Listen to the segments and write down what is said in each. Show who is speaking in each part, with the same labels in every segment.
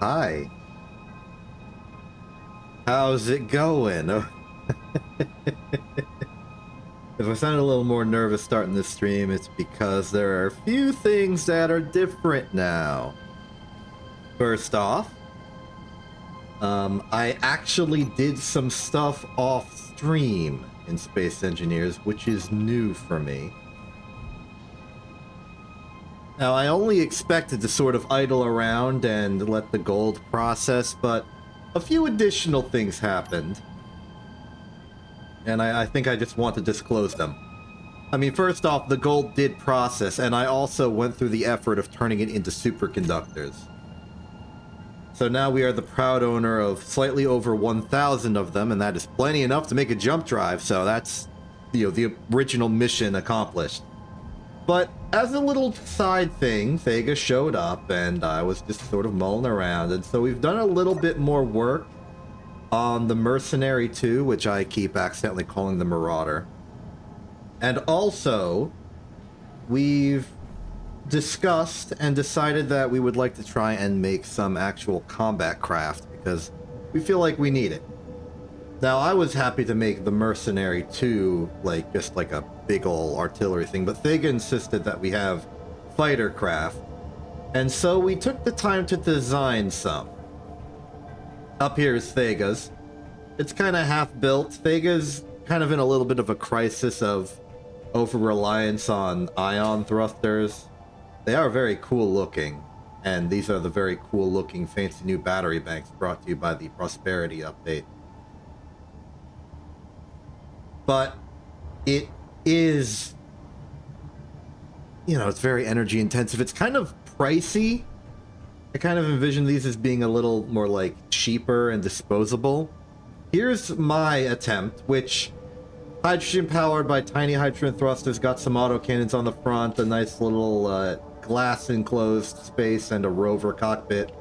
Speaker 1: Hi. How's it going? If I sound a little more nervous starting this stream, it's because there are a few things that are different now. First off, I actually did some stuff off stream in Space Engineers, which is new for me. Now, I only expected to sort of idle around and let the gold process, but a few additional things happened. And I think I just want to disclose them. I mean, first off, the gold did process, and I also went through the effort of turning it into superconductors. So now we are the proud owner of slightly over 1,000 of them, and that is plenty enough to make a jump drive, so that's, the original mission accomplished. But as a little side thing, Vega showed up, and I was just sort of mulling around, and so we've done a little bit more work on the Mercenary 2, which I keep accidentally calling the Marauder. And also, we've discussed and decided that we would like to try and make some actual combat craft, because we feel like we need it. Now, I was happy to make the Mercenary 2, just like a big ol' artillery thing, but Vega insisted that we have fighter craft, and so we took the time to design some. Up here is Vega's. It's kind of half-built. Vega's kind of in a little bit of a crisis of over-reliance on ion thrusters. They are very cool-looking, and these are the very cool-looking fancy new battery banks brought to you by the Prosperity update. But it is, it's very energy-intensive. It's kind of pricey. I kind of envision these as being a little more cheaper and disposable. Here's my attempt, which hydrogen powered by tiny hydrogen thrusters, got some autocannons on the front, a nice little glass enclosed space, and a rover cockpit.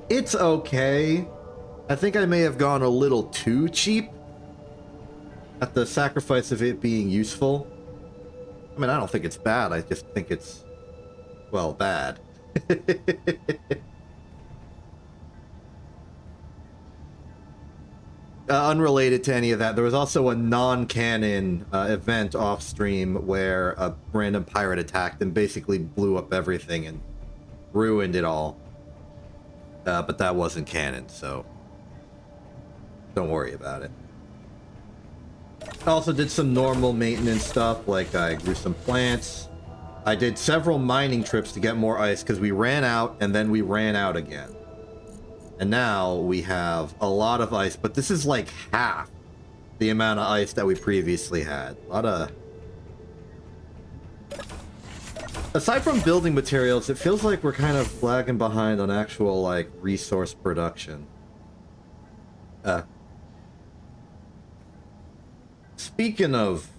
Speaker 1: It's okay. I think I may have gone a little too cheap at the sacrifice of it being useful. I mean, I don't think it's bad. I just think it's, well, bad. Unrelated to any of that, there was also a non-canon event off-stream where a random pirate attacked and basically blew up everything and ruined it all. But that wasn't canon, so don't worry about it. I also did some normal maintenance stuff, like I grew some plants. I did several mining trips to get more ice because we ran out and then we ran out again. And now we have a lot of ice, but this is like half the amount of ice that we previously had. A lot of... Aside from building materials, it feels like we're kind of lagging behind on actual, resource production. Speaking of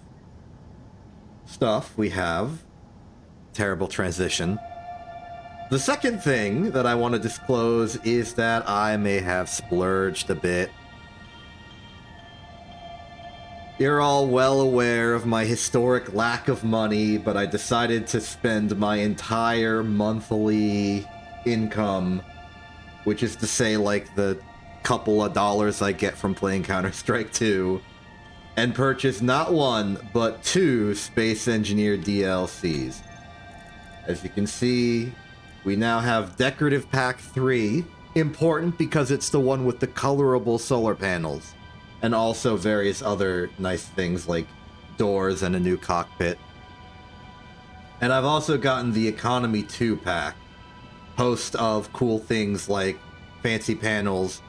Speaker 1: stuff we have, terrible transition. The second thing that I want to disclose is that I may have splurged a bit. You're all well aware of my historic lack of money, but I decided to spend my entire monthly income, which is to say the couple of dollars I get from playing Counter-Strike 2, and purchase not one, but 2 Space Engineer DLCs. As you can see, we now have Decorative Pack 3, important because it's the one with the colorable solar panels, and also various other nice things like doors and a new cockpit. And I've also gotten the Economy 2 pack, host of cool things like fancy panels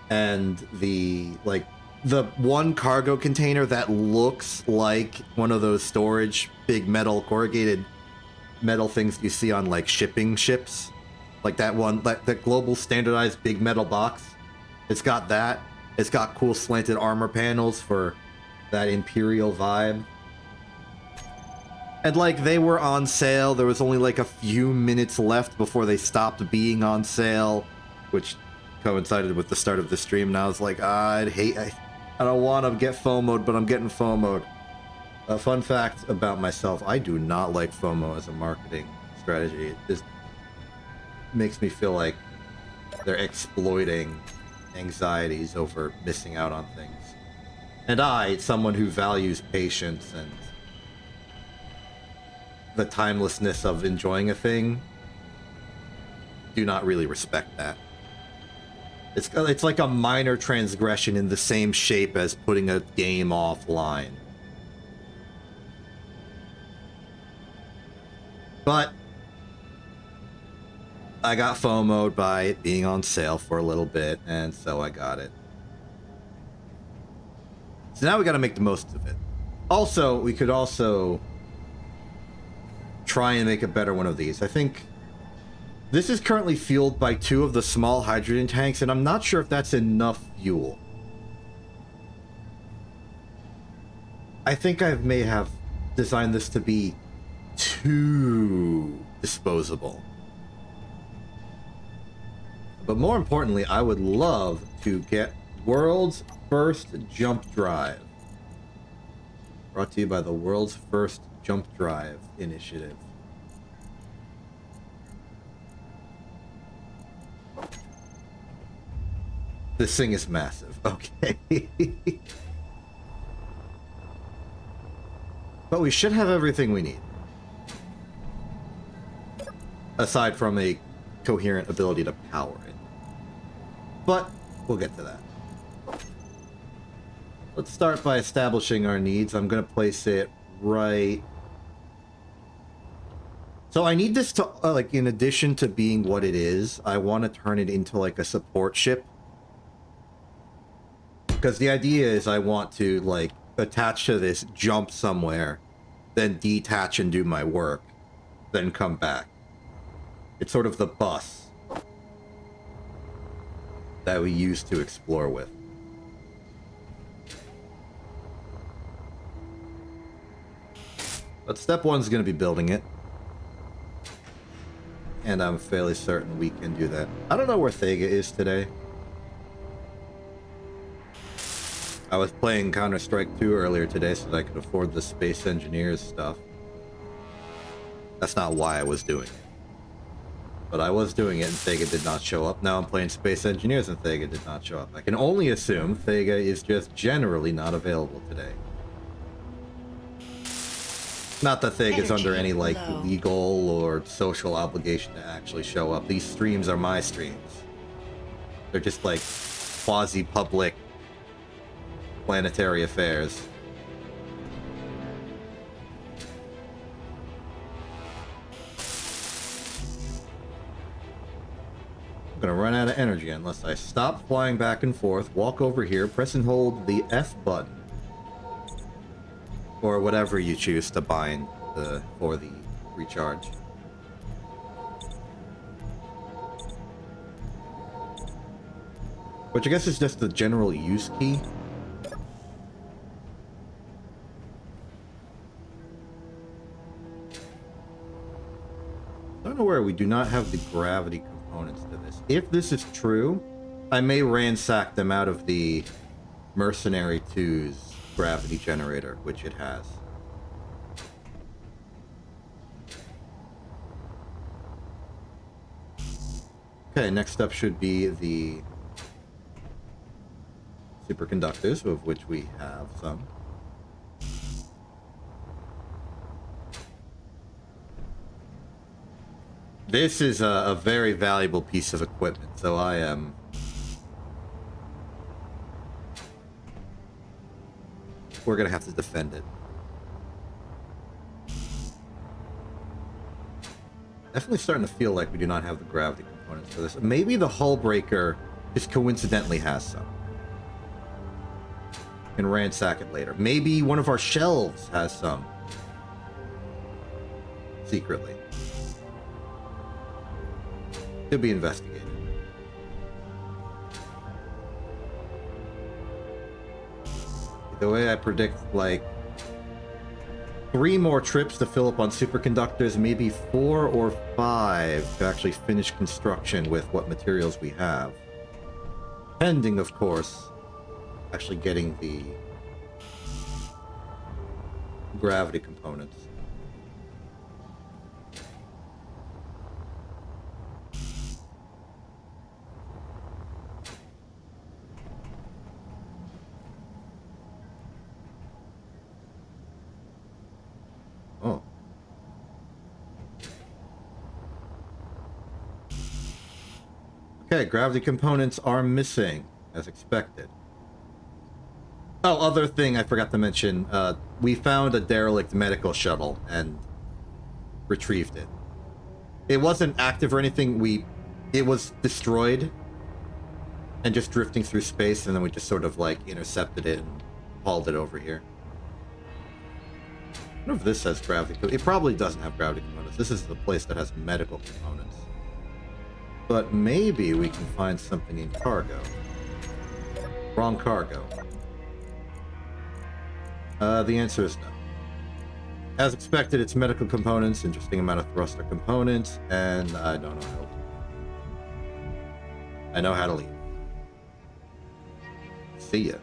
Speaker 1: and the one cargo container that looks like one of those storage big metal corrugated metal things you see on shipping ships, that one, the global standardized big metal box. It's got that. It's got cool slanted armor panels for that Imperial vibe. And they were on sale. There was only a few minutes left before they stopped being on sale, which coincided with the start of the stream. And I was like, I don't want to get FOMO'd, but I'm getting FOMO'd. A fun fact about myself, I do not like FOMO as a marketing strategy. makes me feel like they're exploiting anxieties over missing out on things. And I, someone who values patience and the timelessness of enjoying a thing, do not really respect that. It's like a minor transgression in the same shape as putting a game offline. But I got FOMO'd by it being on sale for a little bit, and so I got it. So now we gotta make the most of it. Also, we could also try and make a better one of these. I think this is currently fueled by 2 of the small hydrogen tanks, and I'm not sure if that's enough fuel. I think I may have designed this to be too disposable. But more importantly, I would love to get World's First Jump Drive. Brought to you by the World's First Jump Drive Initiative. This thing is massive. Okay. But we should have everything we need. Aside from a coherent ability to power it. But we'll get to that. Let's start by establishing our needs. I'm going to place it right... So I need this to, like, in addition to being what it is, I want to turn it into, like, a support ship. Because the idea is I want to, like, attach to this, jump somewhere, then detach and do my work, then come back. It's sort of the bus that we use to explore with. But step 1 is going to be building it. And I'm fairly certain we can do that. I don't know where Thega is today. I was playing Counter-Strike 2 earlier today so that I could afford the Space Engineers stuff. That's not why I was doing it. But I was doing it and Thega did not show up. Now I'm playing Space Engineers and Thega did not show up. I can only assume Thega is just generally not available today. Not that Thega is under any, like, legal or social obligation to actually show up. These streams are my streams. They're just, like, quasi-public planetary affairs. I'm gonna run out of energy unless I stop flying back and forth, walk over here, press and hold the F button. Or whatever you choose to bind for the recharge. Which I guess is just the general use key. I don't know where we do not have the gravity components to this. If this is true, I may ransack them out of the Mercenary 2's gravity generator, which it has. Okay, next up should be the superconductors, of which we have some. This is a very valuable piece of equipment, so I am... We're gonna have to defend it. Definitely starting to feel like we do not have the gravity components for this. Maybe the hull breaker just coincidentally has some. Can ransack it later. Maybe one of our shelves has some. Secretly. To be investigated. The way I predict, like, 3 more trips to fill up on superconductors, maybe 4 or 5 to actually finish construction with what materials we have. Pending, of course, actually getting the gravity components. Okay, gravity components are missing, as expected. Oh, other thing I forgot to mention, we found a derelict medical shuttle and retrieved it. It wasn't active or anything, it was destroyed and just drifting through space, and then we just sort of, like, intercepted it and hauled it over here. I don't know if this has gravity. It probably doesn't have gravity components. This is the place that has medical components. But maybe we can find something in cargo. Wrong cargo. The answer is no. As expected, it's medical components, interesting amount of thruster components, and I don't know how to leave. I know how to leave. See ya.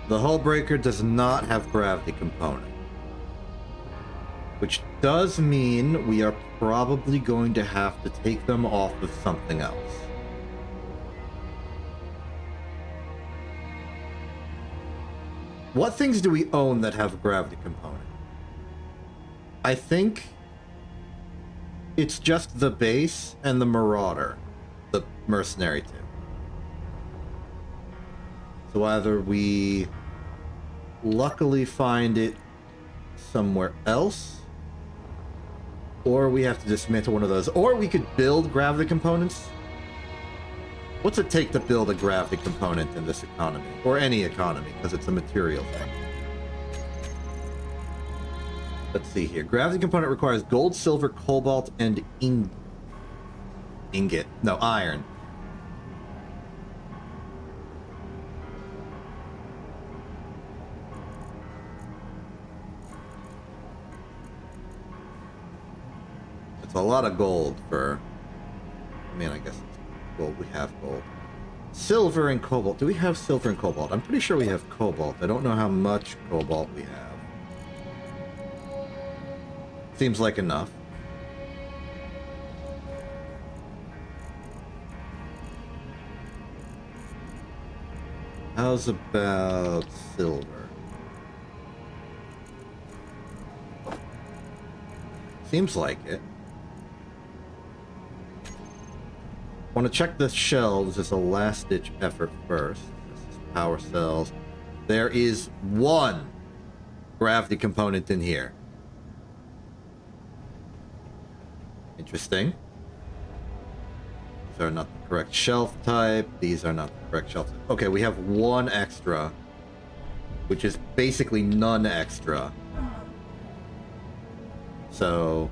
Speaker 1: The hull breaker does not have gravity component, which does mean we are probably going to have to take them off of something else. What things do we own that have a gravity component? I think it's just the base and the Marauder, the mercenary too. So either we luckily find it somewhere else, or we have to dismantle one of those, or we could build gravity components. What's it take to build a gravity component in this economy? Or any economy, because it's a material thing. Let's see here. Gravity component requires gold, silver, cobalt, and ingot. No, iron. It's a lot of gold for... I mean, I guess it's gold. We have gold. Silver and cobalt. Do we have silver and cobalt? I'm pretty sure we have cobalt. I don't know how much cobalt we have. Seems like enough. How's about silver? Seems like it. Want to check the shelves as a last-ditch effort first. This is power cells. There is one gravity component in here. Interesting. These are not the correct shelf type. These are not the correct shelf type. Okay, we have one extra, which is basically none extra. So...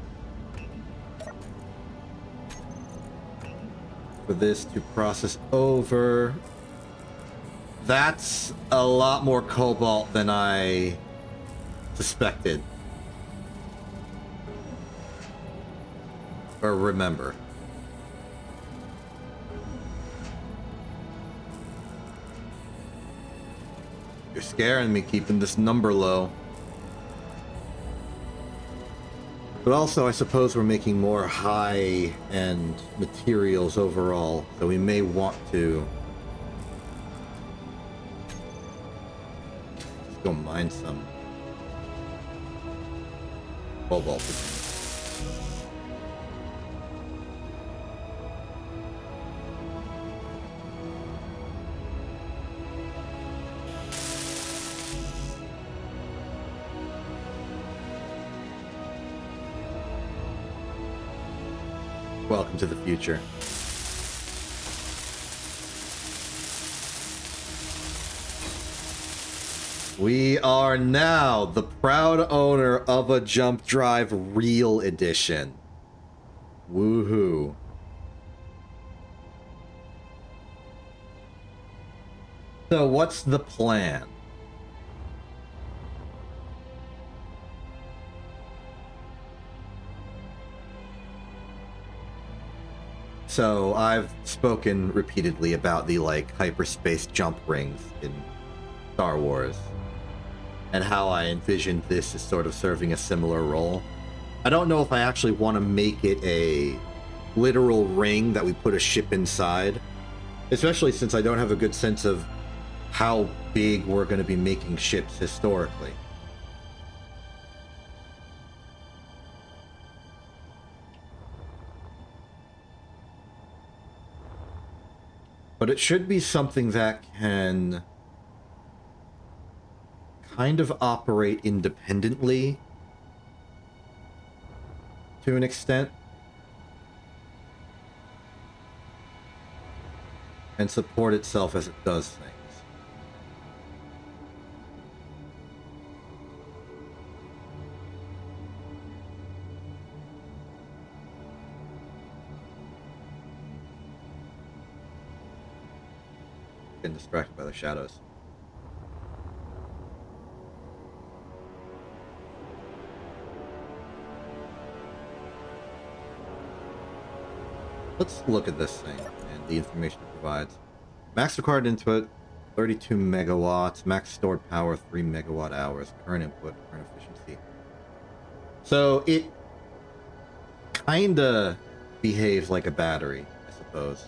Speaker 1: for this to process over. That's a lot more cobalt than I suspected. Or remember. You're scaring me keeping this number low. But also, I suppose we're making more high-end materials overall, so we may want to just go mine some cobalt. Welcome to the future. We are now the proud owner of a Jump Drive Real Edition. Woohoo. So what's the plan? So I've spoken repeatedly about the like hyperspace jump rings in Star Wars and how I envisioned this as sort of serving a similar role. I don't know if I actually want to make it a literal ring that we put a ship inside. Especially since I don't have a good sense of how big we're going to be making ships historically. But it should be something that can kind of operate independently to an extent. And support itself as it does things. Getting distracted by the shadows. Let's look at this thing and the information it provides. Max required input 32 megawatts, max stored power 3 megawatt hours, current input, current efficiency. So it kinda behaves like a battery, I suppose.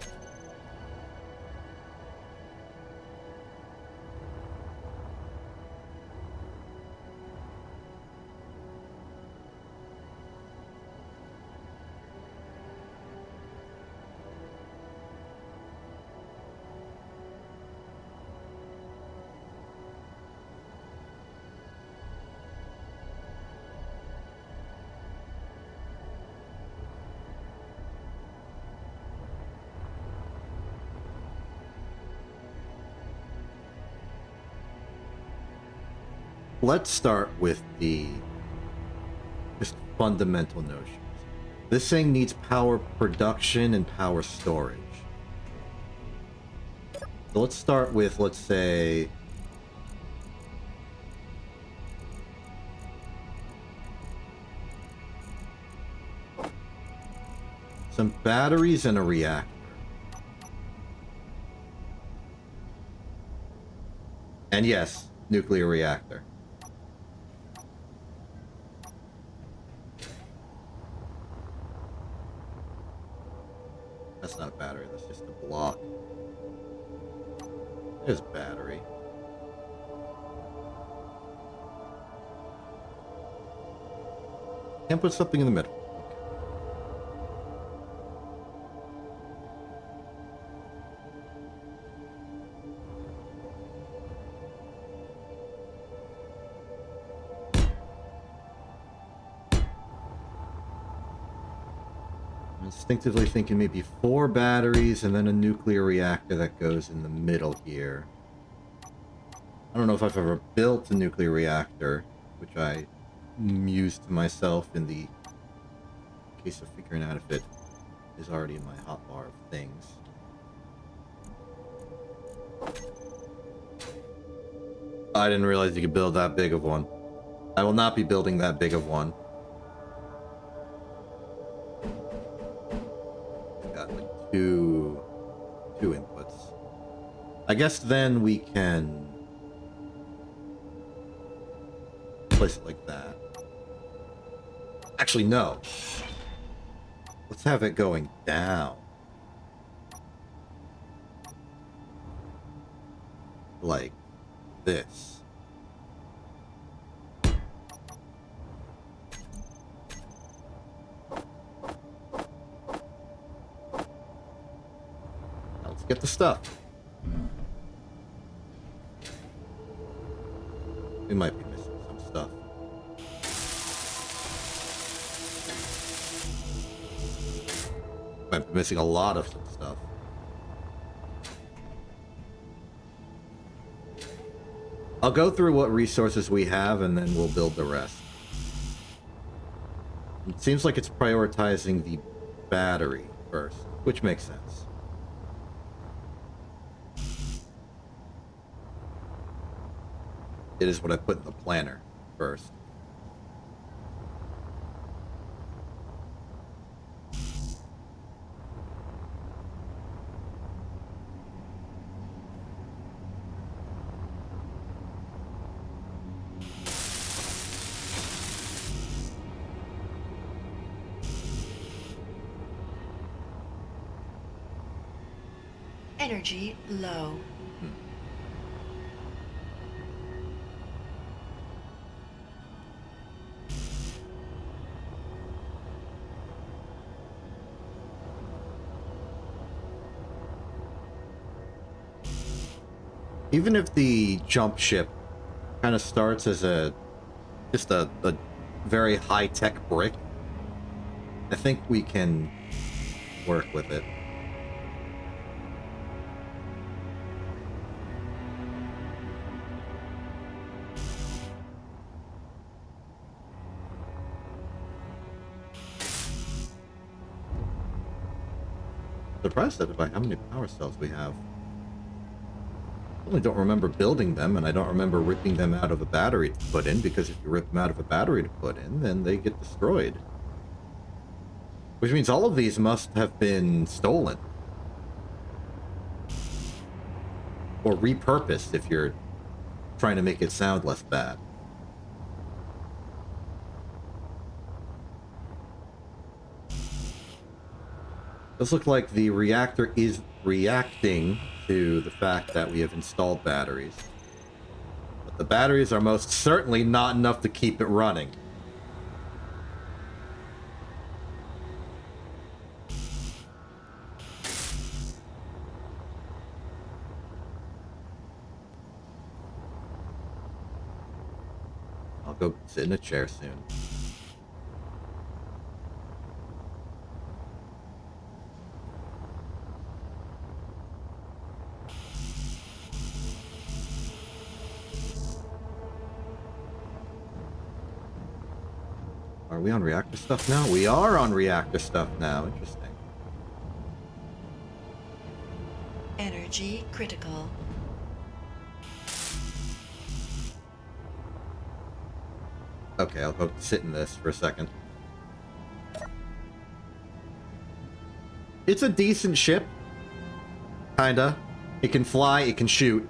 Speaker 1: Let's start with the just fundamental notions. This thing needs power production and power storage. So let's start with, let's say, some batteries and a reactor. And yes, nuclear reactor. That's not a battery, that's just a block. There's a battery. Can't put something in the middle. Instinctively thinking maybe 4 batteries and then a nuclear reactor that goes in the middle here. I don't know if I've ever built a nuclear reactor, which I mused to myself in the case of figuring out if it is already in my hotbar of things. I didn't realize you could build that big of one. I will not be building that big of one. Two inputs. I guess then we can place it like that. Actually, no. Let's have it going down. Like this. Get the stuff. We might be missing some stuff. Might be missing a lot of some stuff. I'll go through what resources we have and then we'll build the rest. It seems like it's prioritizing the battery first, which makes sense. It is what I put in the planner first.
Speaker 2: Energy low.
Speaker 1: Even if the jump ship kind of starts as just a very high-tech brick, I think we can work with it. Surprised by how many power cells we have. I only don't remember building them, and I don't remember ripping them out of a battery to put in, because if you rip them out of a battery to put in, then they get destroyed. Which means all of these must have been stolen. Or repurposed, if you're trying to make it sound less bad. Does look like the reactor is reacting to the fact that we have installed batteries. But the batteries are most certainly not enough to keep it running. I'll go sit in a chair soon. Are we on reactor stuff now? We are on reactor stuff now. Interesting.
Speaker 2: Energy critical.
Speaker 1: Okay, I'll go sit in this for a second. It's a decent ship. Kinda. It can fly, it can shoot.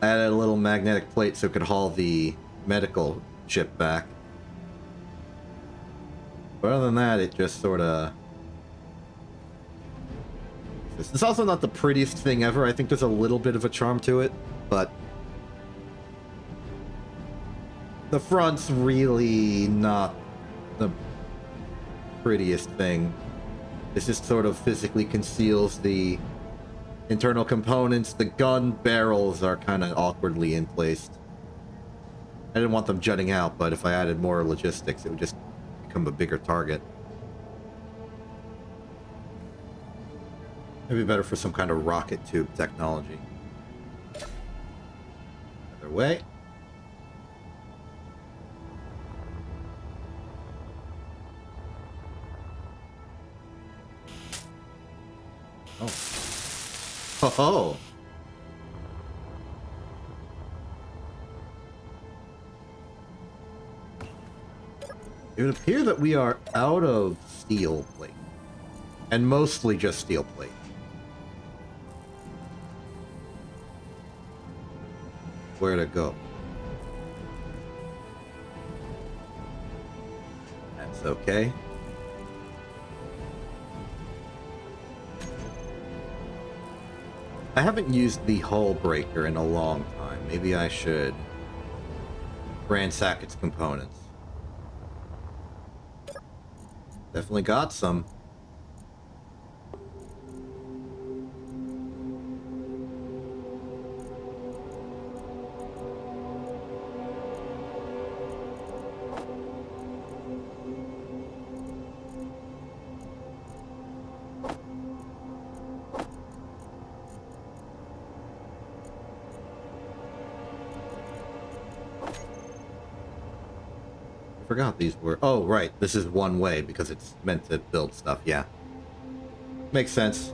Speaker 1: I added a little magnetic plate so it could haul the medical ship back. But other than that, it just sort of... It's also not the prettiest thing ever. I think there's a little bit of a charm to it, but... the front's really not the prettiest thing. This just sort of physically conceals the internal components. The gun barrels are kind of awkwardly in place. I didn't want them jutting out, but if I added more logistics, it would just become a bigger target. Maybe better for some kind of rocket tube technology. Either way. Oh. Ho ho! It would appear that we are out of steel plate. And mostly just steel plate. Where to go? That's okay. I haven't used the hull breaker in a long time. Maybe I should ransack its components. Definitely got some. Forgot these were... Oh, right. This is one way because it's meant to build stuff. Yeah. Makes sense.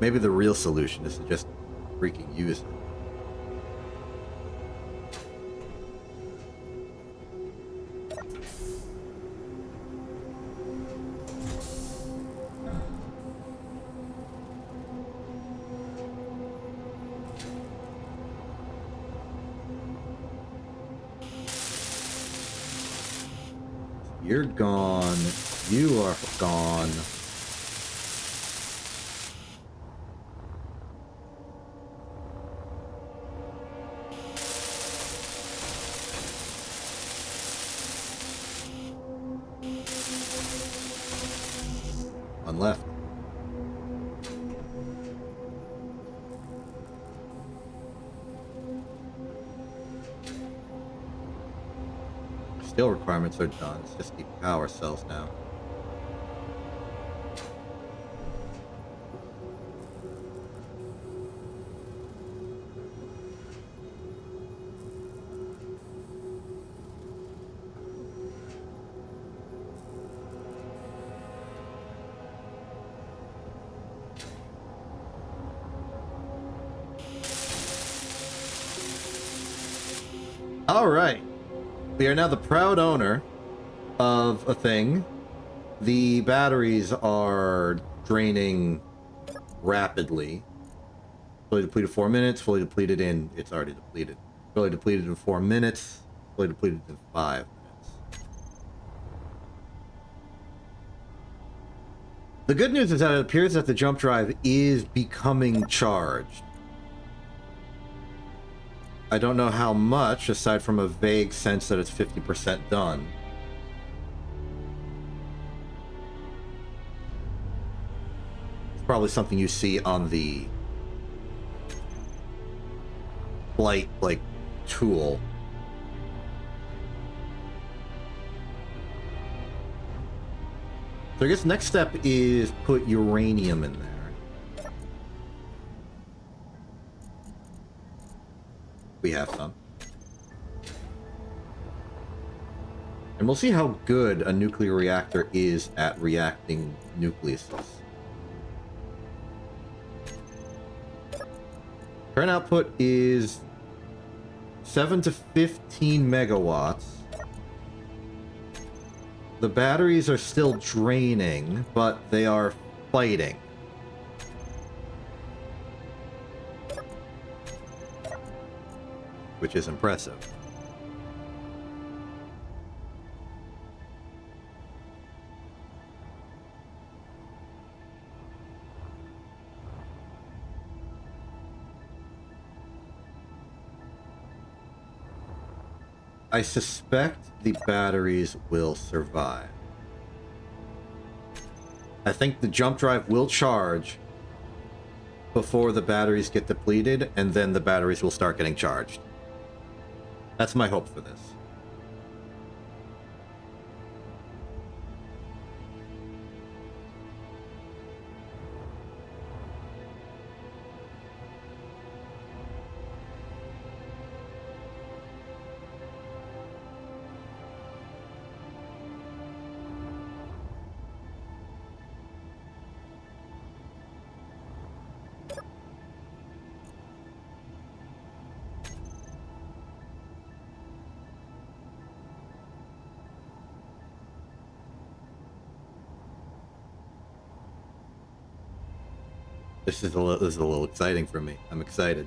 Speaker 1: Maybe the real solution is to just freaking use it. You're gone. You are gone. One left. Steel requirements are done. It's just the power cells now. All right. We are now the proud owner of a thing. The batteries are draining rapidly. Fully depleted 4 minutes. Fully depleted in... It's already depleted. Fully depleted in 4 minutes. Fully depleted in 5 minutes. The good news is that it appears that the jump drive is becoming charged. I don't know how much, aside from a vague sense that it's 50% done. It's probably something you see on the flight, like, tool. So I guess next step is put uranium in there. We have some. And we'll see how good a nuclear reactor is at reacting nucleuses. Current output is 7 to 15 megawatts. The batteries are still draining, but they are fighting. Which is impressive. I suspect the batteries will survive. I think the jump drive will charge before the batteries get depleted, and then the batteries will start getting charged. That's my hope for this. This is a little exciting for me. I'm excited.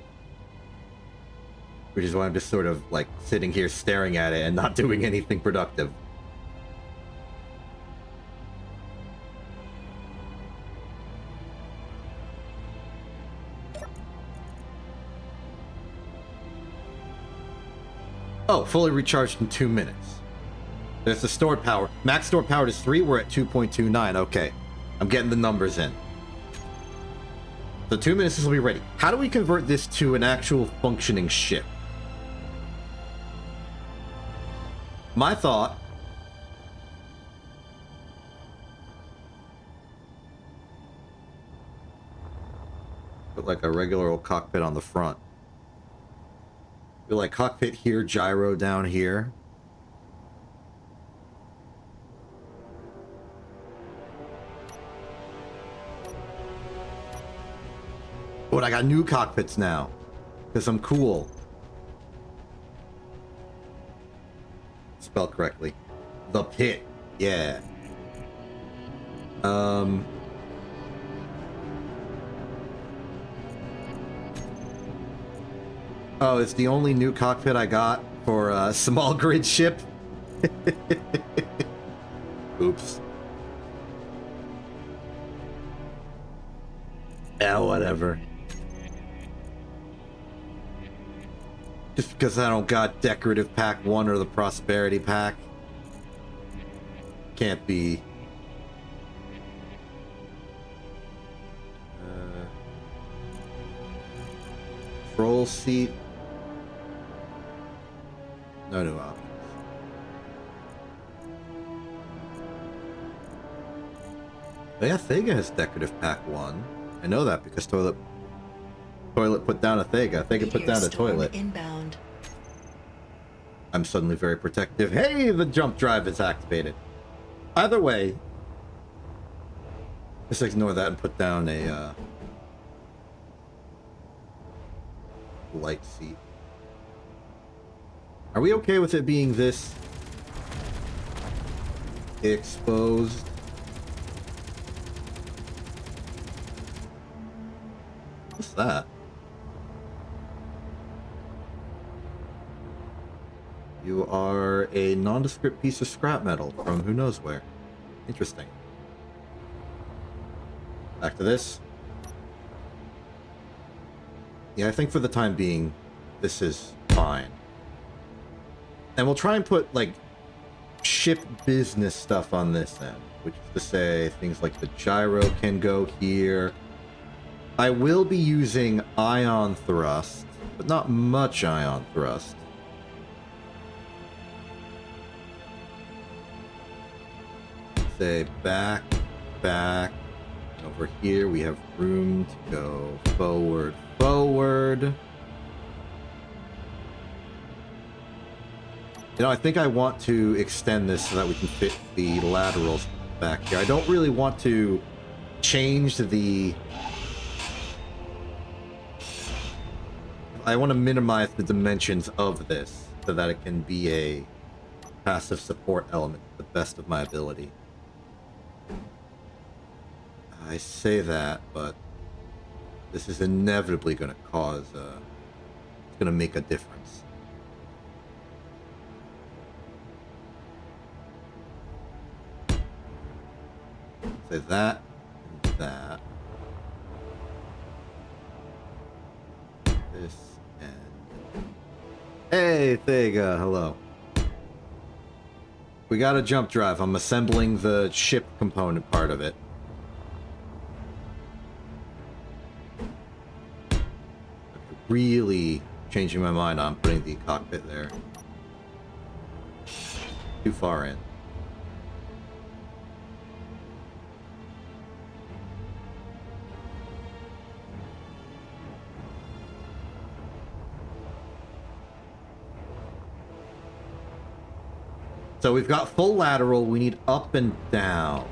Speaker 1: Which is why I'm just sort of like sitting here staring at it and not doing anything productive. Oh, fully recharged in 2 minutes. There's the stored power. Max stored power is 3. We're at 2.29. Okay. I'm getting the numbers in. So 2 minutes, this will be ready. How do we convert this to an actual functioning ship? My thought... Put like a regular old cockpit on the front. Feel like cockpit here, gyro down here. But I got new cockpits now. Because I'm cool. Spelled correctly. The pit. Yeah. Oh, it's the only new cockpit I got for a small grid ship. Oops. Yeah, whatever. Just because I don't got Decorative Pack 1 or the Prosperity Pack. Can't be. Control seat. No new options. Oh yeah, Thega has Decorative Pack 1. I know that because Toilet put down a Thega. Thega put down a Toilet.
Speaker 2: Inbound.
Speaker 1: I'm suddenly very protective. Hey, the jump drive is activated. Either way, just ignore that and put down a light seat. Are we okay with it being this exposed? What's that? You are a nondescript piece of scrap metal from who knows where. Interesting. Back to this. Yeah, I think for the time being, this is fine. And we'll try and put, like, ship business stuff on this end, which is to say things like the gyro can go here. I will be using ion thrust, but not much ion thrust. Say back, back. And over here we have room to go forward, forward. You know, I think I want to extend this so that we can fit the laterals back here. I don't really want to change the... I want to minimize the dimensions of this so that it can be a passive support element to the best of my ability. I say that, but this is inevitably going to cause it's going to make a difference. Say that and that. This and... Hey, Thega, hello. We got a jump drive. I'm assembling the ship component part of it. Really changing my mind on putting the cockpit there. Too far in. So we've got full lateral, we need up and down.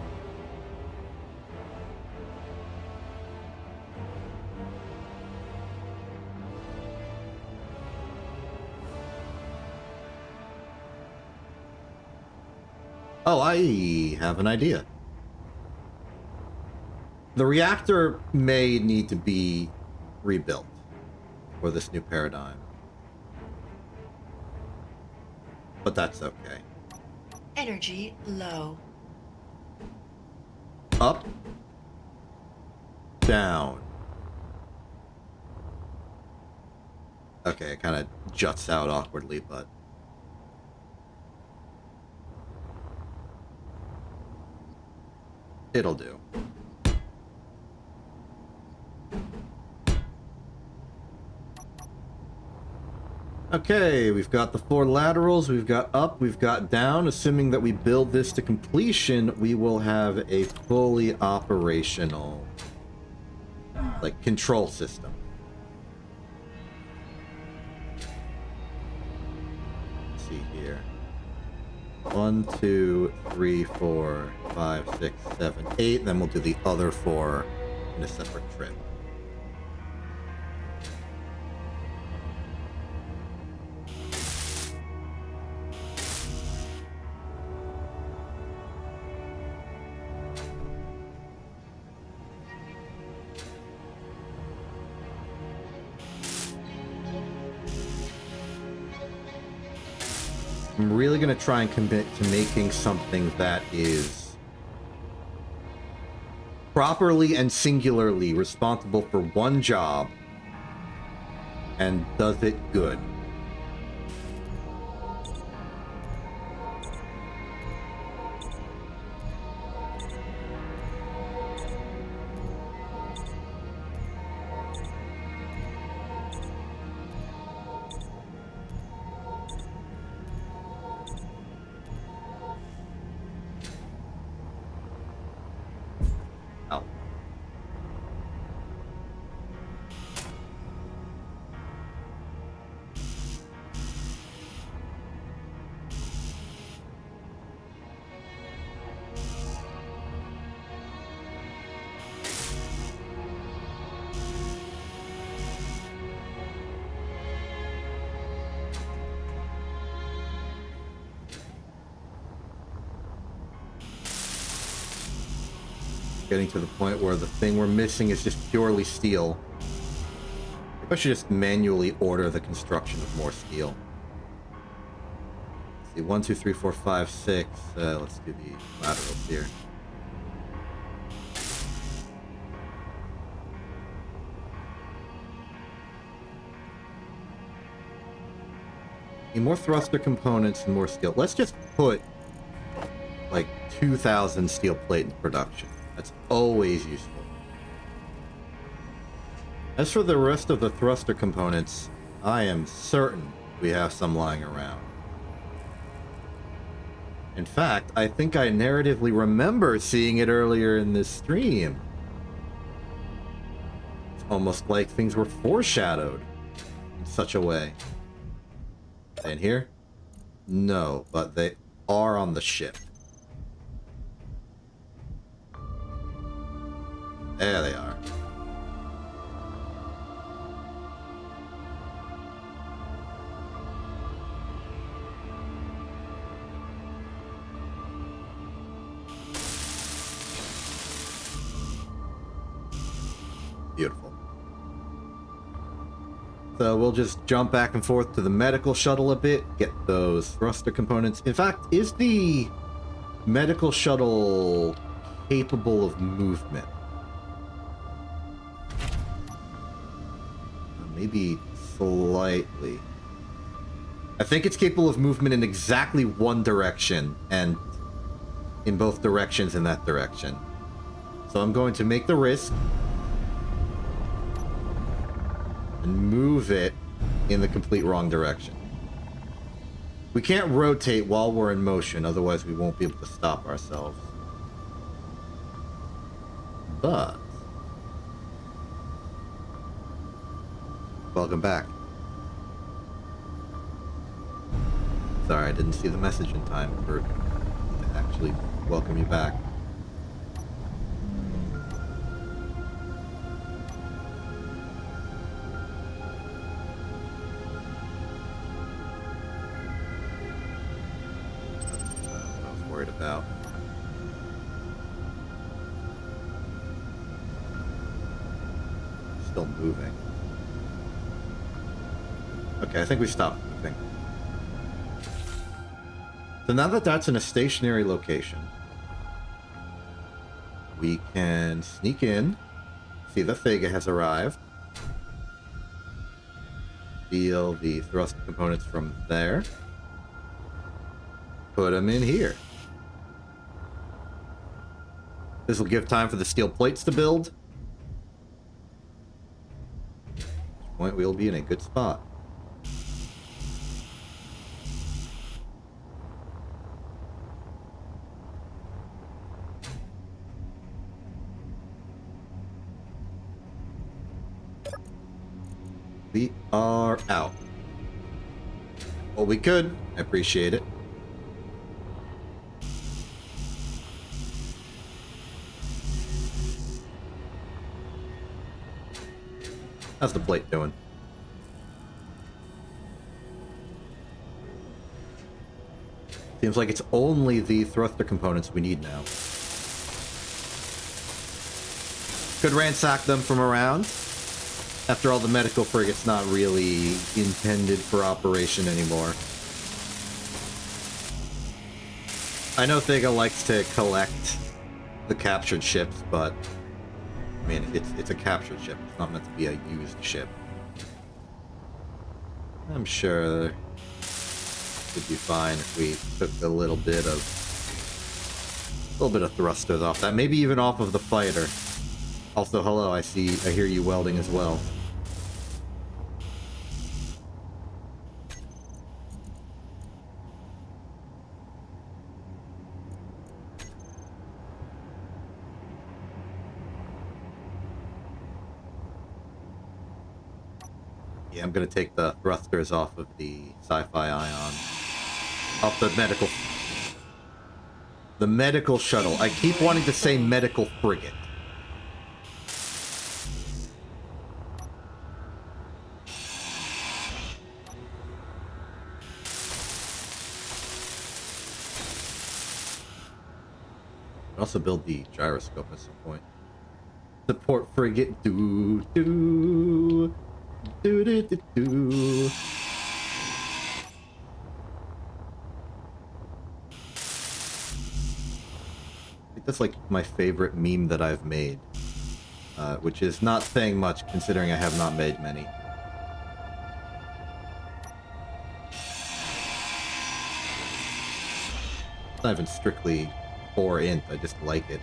Speaker 1: Oh, I have an idea. The reactor may need to be rebuilt for this new paradigm. But that's okay.
Speaker 2: Energy low.
Speaker 1: Up. Down. Okay, it kind of juts out awkwardly, but... it'll do. Okay, we've got the 4 laterals, we've got up, we've got down. Assuming that we build this to completion, we will have a fully operational, like, control system. Let's see here. 1, 2, 3, 4, 5, 6, 7, 8. Then we'll do the other 4 in a separate trip. I'm really going to try and commit to making something that is properly and singularly responsible for one job and does it good. Oh. Getting to the point where the thing we're missing is just purely steel. Maybe I should just manually order the construction of more steel. Let's see, 1, 2, 3, 4, 5, 6. Let's do the laterals here. Need more thruster components and more steel. Let's just put like 2,000 steel plate in production. That's always useful. As for the rest of the thruster components, I am certain we have some lying around. In fact, I think I narratively remember seeing it earlier in this stream. It's almost like things were foreshadowed in such a way. They in here? No, but they are on the ship. There they are. Beautiful. So we'll just jump back and forth to the medical shuttle a bit, get those thruster components. In fact, is the medical shuttle capable of movement? Maybe slightly. I think it's capable of movement in exactly one direction and in both directions in that direction. So I'm going to make the risk and move it in the complete wrong direction. We can't rotate while we're in motion, otherwise we won't be able to stop ourselves. But welcome back. Sorry, I didn't see the message in time for to actually welcome you back. What I was worried about. Still moving. Okay, I think we stopped moving. So now that that's in a stationary location, we can sneak in, see that Thega has arrived, steal the thrust components from there, put them in here. This will give time for the steel plates to build. At which point we'll be in a good spot. We are out. Well, we could. I appreciate it. How's the plate doing? Seems like it's only the thruster components we need now. Could ransack them from around. After all, the medical frigate's not really intended for operation anymore. I know Thega likes to collect the captured ships, but I mean, it's a captured ship. It's not meant to be a used ship. I'm sure it would be fine if we took a little bit of thrusters off that. Maybe even off of the fighter. Also, hello, I hear you welding as well. Yeah, I'm gonna take the thrusters off of the Sci-Fi Ion. Off the medical... The medical shuttle. I keep wanting to say medical frigate. I'll also build the gyroscope at some point. Support frigate. Do do do do do do. I think that's like my favorite meme that I've made, which is not saying much considering I have not made many. It's not even strictly for int, I just like it.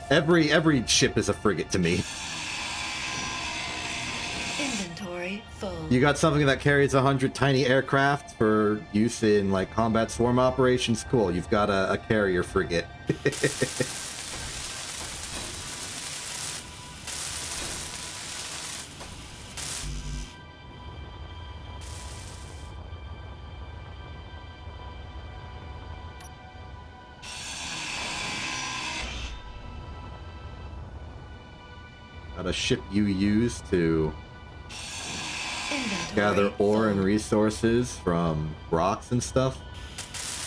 Speaker 1: Every ship is a frigate to me.
Speaker 2: Inventory full.
Speaker 1: You got something that carries 100 tiny aircraft for use in like combat swarm operations? Cool, you've got a carrier frigate. Got a ship you use to gather ore and resources from rocks and stuff.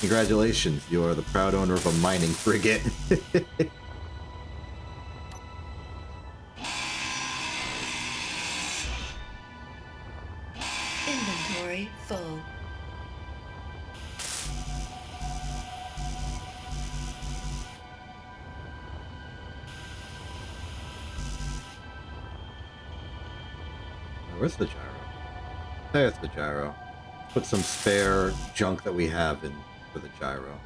Speaker 1: Congratulations, you are the proud owner of a mining frigate.
Speaker 2: Inventory full.
Speaker 1: Where's the gyro? There's the gyro. Put some spare junk that we have in for the gyro.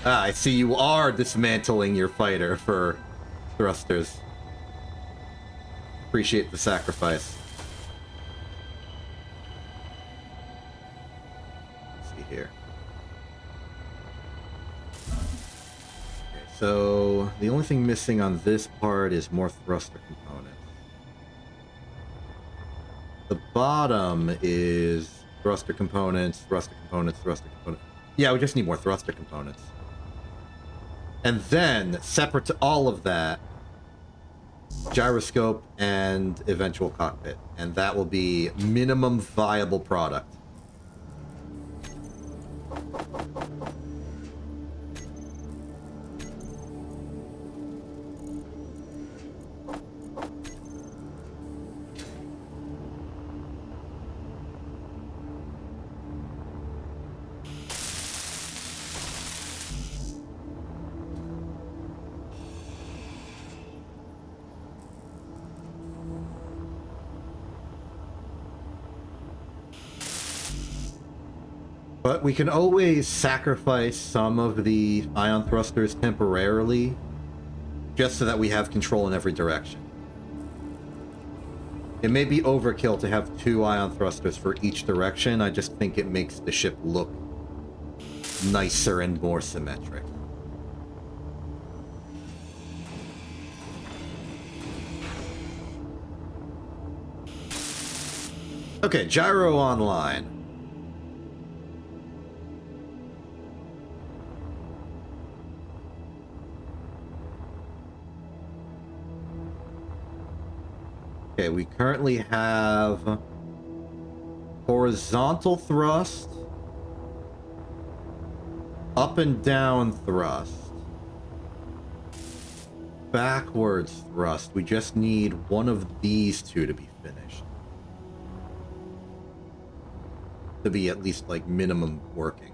Speaker 1: Ah, I see you are dismantling your fighter for thrusters. Appreciate the sacrifice. Let's see here. So, the only thing missing on this part is more thruster components. The bottom is thruster components, thruster components, thruster components. Yeah, we just need more thruster components. And then, separate to all of that, gyroscope and eventual cockpit. And that will be minimum viable product. But we can always sacrifice some of the ion thrusters temporarily, just so that we have control in every direction. It may be overkill to have 2 ion thrusters for each direction. I just think it makes the ship look nicer and more symmetric. Okay, gyro online. Okay, we currently have horizontal thrust, up and down thrust, backwards thrust. We just need one of these two to be finished. to be at least like minimum working.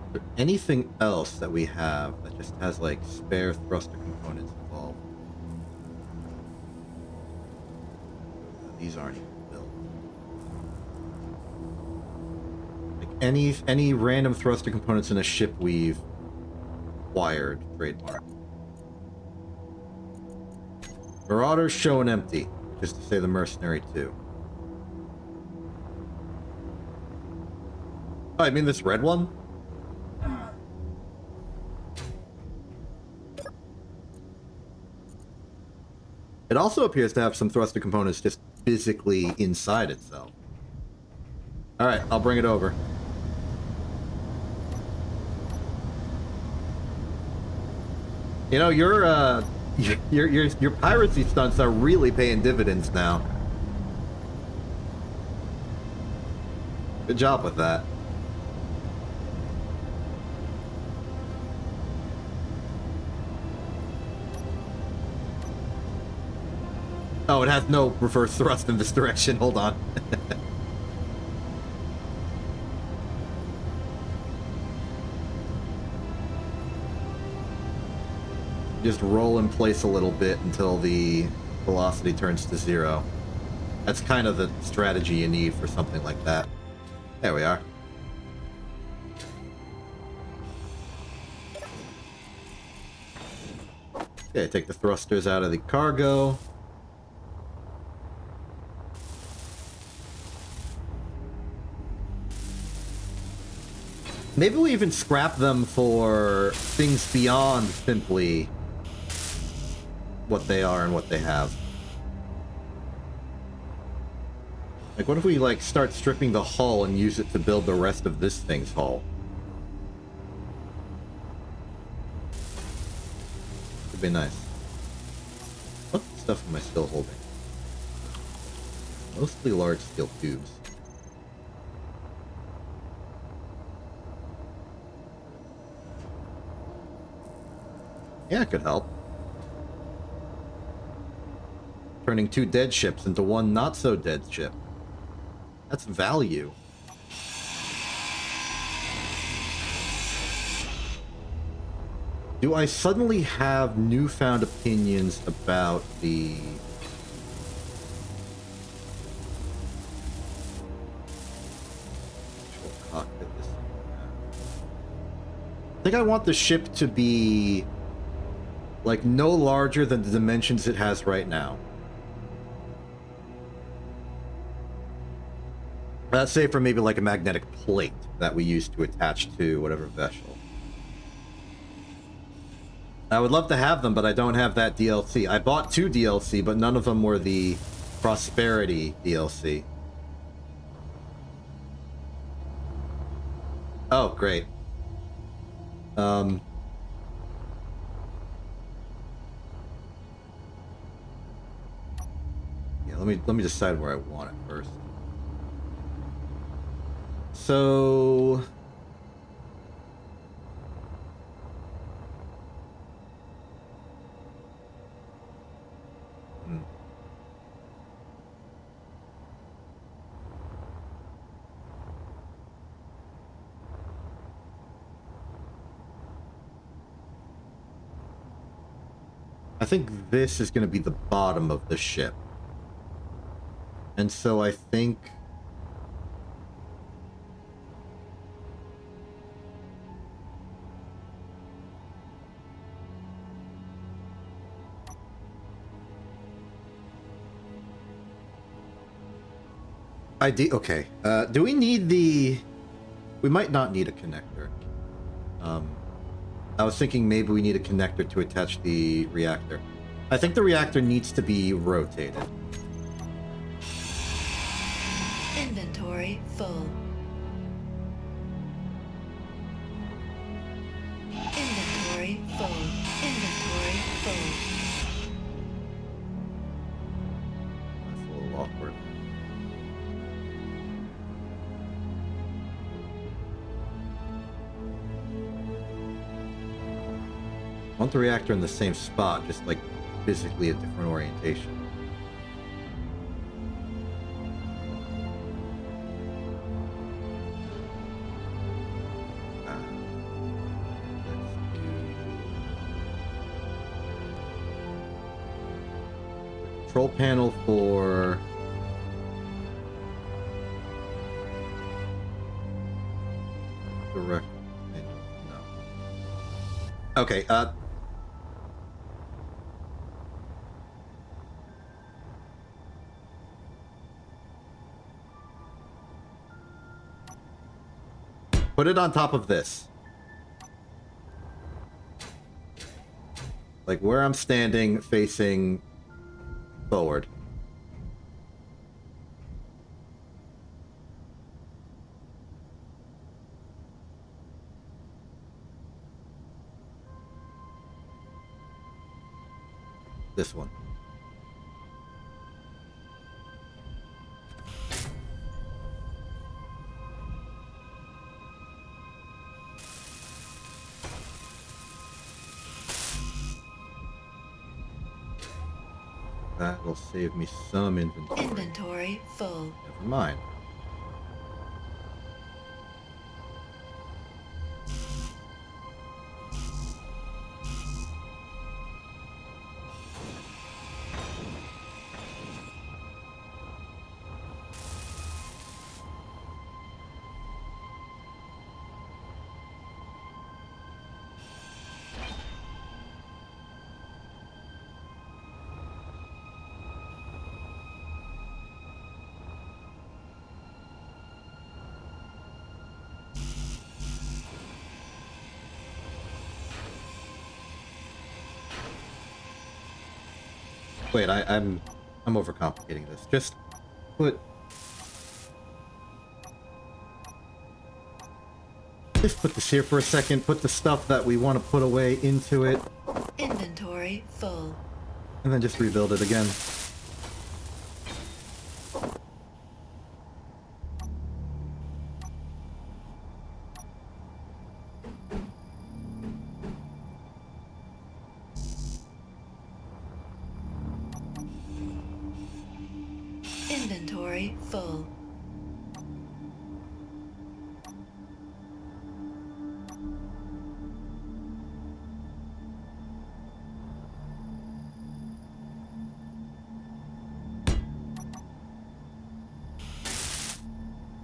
Speaker 1: Is there anything else that we have that just has like spare thruster components involved? These aren't even built. Like any random thruster components in a ship we've acquired, trademark. Marauders shown empty, just to say the mercenary too. Oh, I mean this red one? It also appears to have some thruster components just physically inside itself. Alright, I'll bring it over. You know, your piracy stunts are really paying dividends now. Good job with that. Oh, it has no reverse thrust in this direction. Hold on. Just roll in place a little bit until the velocity turns to 0. That's kind of the strategy you need for something like that. There we are. Okay, take the thrusters out of the cargo. Maybe we even scrap them for things beyond simply what they are and what they have. Like, what if we, like, start stripping the hull and use it to build the rest of this thing's hull? Would be nice. What stuff am I still holding? Mostly large steel tubes. Yeah, it could help. Turning 2 dead ships into 1 not-so-dead ship. That's value. Do I suddenly have newfound opinions about the... actual cockpit this thing has? I think I want the ship to be... like, no larger than the dimensions it has right now. Say for maybe like a magnetic plate that we use to attach to whatever vessel. I would love to have them, but I don't have that DLC. I bought 2 DLC, but none of them were the Prosperity DLC. Oh, great. Yeah, let me decide where I want it first. So... I think this is going to be the bottom of the ship. And so I think... okay. Do we need the... We might not need a connector. I was thinking maybe we need a connector to attach the reactor. I think the reactor needs to be rotated.
Speaker 2: Inventory full. Inventory full. Inventory full.
Speaker 1: That's a little awkward. I want the reactor in the same spot, just like physically a different orientation. Let's do control panel for direct. No. Okay. Put it on top of this. Like where I'm standing, facing forward. This one. That will save me some inventory.
Speaker 2: Inventory full.
Speaker 1: Never mind. Wait, I'm overcomplicating this. Just put this here for a second. Put the stuff that we want to put away into it,
Speaker 2: Inventory full.
Speaker 1: and then just rebuild it again.
Speaker 2: Inventory full.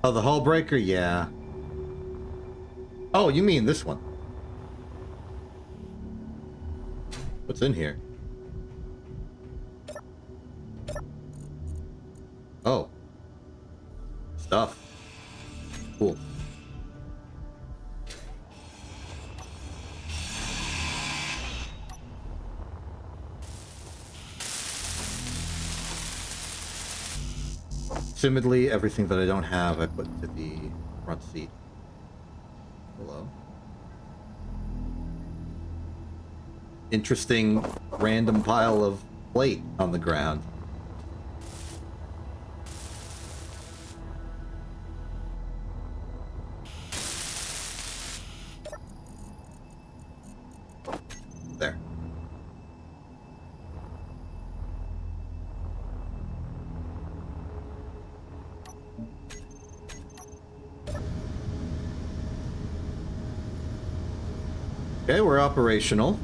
Speaker 1: Oh, the hull breaker? Yeah. Oh, you mean this one. What's in here? Oh. Stuff. Cool. Assumedly, everything that I don't have, I put to the front seat. Hello. Interesting random pile of plate on the ground. There. Okay, we're operational.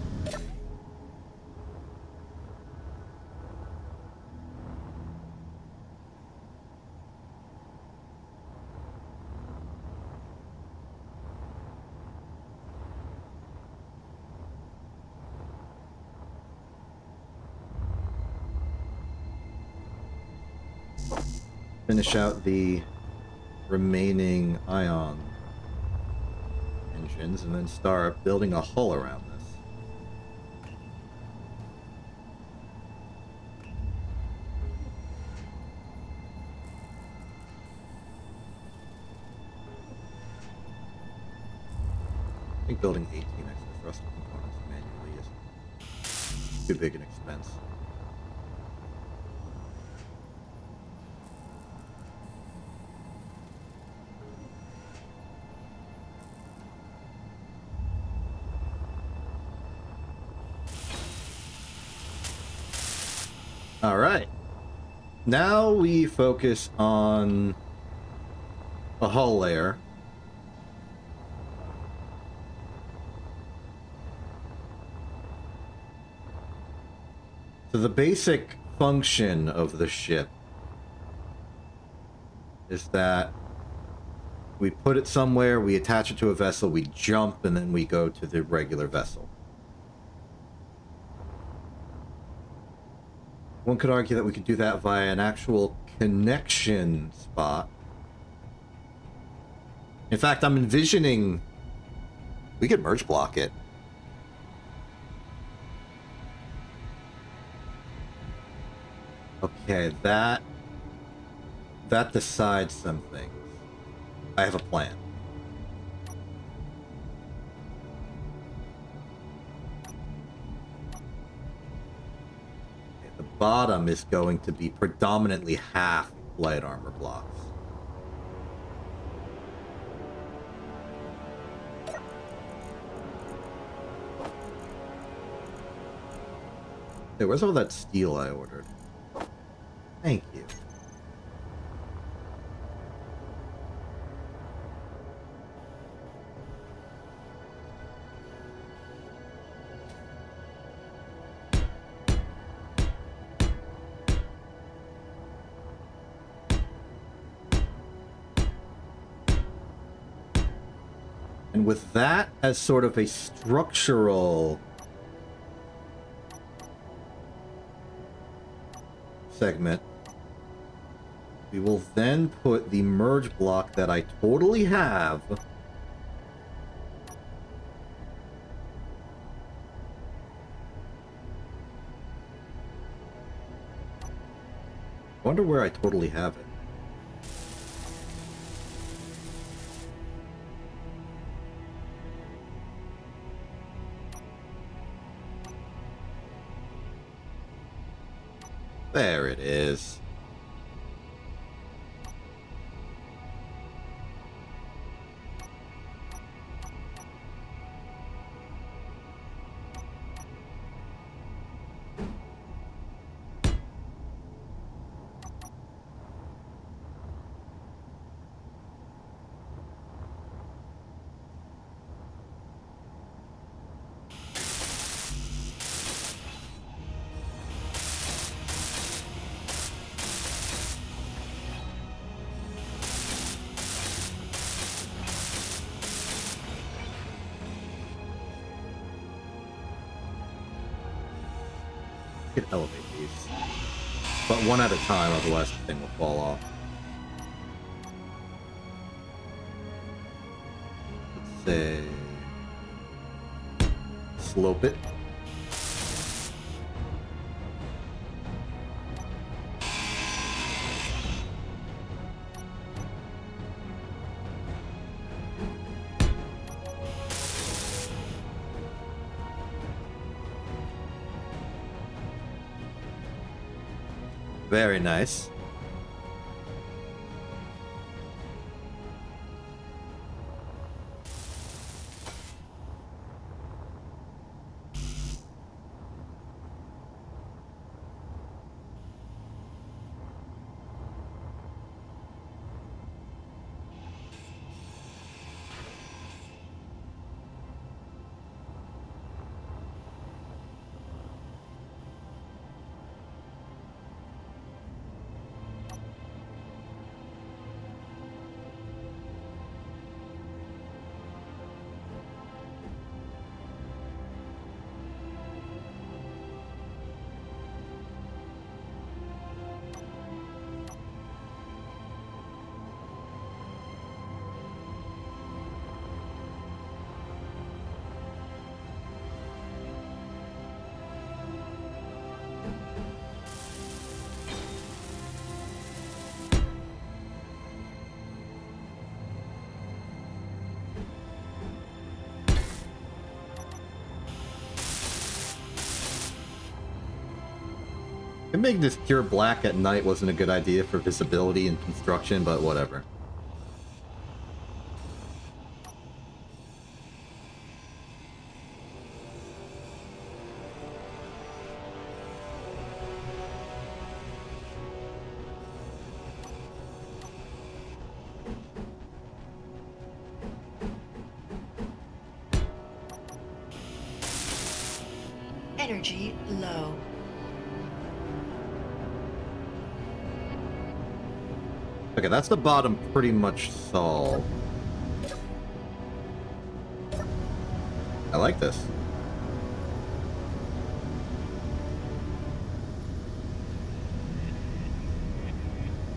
Speaker 1: Finish out the remaining ion engines and then start building a hull around this. I think building 18 extra thruster components manually is too big an expense. Alright. Now we focus on a hull layer. So the basic function of the ship is that we put it somewhere, we attach it to a vessel, we jump, and then we go to the regular vessel. One could argue that we could do that via an actual connection spot. In fact, I'm envisioning we could merge block it. Okay, that decides some things. I have a plan. Okay, the bottom is going to be predominantly half light armor blocks. Hey, where's all that steel I ordered? Thank you. And with that as sort of a structural segment, we will then put the merge block that I totally have I wonder where I totally have it. There it is. Could elevate these, but one at a time, otherwise the thing will fall off. Let's say slope it. Very nice. Making this pure black at night wasn't a good idea for visibility and construction, but whatever.
Speaker 2: Energy low.
Speaker 1: Okay, that's the bottom pretty much solved. I like this.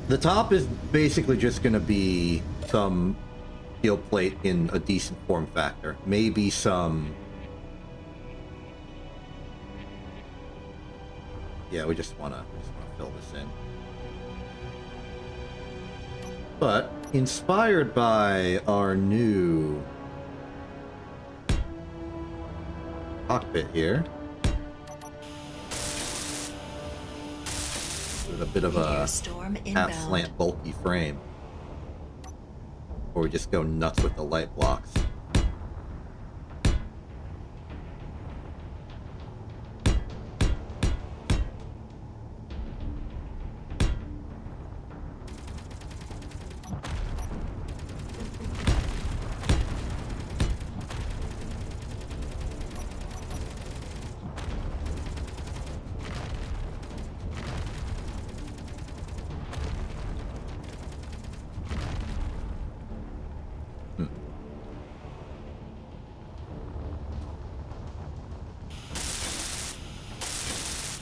Speaker 1: The top is basically just going to be some steel plate in a decent form factor. Maybe some... Yeah, we just want to fill this in. But, inspired by our new cockpit here, with a bit of a
Speaker 2: Storm
Speaker 1: half
Speaker 2: inbound.
Speaker 1: slant bulky frame, or we just go nuts with the light blocks.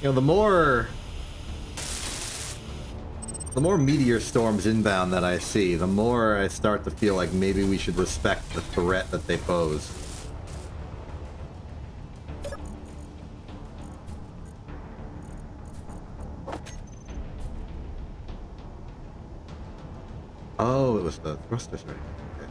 Speaker 1: You know, the more meteor storms inbound that I see, the more I start to feel like maybe we should respect the threat that they pose. Oh, it was the thrusters, right? Okay.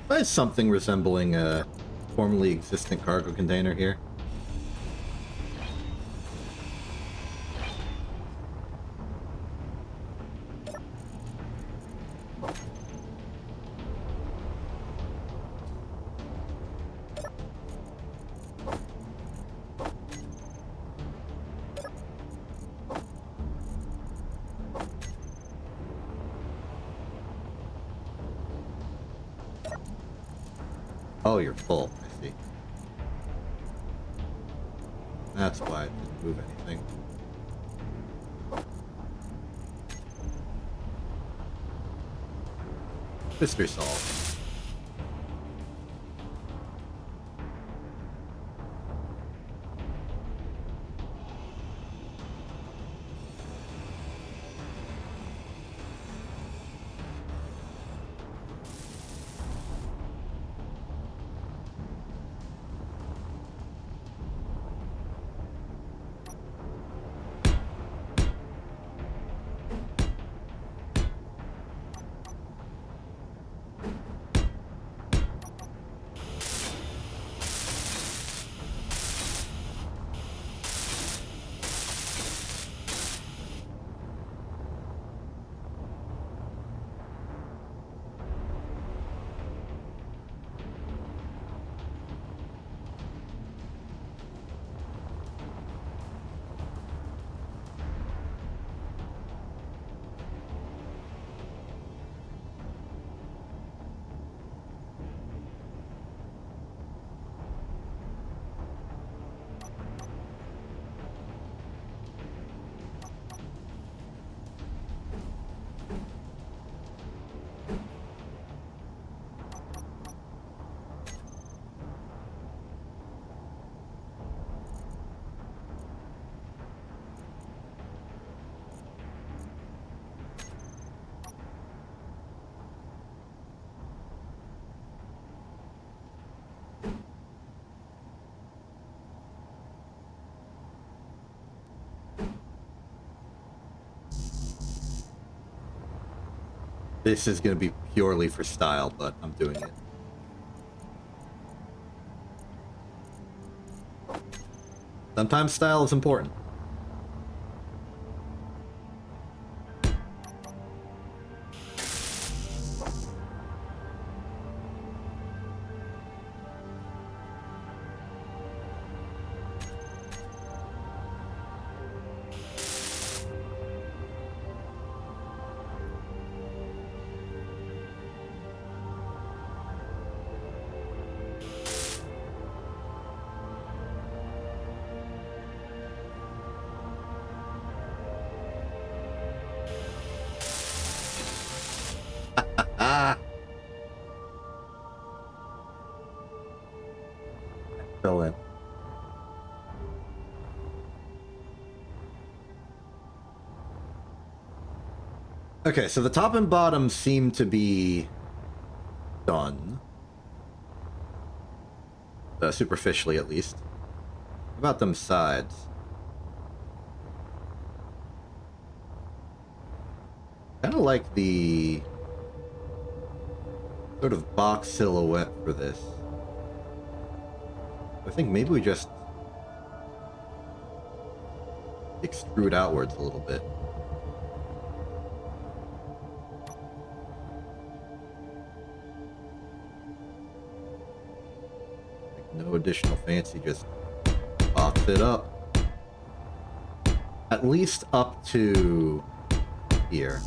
Speaker 1: There's something resembling a formerly existent cargo container here. Oh, you're full. I see. That's why it didn't move anything. Mystery solved. This is going to be purely for style, but I'm doing it. Sometimes style is important. Fill in. Okay, so the top and bottom seem to be done. Superficially, at least. How about them sides? Kind of like the sort of box silhouette for this. I think maybe we just extrude outwards a little bit. Like no additional fancy, just box it up. At least up to here.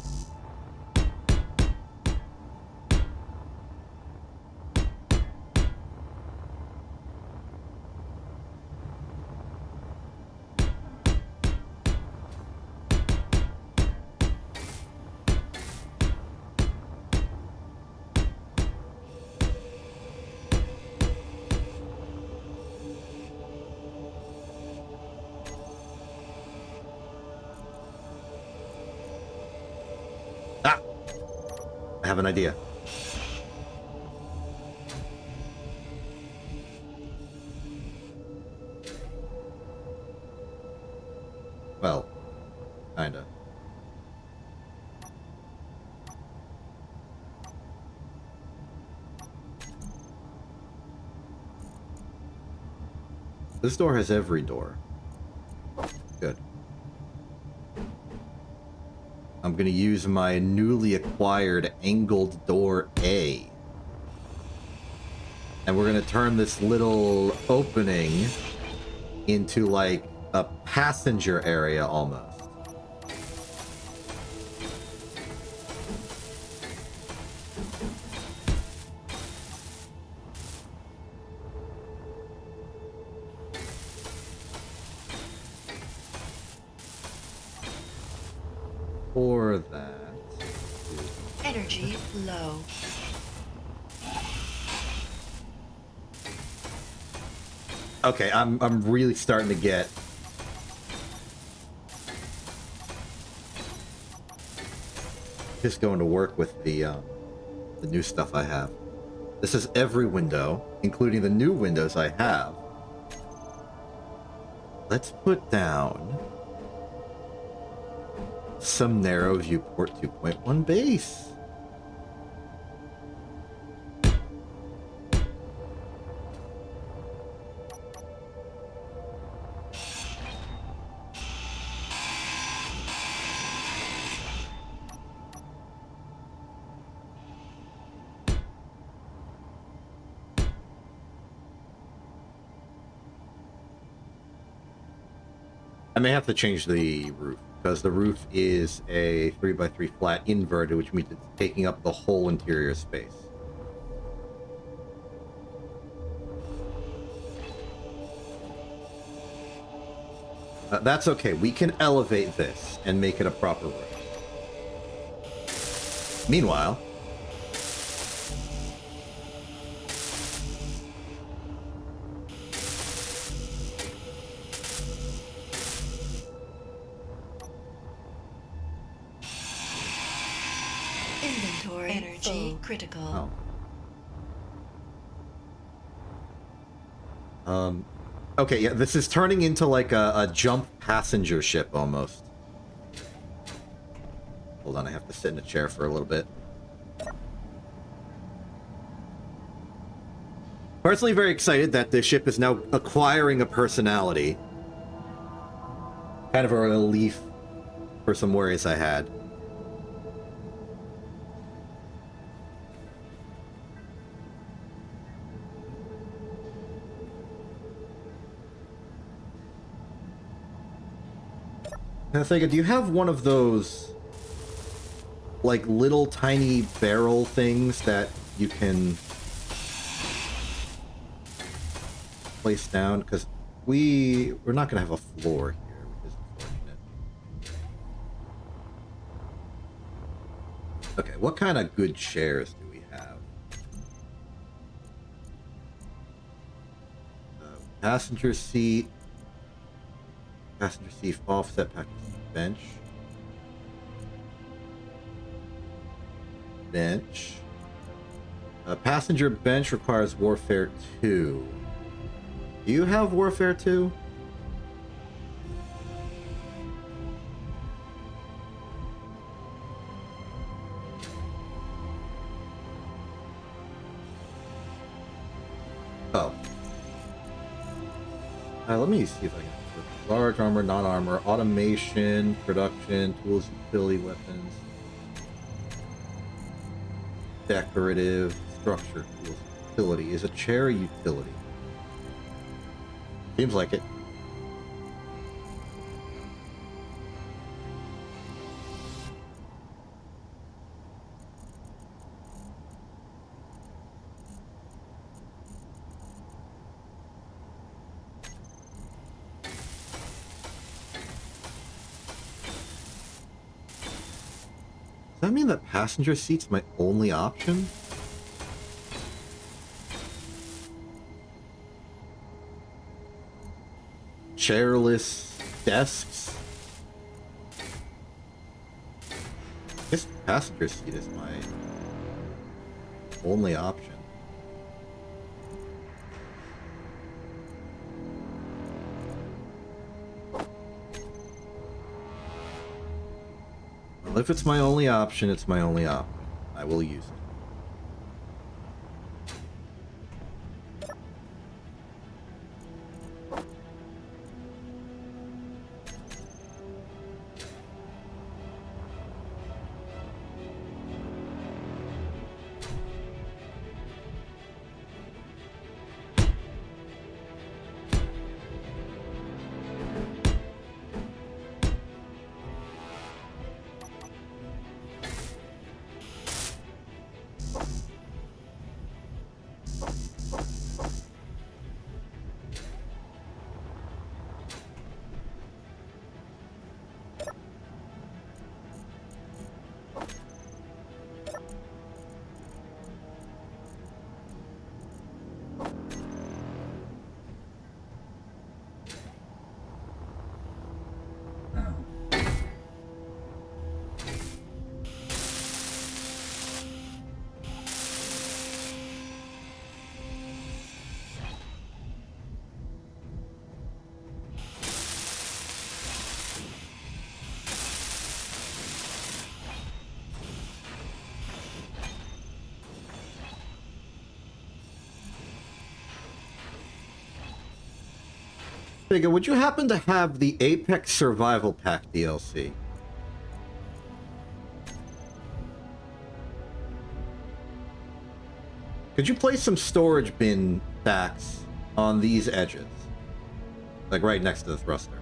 Speaker 1: I have an idea. Well, kinda. This door has every door. Good. I'm going to use my newly acquired angled door A. And we're going to turn this little opening into like a passenger area almost. Or that.
Speaker 2: Energy low.
Speaker 1: Okay, I'm really starting to get just going to work with the new stuff I have. This is every window, including the new windows I have. Let's put down some narrow viewport 2.1 base. I may have to change the roof, because the roof is a 3x3 flat inverted, which means it's taking up the whole interior space. That's okay. We can elevate this and make it a proper roof. Meanwhile,
Speaker 2: Inventory energy critical.
Speaker 1: Oh. Okay, yeah, this is turning into like a jump passenger ship almost. Hold on, I have to sit in a chair for a little bit. Personally very excited that the ship is now acquiring a personality. Kind of a relief for some worries I had. And I think, do you have one of those, like, little tiny barrel things that you can place down? Because we're not going to have a floor here, which is unfortunate. Okay, what kind of good chairs do we have? Passenger seat, offset passenger seat bench. Passenger bench requires Warfare 2. Do you have Warfare 2? Oh. Let me see if I can. Large armor, non-armor, automation, production, tools, utility, weapons, decorative, structure, tools, utility. Is a chair a utility? Seems like it. Does that mean that passenger seat's my only option? Chairless desks? I guess passenger seat is my only option. Well, if it's my only option, it's my only option. I will use it. Figure, would you happen to have the Apex Survival Pack DLC? Could you place some storage bin stacks on these edges? Like right next to the thruster.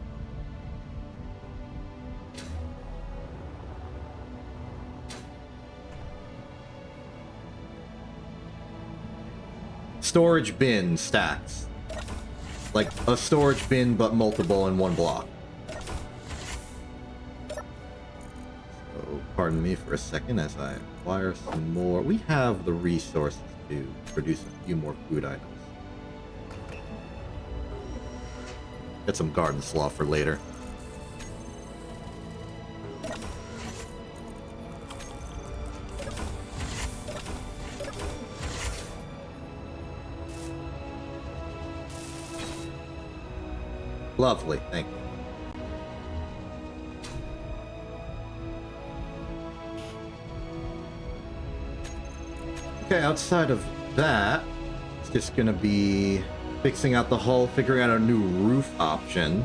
Speaker 1: Storage bin stacks. Like a storage bin, but multiple in one block. So, pardon me for a second as I acquire some more. We have the resources to produce a few more food items. Get some garden slaw for later. Lovely, thank you. Okay, outside of that, It's just gonna be fixing out the hull, figuring out a new roof option.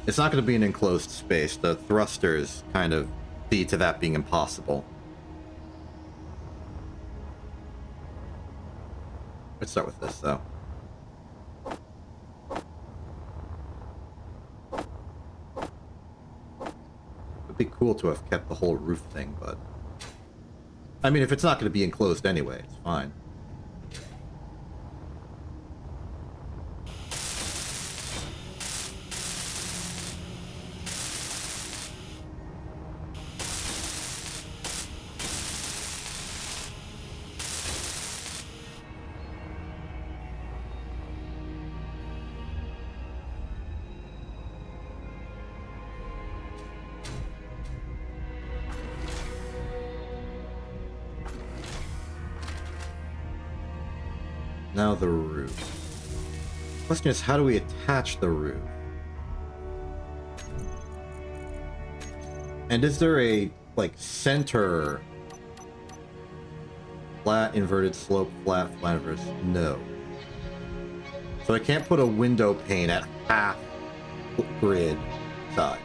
Speaker 1: It's not gonna be an enclosed space. The thrusters kind of see to that being impossible. Let's start with this, though. It'd be cool to have kept the whole roof thing, but... I mean, if it's not going to be enclosed anyway, it's fine. Now the roof. Question is, how do we attach the roof? And is there a, like, center? Flat, inverted, slope, flat, flat, inverse? No. So I can't put a window pane at half grid size.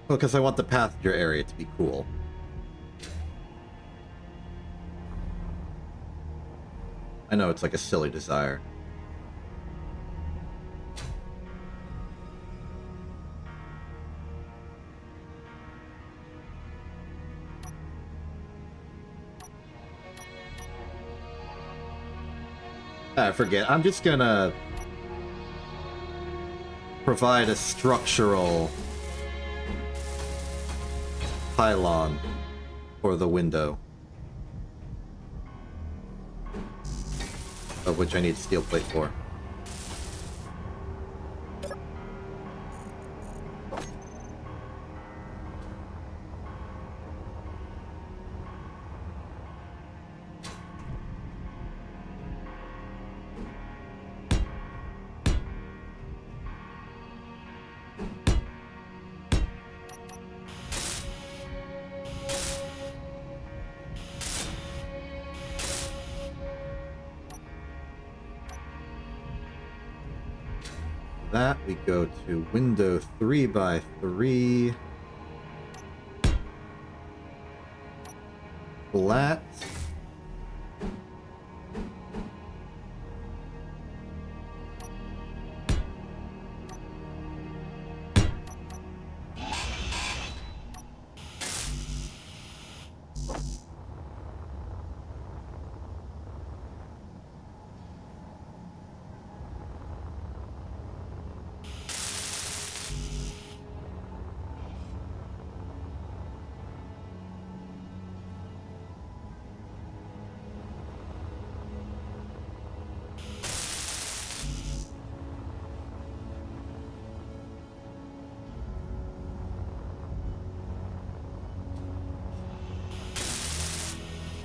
Speaker 1: Well, because I want the passenger area to be cool. I know it's like a silly desire. I forget. I'm just gonna provide a structural pylon for the window, of which I need steel plate for. That we go to window 3x3 flat.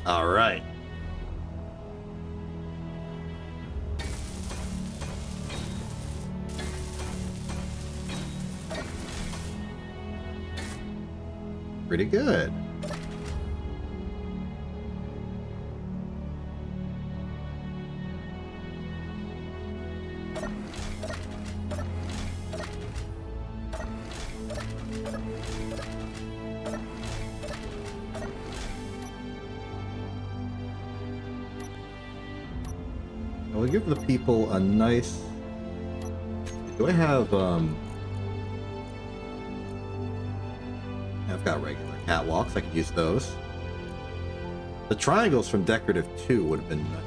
Speaker 1: All right. Pretty good. I'll give the people a nice... Do I have, I've got regular catwalks. I could use those. The triangles from Decorative 2 would have been nice.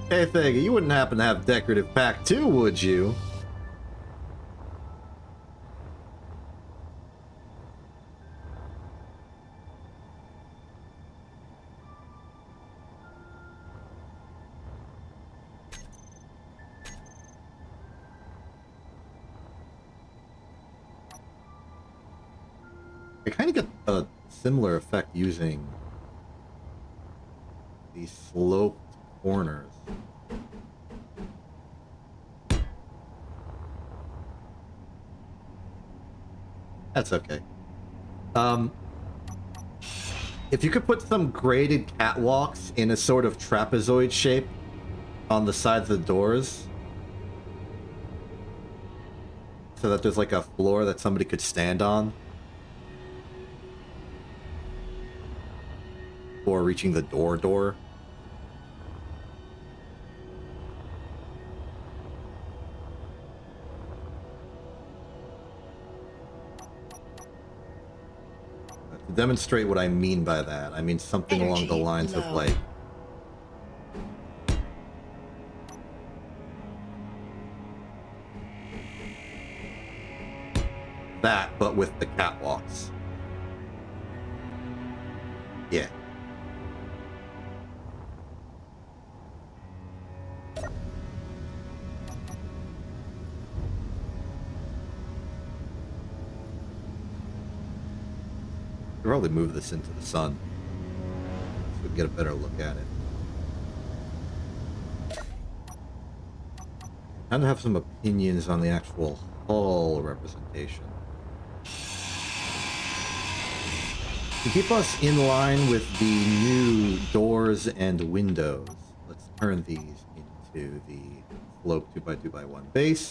Speaker 1: Hey, Thega, you wouldn't happen to have Decorative Pack 2, would you? I kind of get a similar effect using these sloped corners. That's okay. If you could put some graded catwalks in a sort of trapezoid shape on the sides of the doors, so that there's like a floor that somebody could stand on before reaching the door. To demonstrate what I mean by that, I mean something along the lines of like that, but with the catwalks. Yeah. Could probably move this into the sun so we can get a better look at it. Kind of have some opinions on the actual hull representation. To keep us in line with the new doors and windows, let's turn these into the slope 2x2x1 base.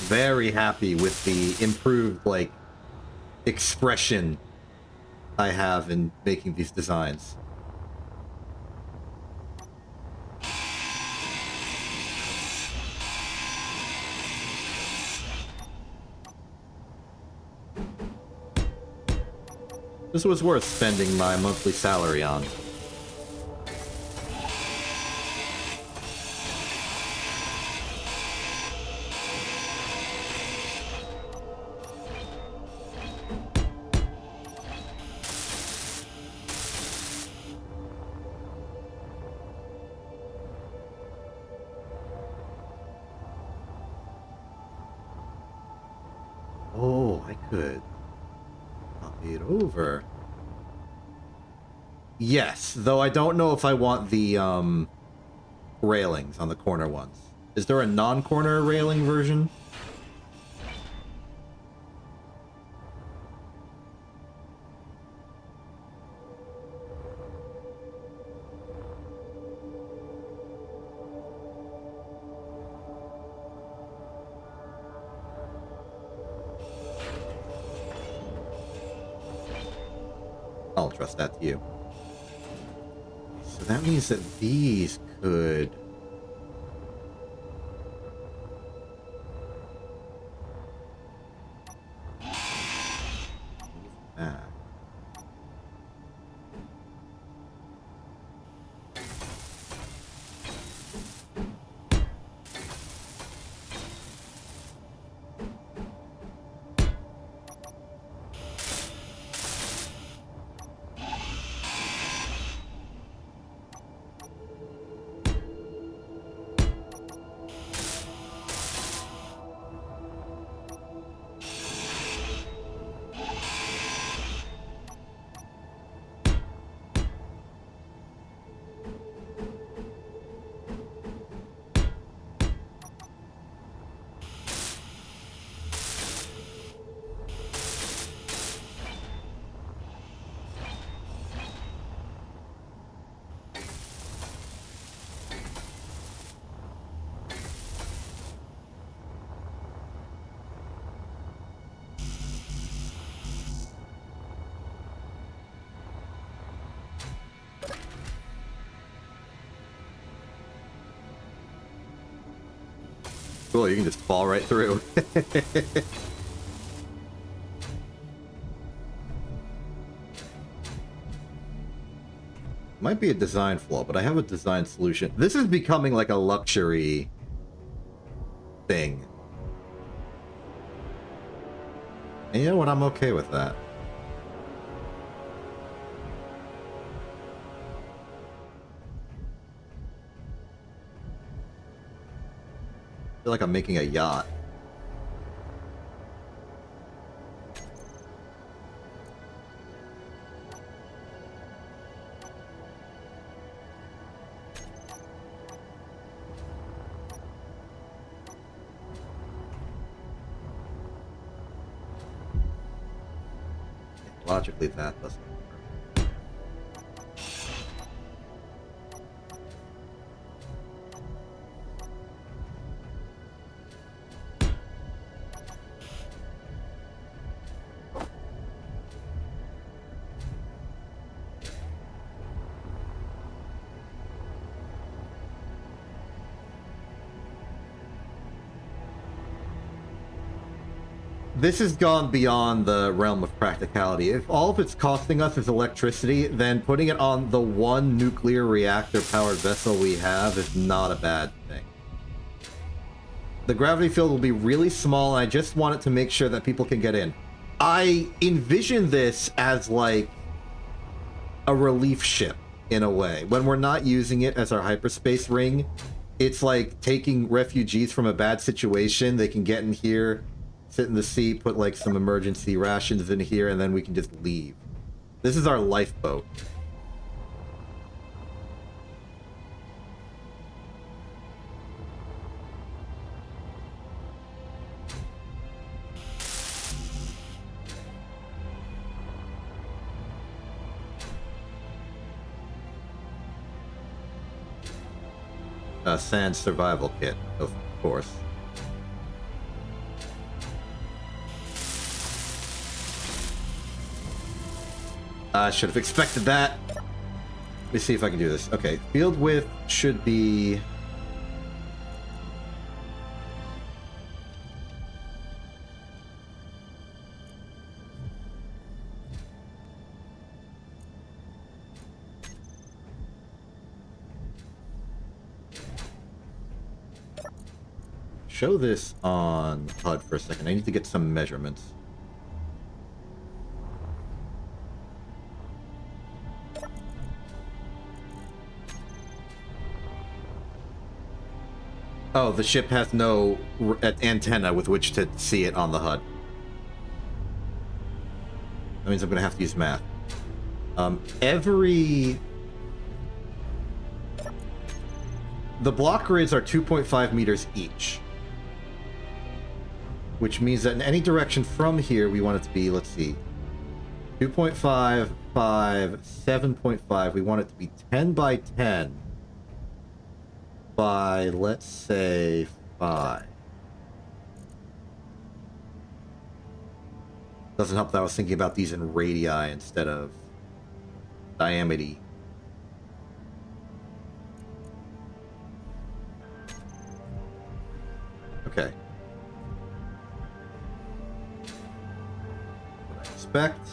Speaker 1: Very happy with the improved, like, expression I have in making these designs. This was worth spending my monthly salary on. Oh, I could copy it over. Yes, though I don't know if I want the railings on the corner ones. Is there a non-corner railing version? I'll trust that to you. So that means that these could... move back. Cool, you can just fall right through. Might be a design flaw, but I have a design solution. This is becoming like a luxury thing. And you know what? I'm okay with that. feel like I'm making a yacht. Logically, that doesn't work. This has gone beyond the realm of practicality. If all of it's costing us is electricity, then putting it on the one nuclear reactor-powered vessel we have is not a bad thing. The gravity field will be really small, and I just want it to make sure that people can get in. I envision this as, like, a relief ship, in a way. When we're not using it as our hyperspace ring, it's like taking refugees from a bad situation. They can get in here, sit in the seat, put like some emergency rations in here, and then we can just leave. This is our lifeboat. Sand survival kit, of course. I should have expected that. Let me see if I can do this. Okay, field width should be... Show this on HUD for a second. I need to get some measurements. Oh, the ship has no antenna with which to see it on the HUD. That means I'm going to have to use math. The block grids are 2.5 meters each. Which means that in any direction from here, we want it to be, let's see, 2.5, 5, 7.5. We want it to be 10 by 10 by, let's say, 5. Doesn't help that I was thinking about these in radii instead of diameter. Okay. Expect.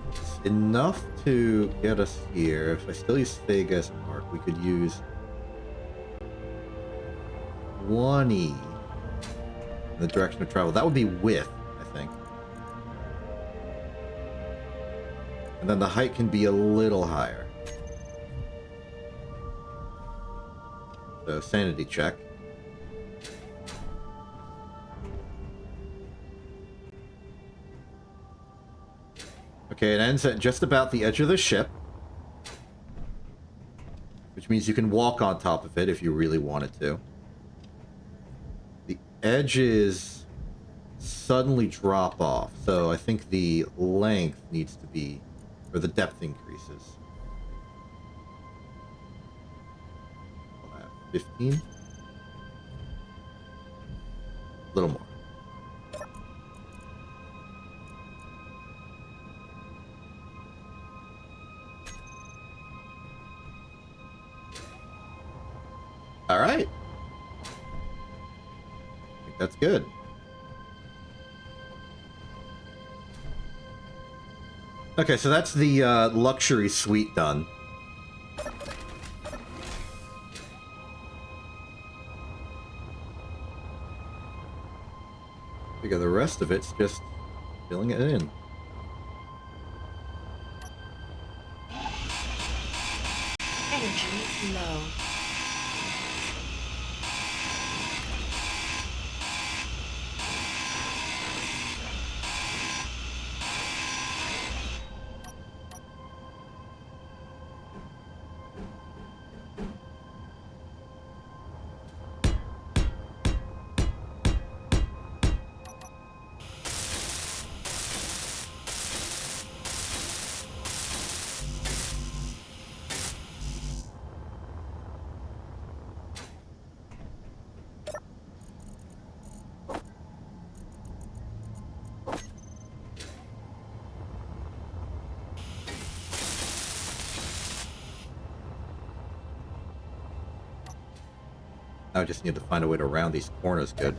Speaker 1: It's enough to get us here. If I still use Fig as a mark, we could use 1E in the direction of travel. That would be width, I think. And then the height can be a little higher. So, sanity check. Okay, it ends at just about the edge of the ship. Which means you can walk on top of it if you really wanted to. The edges suddenly drop off, so I think the length needs to be, or the depth increases. 15? A little more. All right. I think that's good. Okay, so that's the luxury suite done. Because the rest of it's just filling it in.
Speaker 2: low.
Speaker 1: I just need to find a way to round these corners good.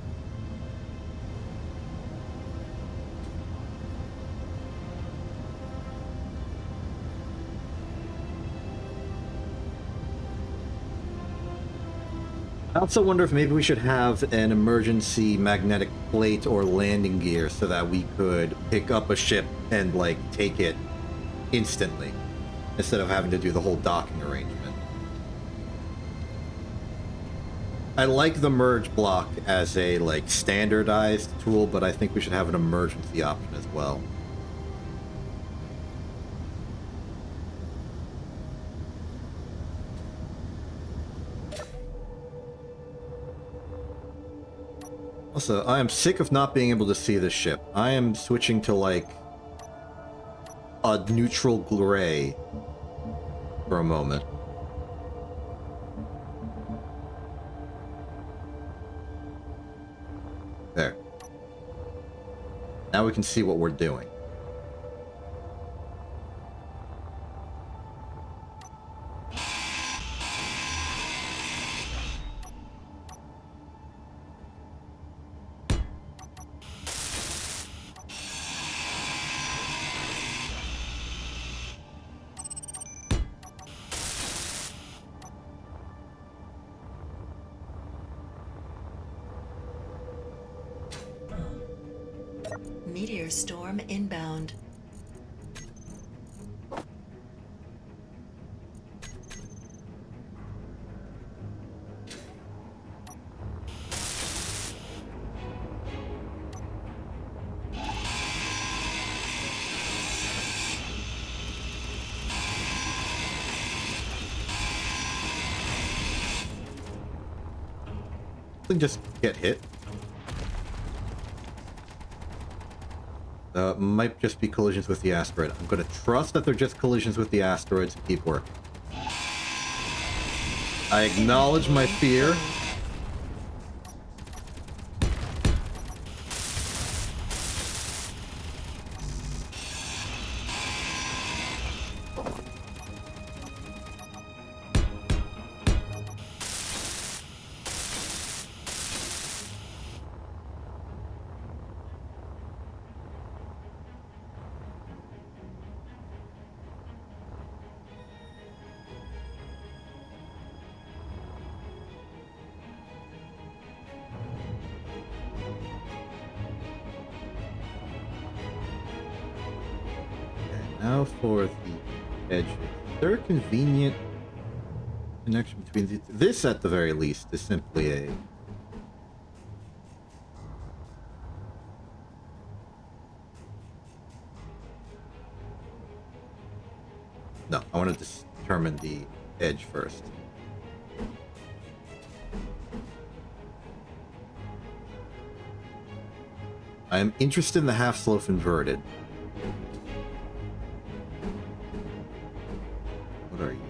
Speaker 1: I also wonder if maybe we should have an emergency magnetic plate or landing gear so that we could pick up a ship and, like, take it instantly instead of having to do the whole docking arrangement. I like the merge block as a, like, standardized tool, but I think we should have an emergency option as well. Also, I am sick of not being able to see this ship. I am switching to, like, a neutral gray for a moment. There. Now we can see what we're doing.
Speaker 2: Meteor storm inbound.
Speaker 1: Just get hit. Might just be collisions with the asteroid. I'm going to trust that they're just collisions with the asteroids and keep working. I acknowledge my fear. Now for the edges. Is there a convenient connection between these? This, at the very least, is simply a... No, I want to determine the edge first. I am interested in the half-slope inverted. What are you?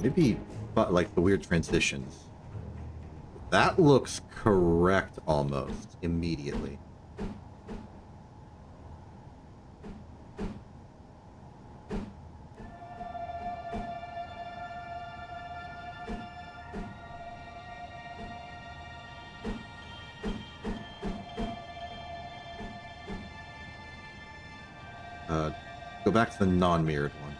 Speaker 1: Maybe like the weird transitions. That looks correct almost immediately. Go back to the non-mirrored one.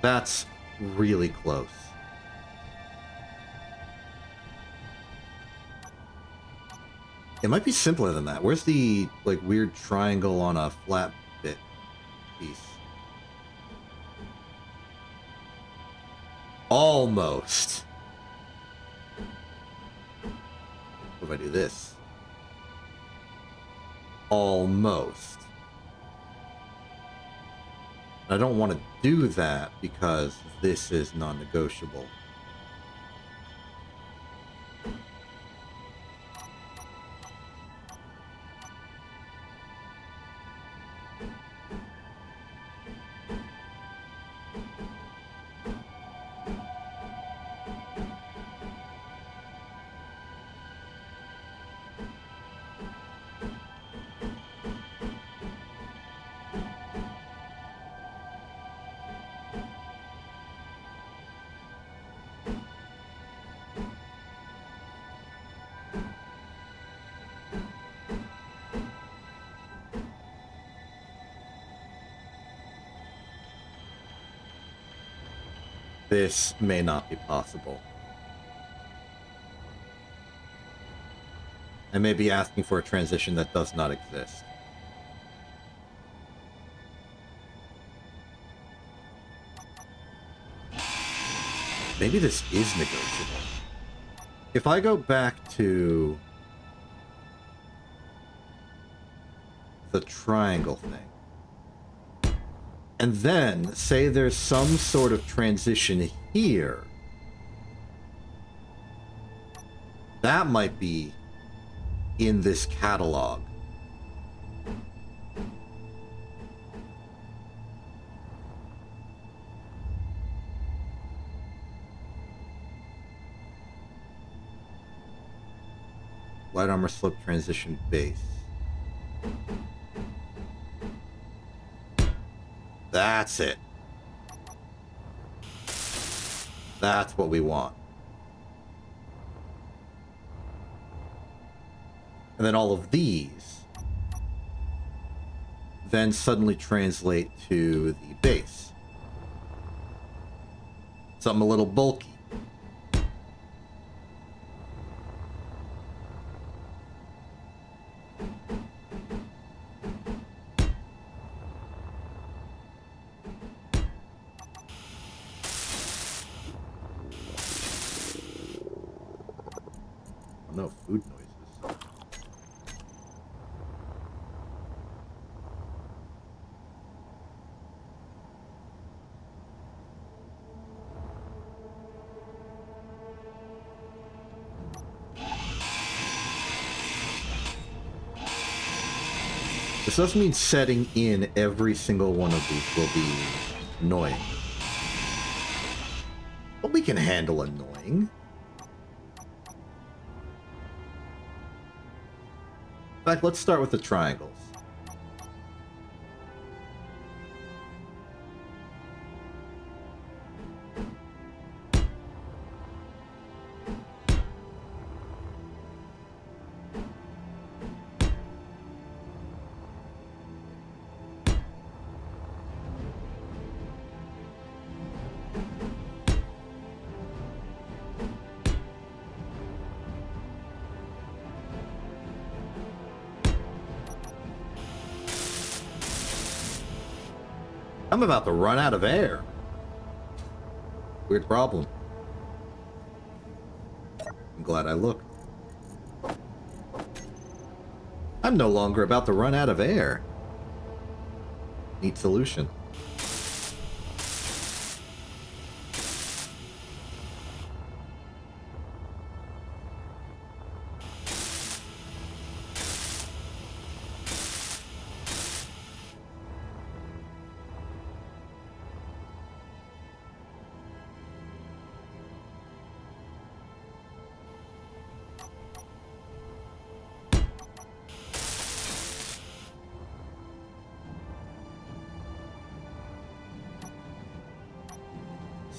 Speaker 1: That's really close. It might be simpler than that. Where's the, like, weird triangle on a flat bit piece? Almost. What if I do this? Almost. I don't want to do that because this is non-negotiable. This may not be possible. I may be asking for a transition that does not exist. Maybe this is negotiable. If I go back to the triangle thing, and then say there's some sort of transition here, that might be in this catalog. Light armor slip transition base. That's it. That's what we want. And then all of these then suddenly translate to the base. Something a little bulky. No food noises. This doesn't mean setting in every single one of these will be annoying. But we can handle annoying. In fact, let's start with the triangles. I'm about to run out of air. Weird problem. I'm glad I looked. I'm no longer about to run out of air. Neat solution.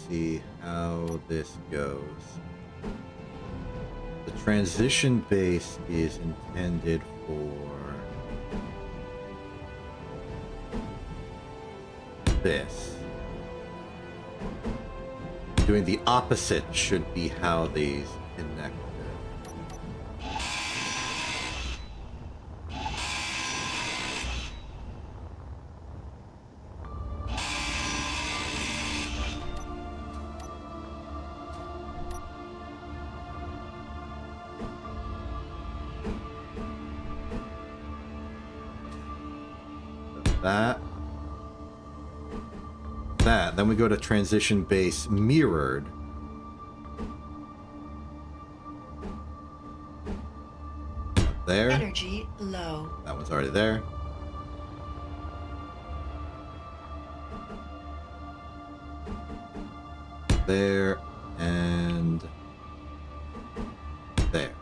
Speaker 1: See how this goes. The transition base is intended for this. Doing the opposite should be how these connect. That. Then we go to transition base mirrored. There.
Speaker 2: Energy low.
Speaker 1: That one's already there. There and there.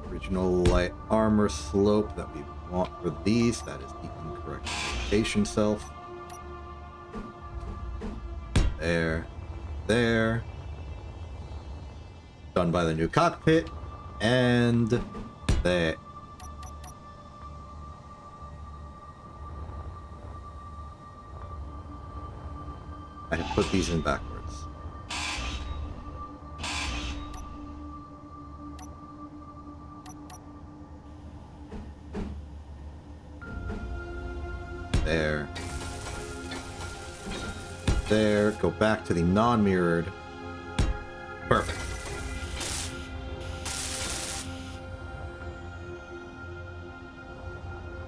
Speaker 1: Original light armor slope that we want for these. That is the incorrect rotation self. There. There. Done by the new cockpit. And there. I have put these in backwards. There. There. Go back to the non-mirrored. Perfect.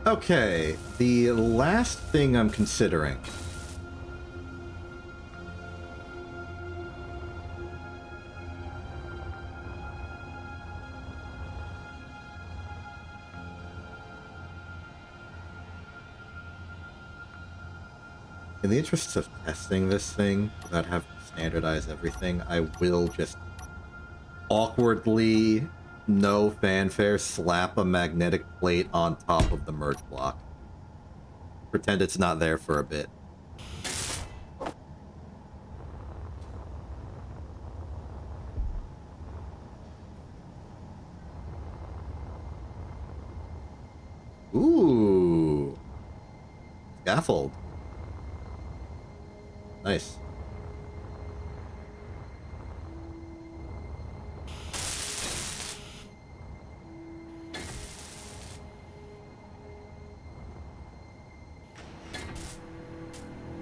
Speaker 1: Okay, the last thing I'm considering. In the interests of testing this thing, without having to standardize everything, I will just awkwardly, no fanfare, slap a magnetic plate on top of the merge block. Pretend it's not there for a bit. Ooh. Scaffold. Nice.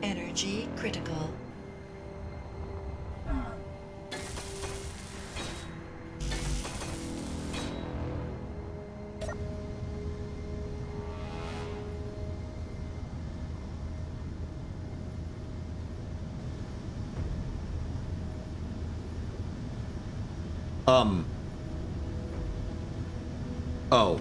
Speaker 2: Energy critical.
Speaker 1: Oh.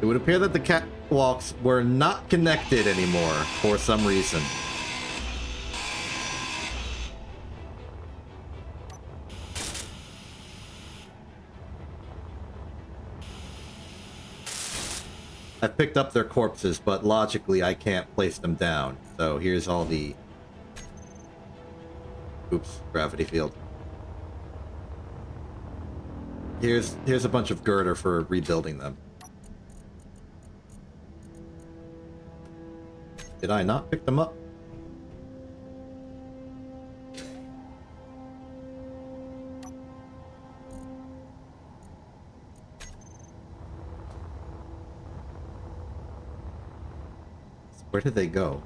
Speaker 1: It would appear that the catwalks were not connected anymore for some reason. I picked up their corpses, but logically I can't place them down. So here's all the... Oops, gravity field. Here's a bunch of girder for rebuilding them. Did I not pick them up? Where did they go?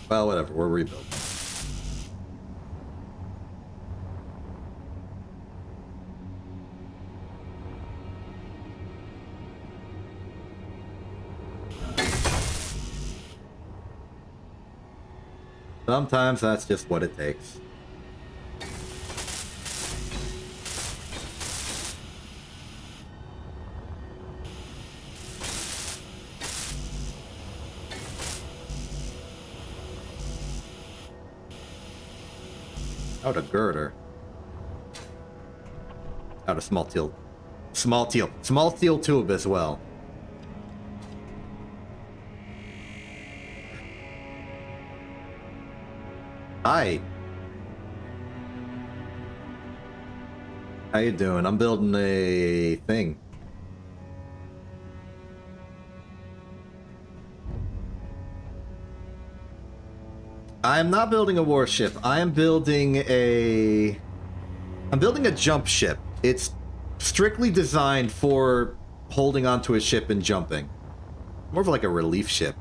Speaker 1: Well, whatever, we're rebuilding. Sometimes that's just what it takes. Out a girder. Out of small steel. Small steel tube as well. Hi. How you doing? I'm building a thing. I am not building a warship. I'm building a jump ship. It's strictly designed for holding onto a ship and jumping. More of like a relief ship.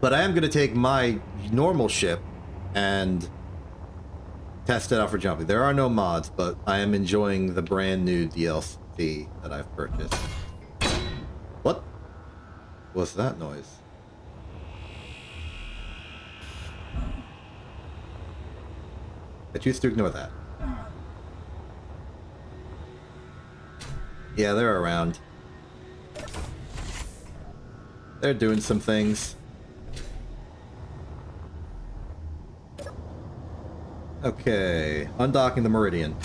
Speaker 1: But I am going to take my normal ship and test it out for jumping. There are no mods, but I am enjoying the brand new DLC that I've purchased. What was that noise? I choose to ignore that. Yeah, they're around. They're doing some things. Okay, undocking the Meridian.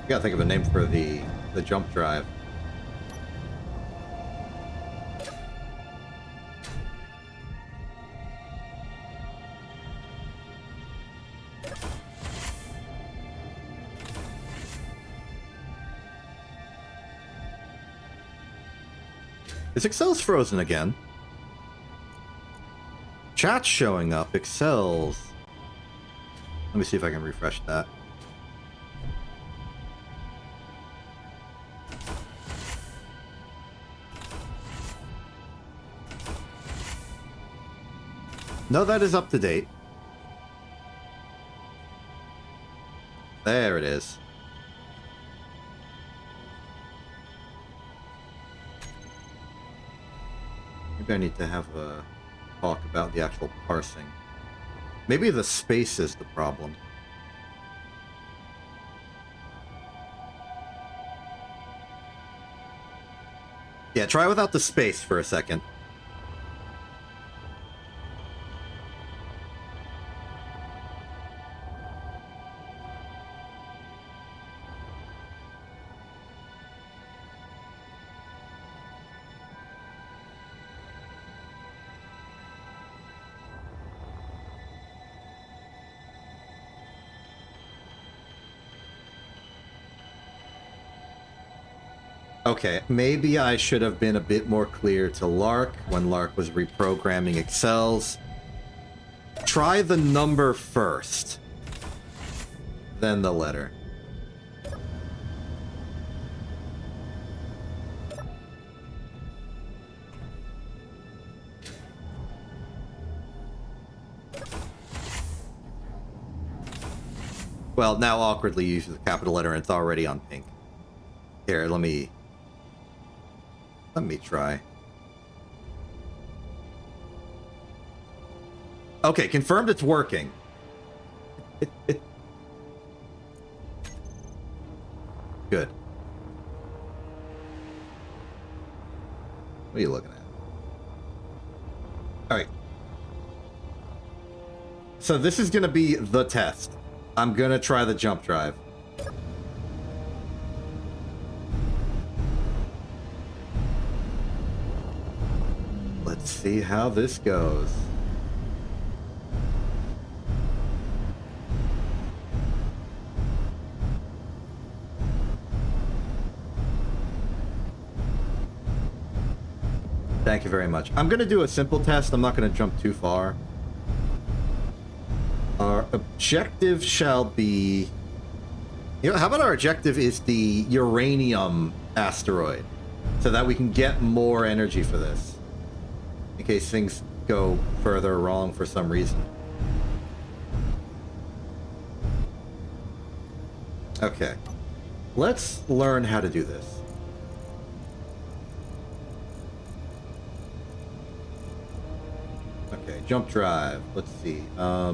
Speaker 1: Gotta think of a name for the jump drive. Is Excel's frozen again? Chat's showing up. Excel's. Let me see if I can refresh that. No, that is up to date. There it is. Maybe I need to have a talk about the actual parsing. Maybe the space is the problem. Yeah, try without the space for a second. Okay, maybe I should have been a bit more clear to Lark when Lark was reprogramming Excels. Try the number first, then the letter. Well, now awkwardly use the capital letter and it's already on pink. Here, let me try. Okay, confirmed it's working. Good. What are you looking at? Alright. So this is gonna be the test. I'm gonna try the jump drive. Let's see how this goes. Thank you very much. I'm going to do a simple test. I'm not going to jump too far. Our objective shall be... You know, how about our objective is the uranium asteroid? So that we can get more energy for this. In case things go further wrong for some reason. Okay. Let's learn how to do this. Okay. jump drive. Let's see. I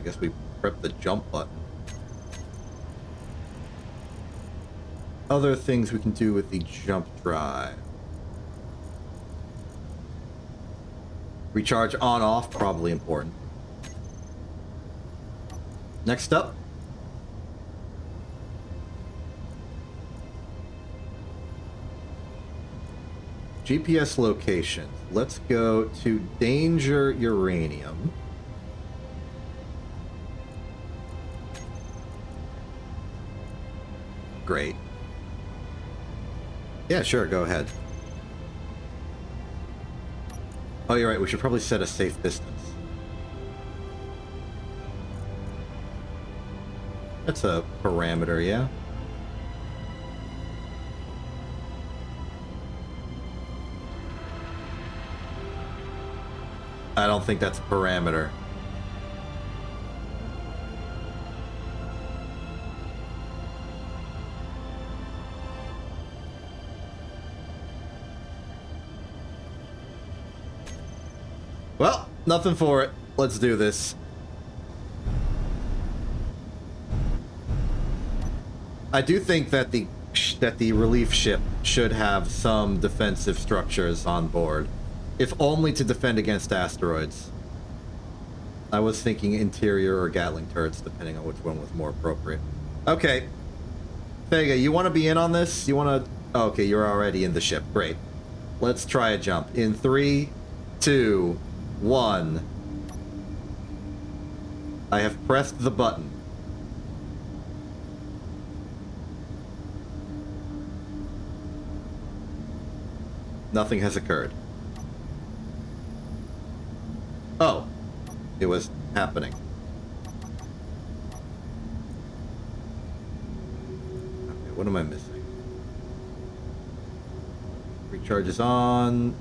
Speaker 1: guess we prep the jump button. Other things we can do with the jump drive. Recharge on off, probably important. Next up. GPS location. Let's go to Danger Uranium. Great. Yeah, sure, go ahead. Oh, you're right, we should probably set a safe distance. That's a parameter, yeah? I don't think that's a parameter. Well, nothing for it. Let's do this. I do think that the relief ship should have some defensive structures on board, if only to defend against asteroids. I was thinking interior or Gatling turrets, depending on which one was more appropriate. Okay. Vega, you want to be in on this? You want to... Oh, okay, you're already in the ship. Great. Let's try a jump. In 3, 2, 1. I have pressed the button. Nothing has occurred. Oh. It was happening. Okay, what am I missing? Recharge is on.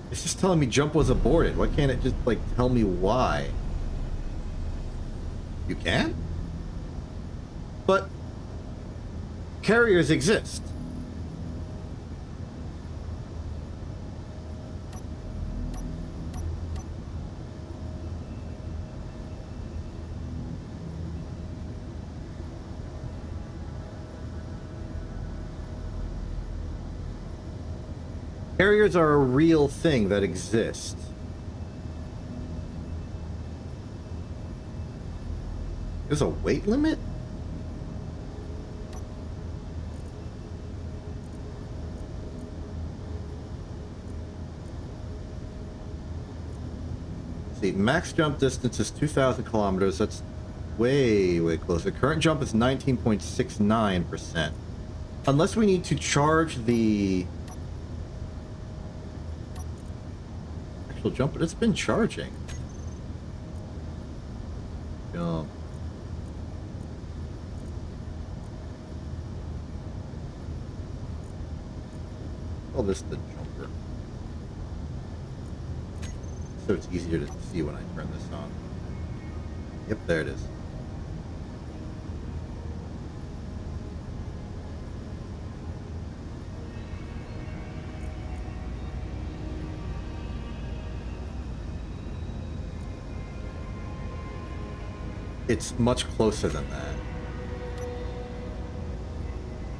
Speaker 1: It's just telling me jump was aborted. Why can't it just, like, tell me why? You can? But carriers exist. Carriers are a real thing that exists. There's a weight limit? See, max jump distance is 2,000 kilometers. That's way, way closer. Current jump is 19.69%. Unless we need to charge the actual jump, but it's been charging. Jump. Call this the jumper, so it's easier to see when I turn this on. Yep, there it is. It's much closer than that.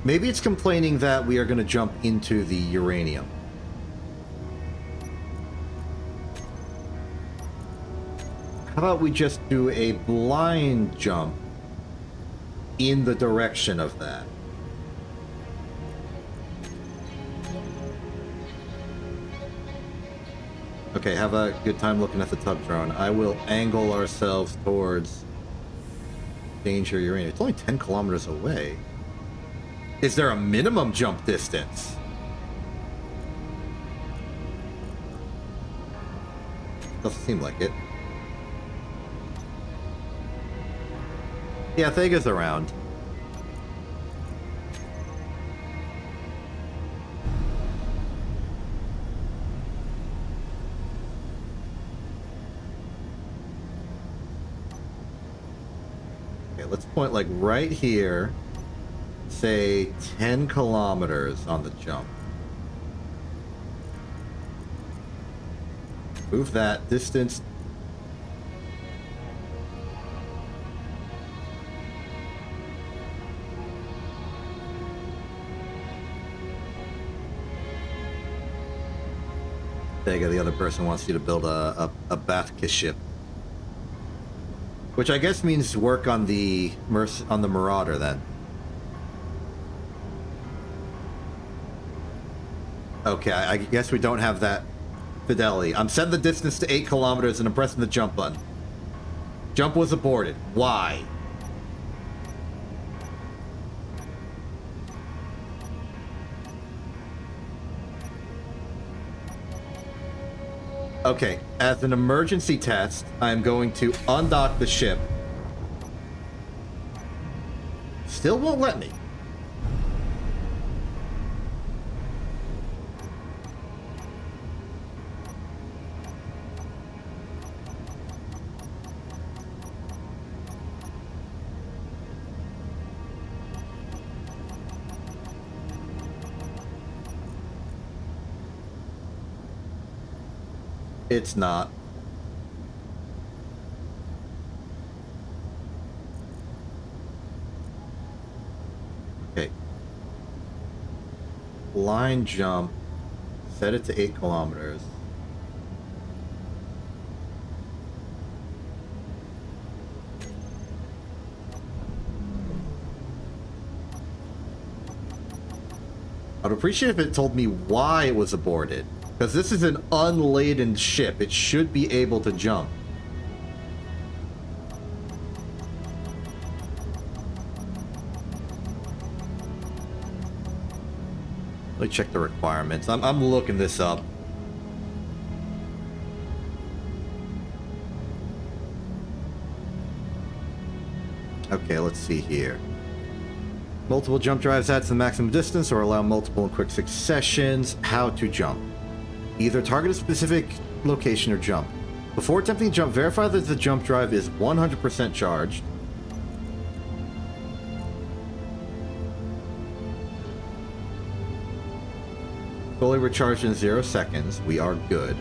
Speaker 1: Maybe it's complaining that we are going to jump into the uranium. How about we just do a blind jump in the direction of that? Okay, have a good time looking at the tug drone. I will angle ourselves towards Danger Uranium. It's only 10 kilometers away. Is there a minimum jump distance? Doesn't seem like it. Yeah, Thega's around. point like right here, say 10 kilometers on the jump. Move that distance. There you go, the other person wants you to build a Bacchus ship. Which I guess means work on the Marauder then. Okay, I guess we don't have that fidelity. I'm setting the distance to 8 kilometers and I'm pressing the jump button. Jump was aborted. Why? Okay, as an emergency test, I'm going to undock the ship. Still won't let me. It's not. Okay. Line jump. Set it to 8 kilometers. I'd appreciate if it told me why it was aborted. Because this is an unladen ship. It should be able to jump. Let me check the requirements. I'm looking this up. Okay, let's see here. Multiple jump drives add to the maximum distance or allow multiple in quick successions. How to jump. Either target a specific location or jump. Before attempting to jump, verify that the jump drive is 100% charged. Fully recharged in 0 seconds. We are good.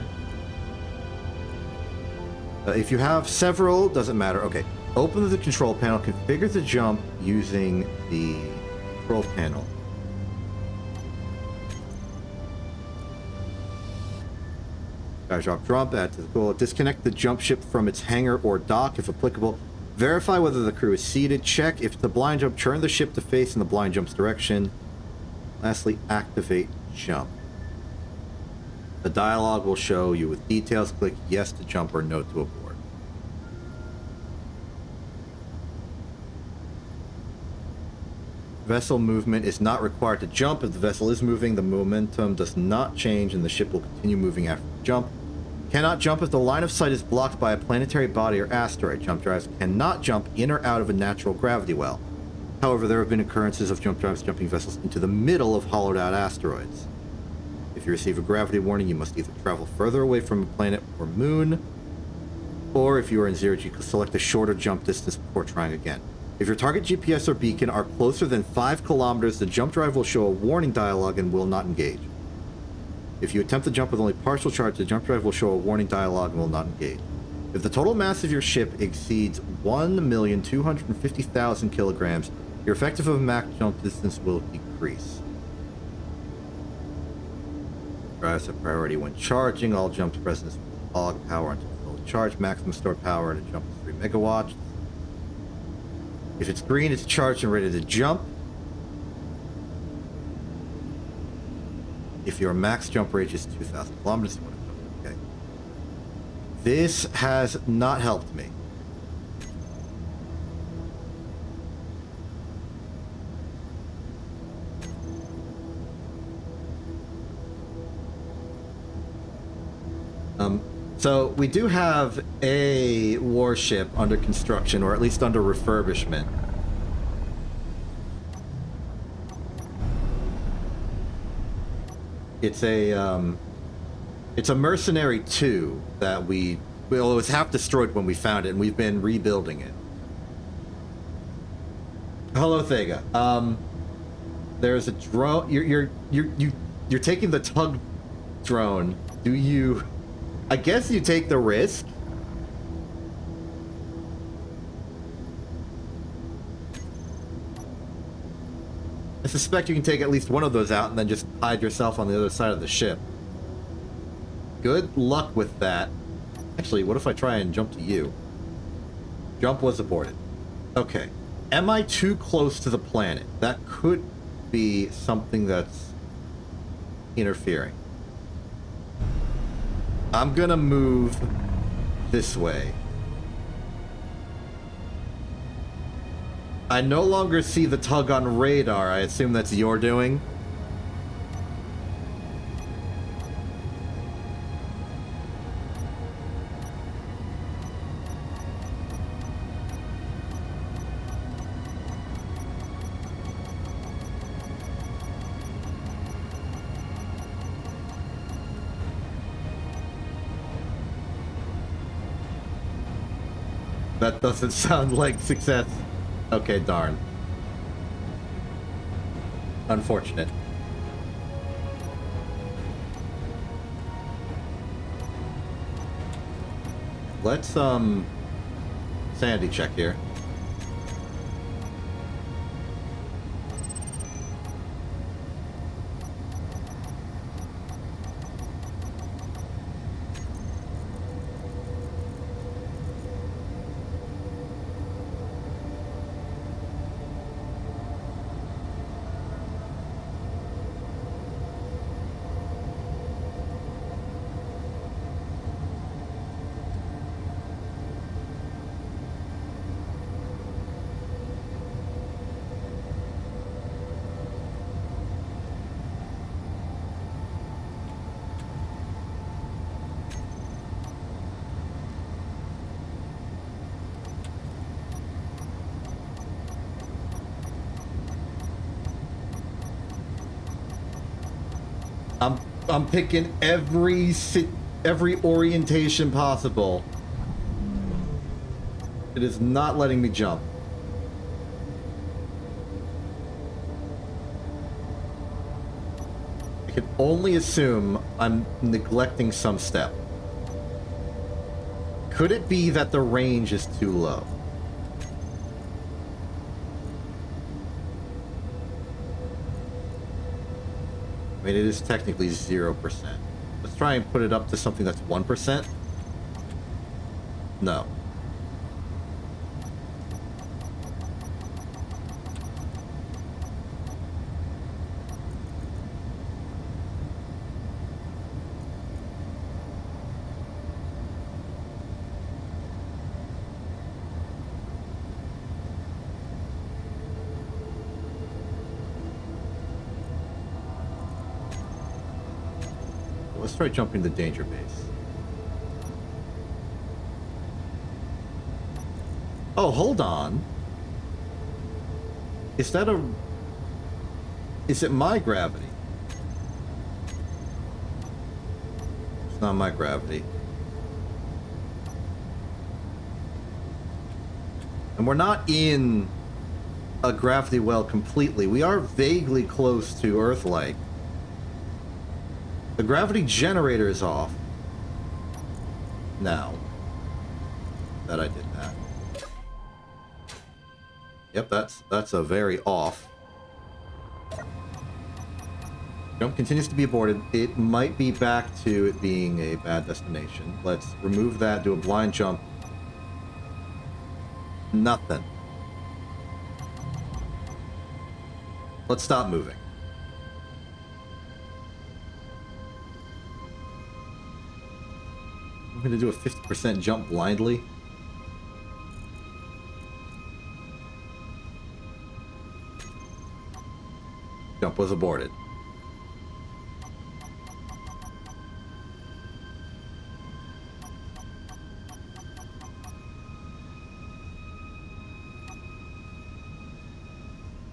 Speaker 1: If you have several, doesn't matter. Okay. Open the control panel. Configure the jump using the control panel. Drop jump, add to the goal. Disconnect the jump ship from its hangar or dock if applicable. Verify whether the crew is seated. Check if the blind jump. Turn the ship to face in the blind jump's direction. Lastly, activate jump. The dialogue will show you with details. Click yes to jump or no to abort. Vessel movement is not required to jump. If the vessel is moving, the momentum does not change and the ship will continue moving after the jump. Cannot jump if the line of sight is blocked by a planetary body or asteroid. Jump drives cannot jump in or out of a natural gravity well. However, there have been occurrences of jump drives jumping vessels into the middle of hollowed out asteroids. If you receive a gravity warning, you must either travel further away from a planet or moon, or if you are in zero G, select a shorter jump distance before trying again. If your target GPS or beacon are closer than 5 kilometers, the jump drive will show a warning dialog and will not engage. If you attempt to jump with only partial charge, the jump drive will show a warning dialog and will not engage. If the total mass of your ship exceeds 1,250,000 kilograms, your effective max jump distance will decrease. Drives have priority when charging. All jumps present log power until fully charged. Maximum stored power at a jump is 3 megawatts. If it's green, it's charged and ready to jump. If your max jump range is 2,000 kilometers, you want to jump. Okay. This has not helped me. So we do have a warship under construction, or at least under refurbishment. It's a Mercenary 2 that well, it was half destroyed when we found it, and we've been rebuilding it. Hello, Thega. There's a drone. You're taking the tug drone. Do you? I guess you take the risk. I suspect you can take at least one of those out and then just hide yourself on the other side of the ship. Good luck with that. Actually, what if I try and jump to you? Jump was aborted. Okay. Am I too close to the planet? That could be something that's interfering. I'm gonna move this way. I no longer see the tug on radar. I assume that's your doing. That doesn't sound like success. Okay, darn. Unfortunate. Let's, sanity check here. I'm picking every orientation possible. It is not letting me jump. I can only assume I'm neglecting some step. Could it be that the range is too low? I mean, it is technically 0%. Let's try and put it up to something that's 1%. No. Let's try jumping the danger base. Oh, hold on. Is that a... Is it my gravity? It's not my gravity. And we're not in a gravity well completely. We are vaguely close to Earth-like. The gravity generator is off. Now that I did that. Yep, that's a very off. Jump continues to be aborted. It might be back to it being a bad destination. Let's remove that, do a blind jump. Nothing. Let's stop moving. I'm going to do a 50% jump blindly. Jump was aborted.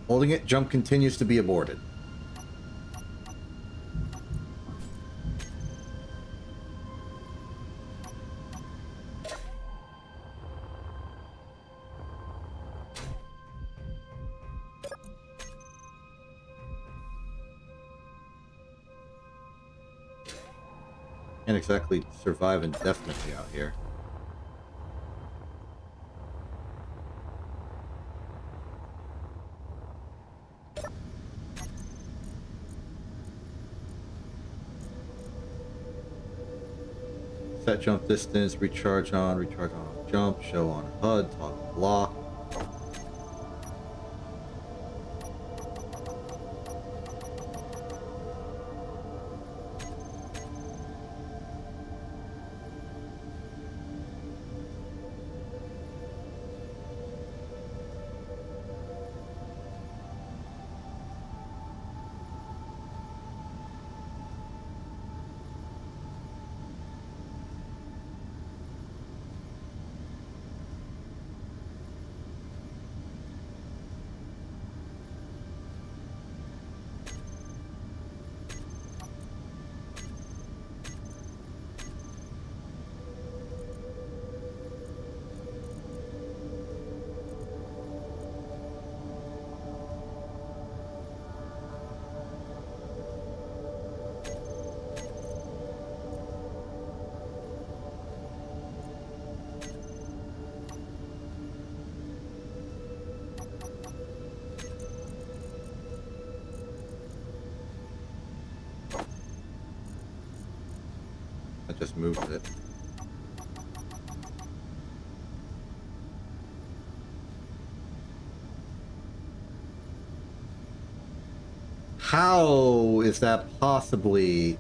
Speaker 1: Holding it, jump continues to be aborted. Can't exactly survive indefinitely out here. Set jump distance, recharge on off jump, show on HUD, toggle block. I just moved it. How is that possibly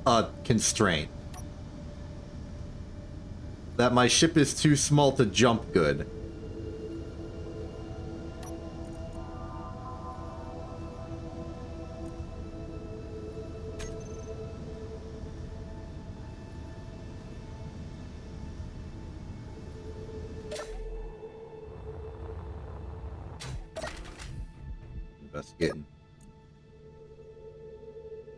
Speaker 1: a constraint? That my ship is too small to jump good. Investigating.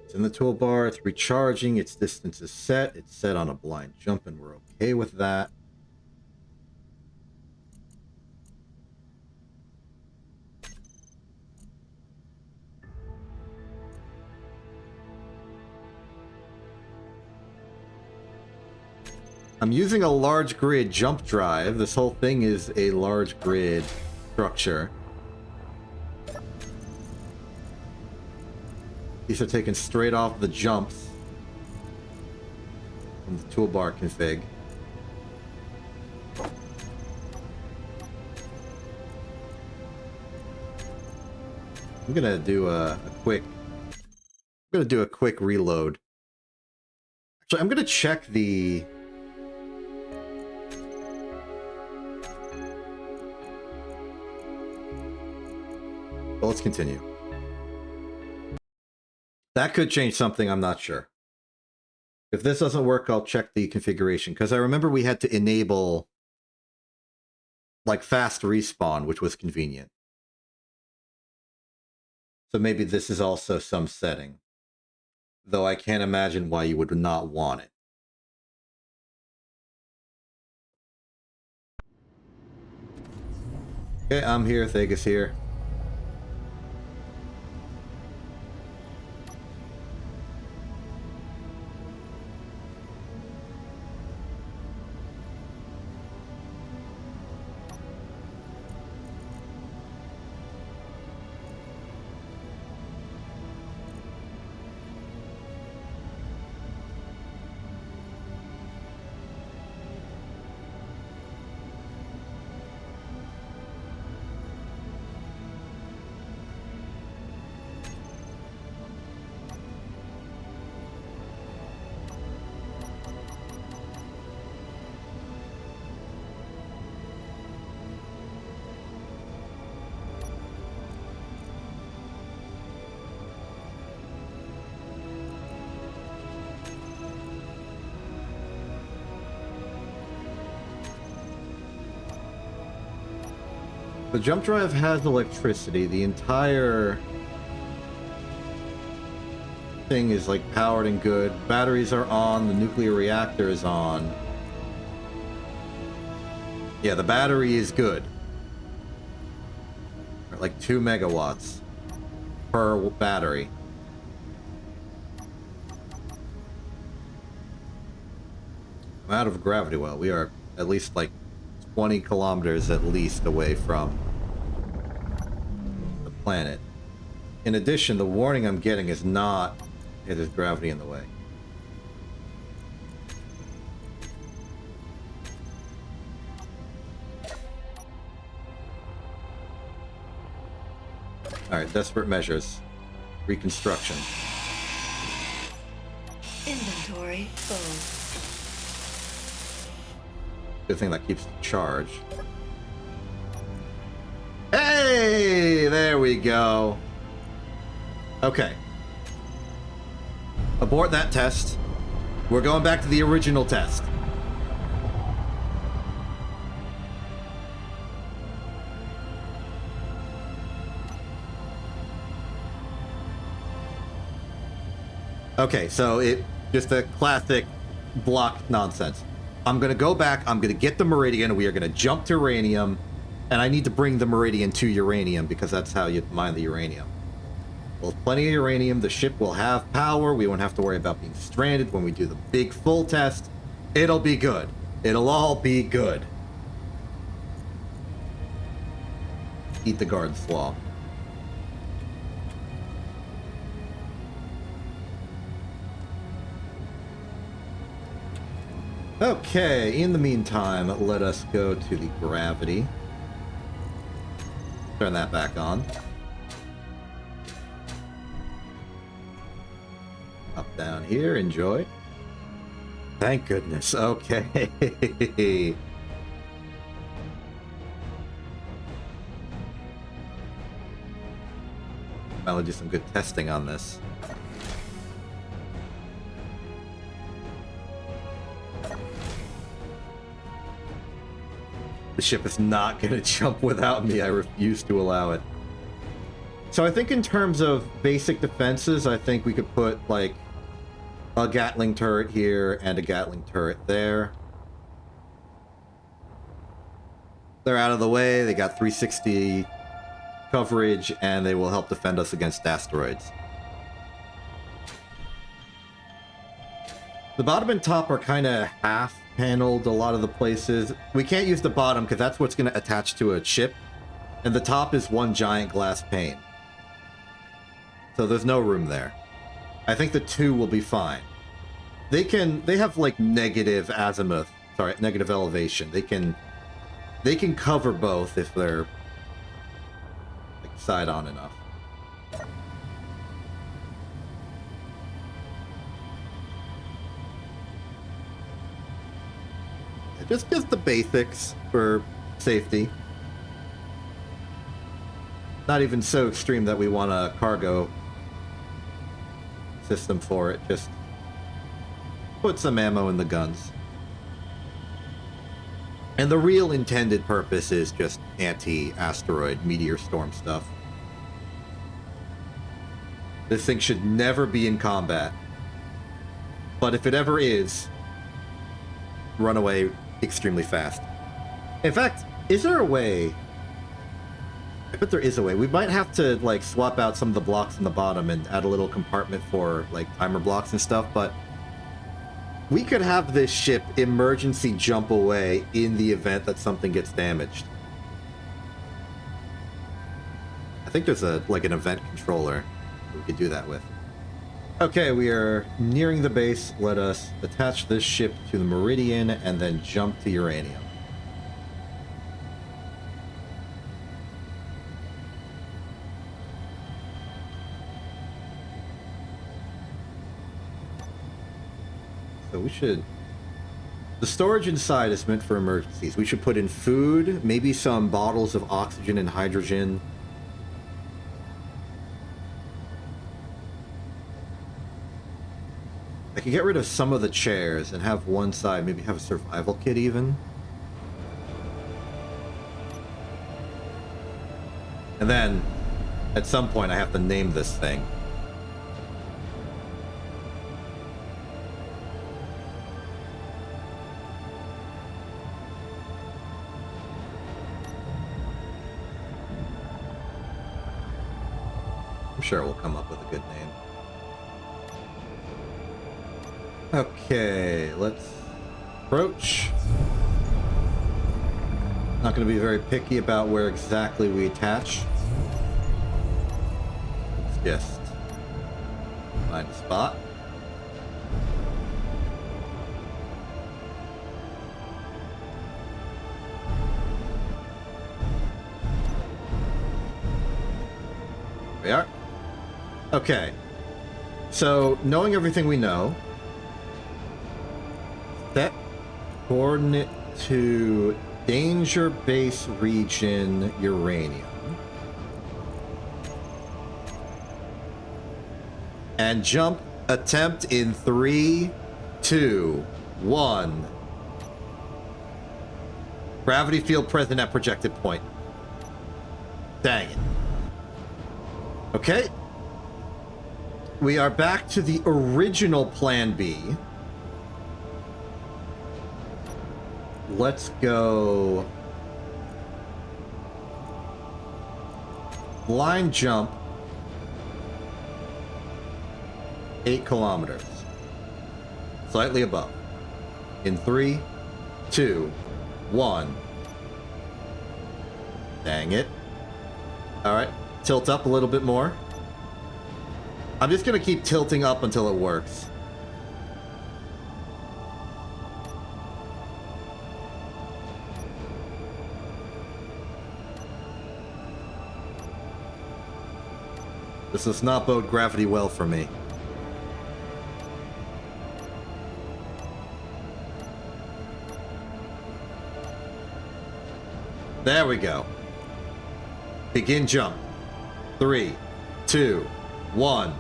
Speaker 1: It's in the toolbar, it's recharging, its distance is set, it's set on a blind jump, and we're okay with that. I'm using a large grid jump drive. This whole thing is a large grid structure. These are taken straight off the jumps from the toolbar config. I'm gonna do a quick reload. Actually, I'm gonna check the well, let's continue. That could change something, I'm not sure. If this doesn't work, I'll check the configuration, because I remember we had to enable like fast respawn, which was convenient. So maybe this is also some setting. Though I can't imagine why you would not want it. Okay, I'm here, Thegus here. The jump drive has electricity. The entire thing is like powered and good. Batteries are on. The nuclear reactor is on. Yeah, the battery is good. Like 2 megawatts per battery. I'm out of a gravity well. We are at least like 20 kilometers at least away from the planet. In addition, the warning I'm getting is not, hey, there's gravity in the way. Alright, desperate measures. Reconstruction.
Speaker 2: Inventory full.
Speaker 1: Good thing that keeps the charge. Hey! There we go. Okay. Abort that test. We're going back to the original test. Okay, so it just a classic block nonsense. I'm gonna go back, I'm gonna get the Meridian, we are gonna jump to uranium, and I need to bring the Meridian to uranium because that's how you mine the uranium. With plenty of uranium, the ship will have power, we won't have to worry about being stranded when we do the big full test. It'll be good. It'll all be good. Eat the garden slaw. Okay, in the meantime, let us go to the gravity. Turn that back on. Up down here, enjoy. Thank goodness, okay. I'll do some good testing on this. The ship is not going to jump without me. I refuse to allow it. So I think in terms of basic defenses, I think we could put, like, a Gatling turret here and a Gatling turret there. They're out of the way. They got 360 coverage, and they will help defend us against asteroids. The bottom and top are kind of half-paneled a lot of the places. We can't use the bottom because that's what's going to attach to a ship. And the top is one giant glass pane. So there's no room there. I think the two will be fine. They have like negative azimuth, sorry, negative elevation. They can cover both if they're like side on enough. Just the basics for safety. Not even so extreme that we want a cargo system for it. Just put some ammo in the guns. And the real intended purpose is just anti-asteroid meteor storm stuff. This thing should never be in combat. But if it ever is, run away extremely fast. In fact, is there a way? I bet there is a way. We might have to like swap out some of the blocks in the bottom and add a little compartment for like timer blocks and stuff, but we could have this ship emergency jump away in the event that something gets damaged. I think there's a like an event controller we could do that with. Okay, we are nearing the base. Let us attach this ship to the Meridian and then jump to uranium. So we should... The storage inside is meant for emergencies. We should put in food, maybe some bottles of oxygen and hydrogen. I could get rid of some of the chairs and have one side, maybe have a survival kit even. And then, at some point, I have to name this thing. I'm sure we'll come up with a good name. Okay, let's Approach. Not going to be very picky about where exactly we attach. Let's just find a spot. There we are. Okay. So, knowing everything we know, set coordinate to danger base region uranium. And jump attempt in 3, 2, 1. Gravity field present at projected point. Dang it. Okay. We are back to the original plan B. Let's go line jump 8 kilometers. Slightly above. In 3, 2, 1. Dang it. Alright. Tilt up a little bit more. I'm just gonna keep tilting up until it works. This does not bode gravity well for me. There we go. Begin jump. 3, 2, 1.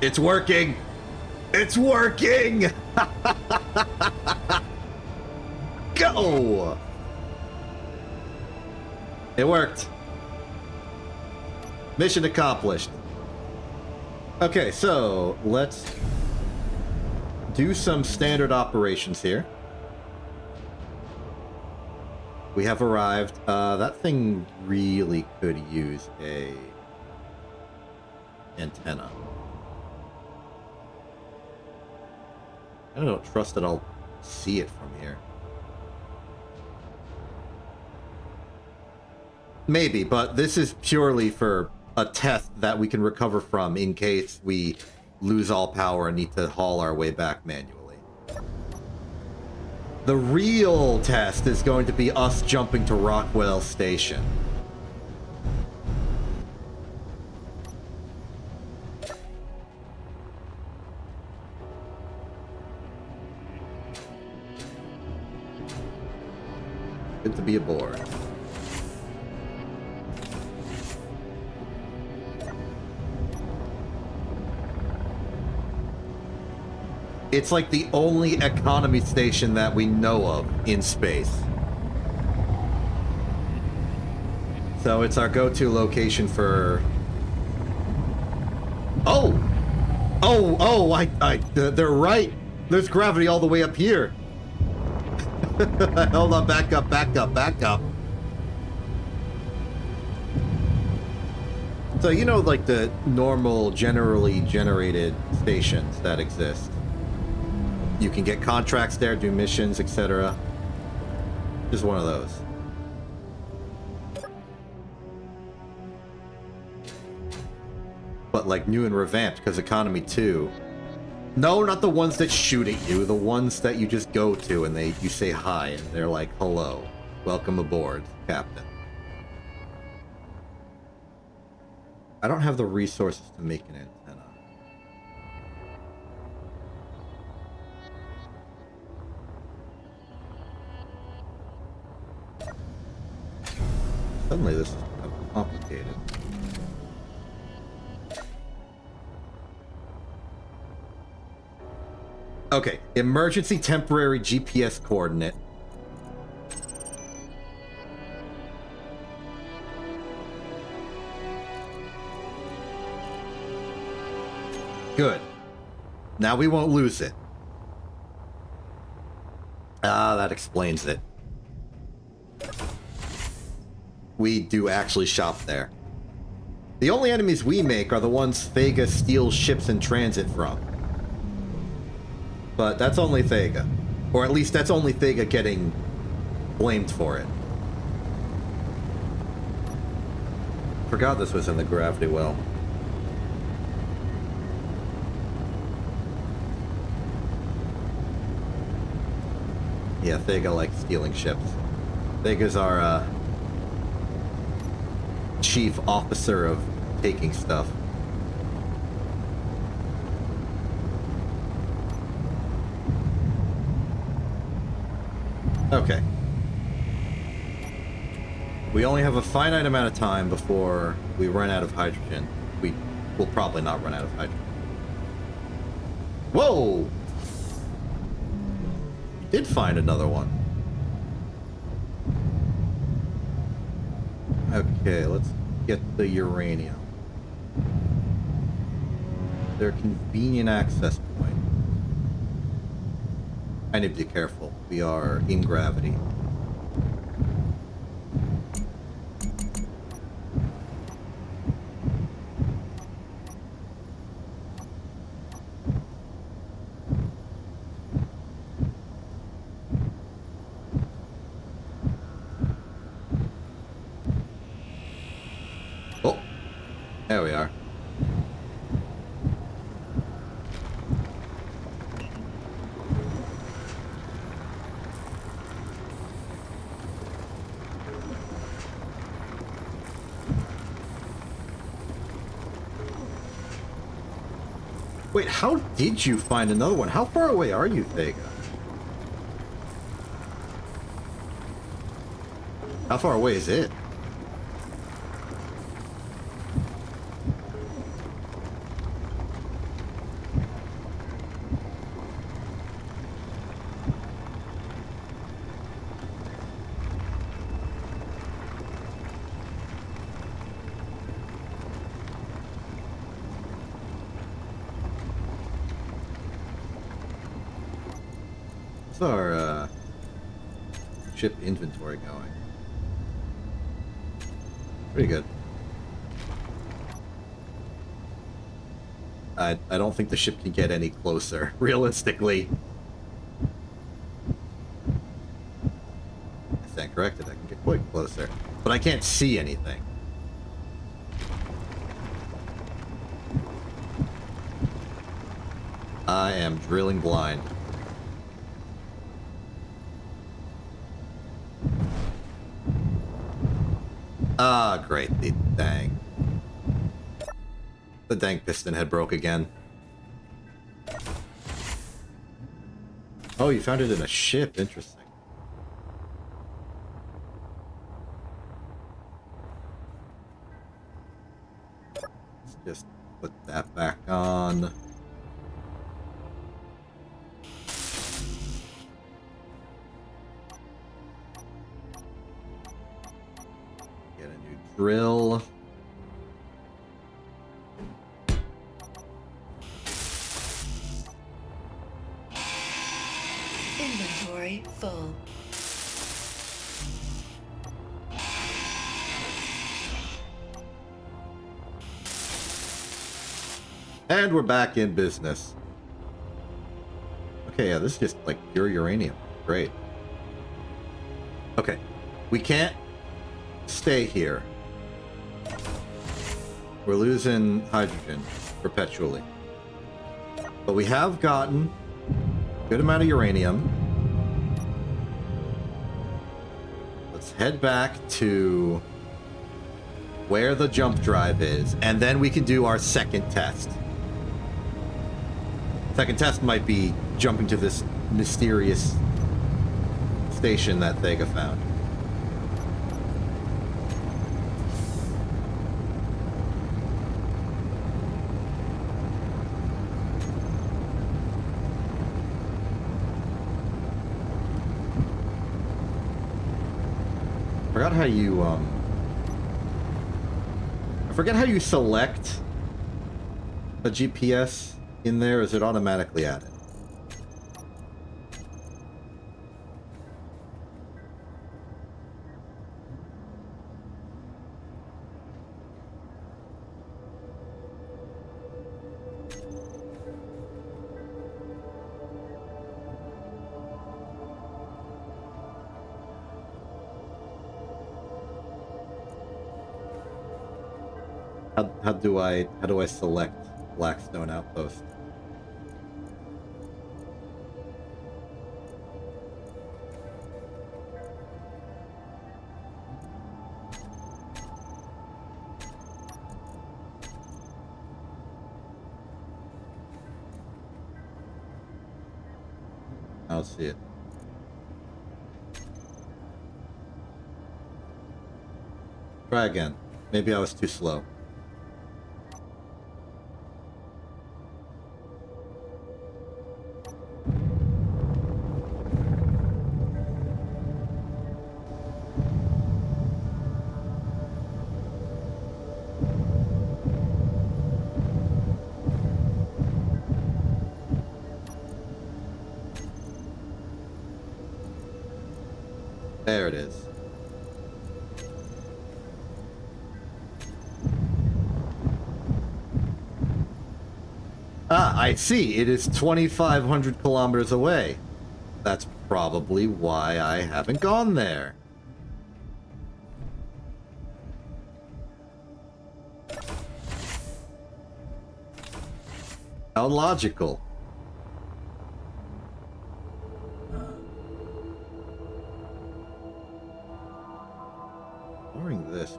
Speaker 1: It's working! It's working! Go! It worked. Mission accomplished. Okay, so let's do some standard operations here. We have arrived. That thing really could use a antenna. I don't trust that I'll see it from here. Maybe, but this is purely for a test that we can recover from in case we lose all power and need to haul our way back manually. The real test is going to be us jumping to Rockwell Station. Good to be aboard. It's like the only economy station that we know of in space. So it's our go-to location for... Oh! They're right! There's gravity all the way up here! Hold on, back up. So, you know, like the normal, generally generated stations that exist. You can get contracts there, do missions, etc. Just one of those. But like new and revamped, because Economy 2. No, not the ones that shoot at you, the ones that you just go to and you say hi and they're like, hello, welcome aboard, Captain. I don't have the resources to make an antenna. Suddenly this is complicated. Okay, emergency temporary GPS coordinate. Good. Now we won't lose it. Ah, that explains it. We do actually shop there. The only enemies we make are the ones Thega steals ships in transit from. But that's only Thega. Or at least that's only Thega getting blamed for it. Forgot this was in the gravity well. Yeah, Thega likes stealing ships. Thega's our, chief officer of taking stuff. Okay. We only have a finite amount of time before we run out of hydrogen. We will probably not run out of hydrogen. Whoa! We did find another one. Okay, let's get the uranium. Their convenient access point. I need to be careful. We are in gravity. Oh, there we are. Wait, how did you find another one? How far away are you, Thega? How far away is it? What's our ship inventory going? Pretty good. I don't think the ship can get any closer, realistically. I stand corrected, I can get quite closer. But I can't see anything. I am drilling blind. Ah, great. The dang. The dang piston head broke again. Oh, you found it in a ship. Interesting. Let's just put that back on. Get a new drill.
Speaker 2: Inventory full.
Speaker 1: And we're back in business. Okay, yeah, this is just like pure uranium. Great. Okay, we can't stay here. We're losing hydrogen perpetually. But we have gotten a good amount of uranium. Let's head back to where the jump drive is, and then we can do our second test. Second test might be jumping to this mysterious station that Thega found. Forgot how you I forget how you select a GPS in there. Is it automatically added? How do I select Blackstone Outpost? I don't see it. Try again. Maybe I was too slow. There it is. Ah, I see. It is 2,500 kilometers away. That's probably why I haven't gone there. How logical. Barring this,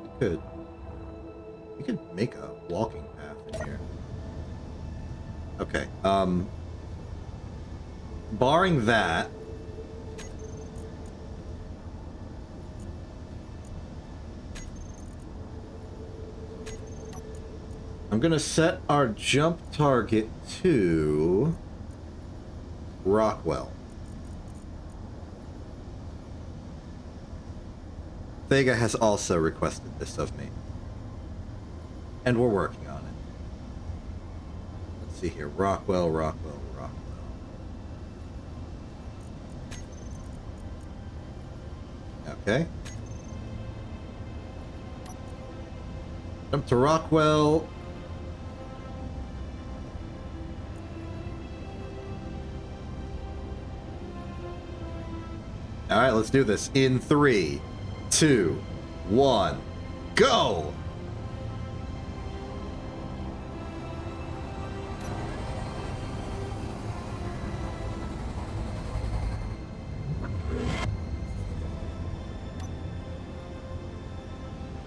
Speaker 1: we could make a walking path in here. Okay, barring that, I'm gonna set our jump target to Rockwell. Vega has also requested this of me, and we're working on it. Let's see here. Rockwell. Okay. Jump to Rockwell. Alright, let's do this. In 3, 2, 1, go!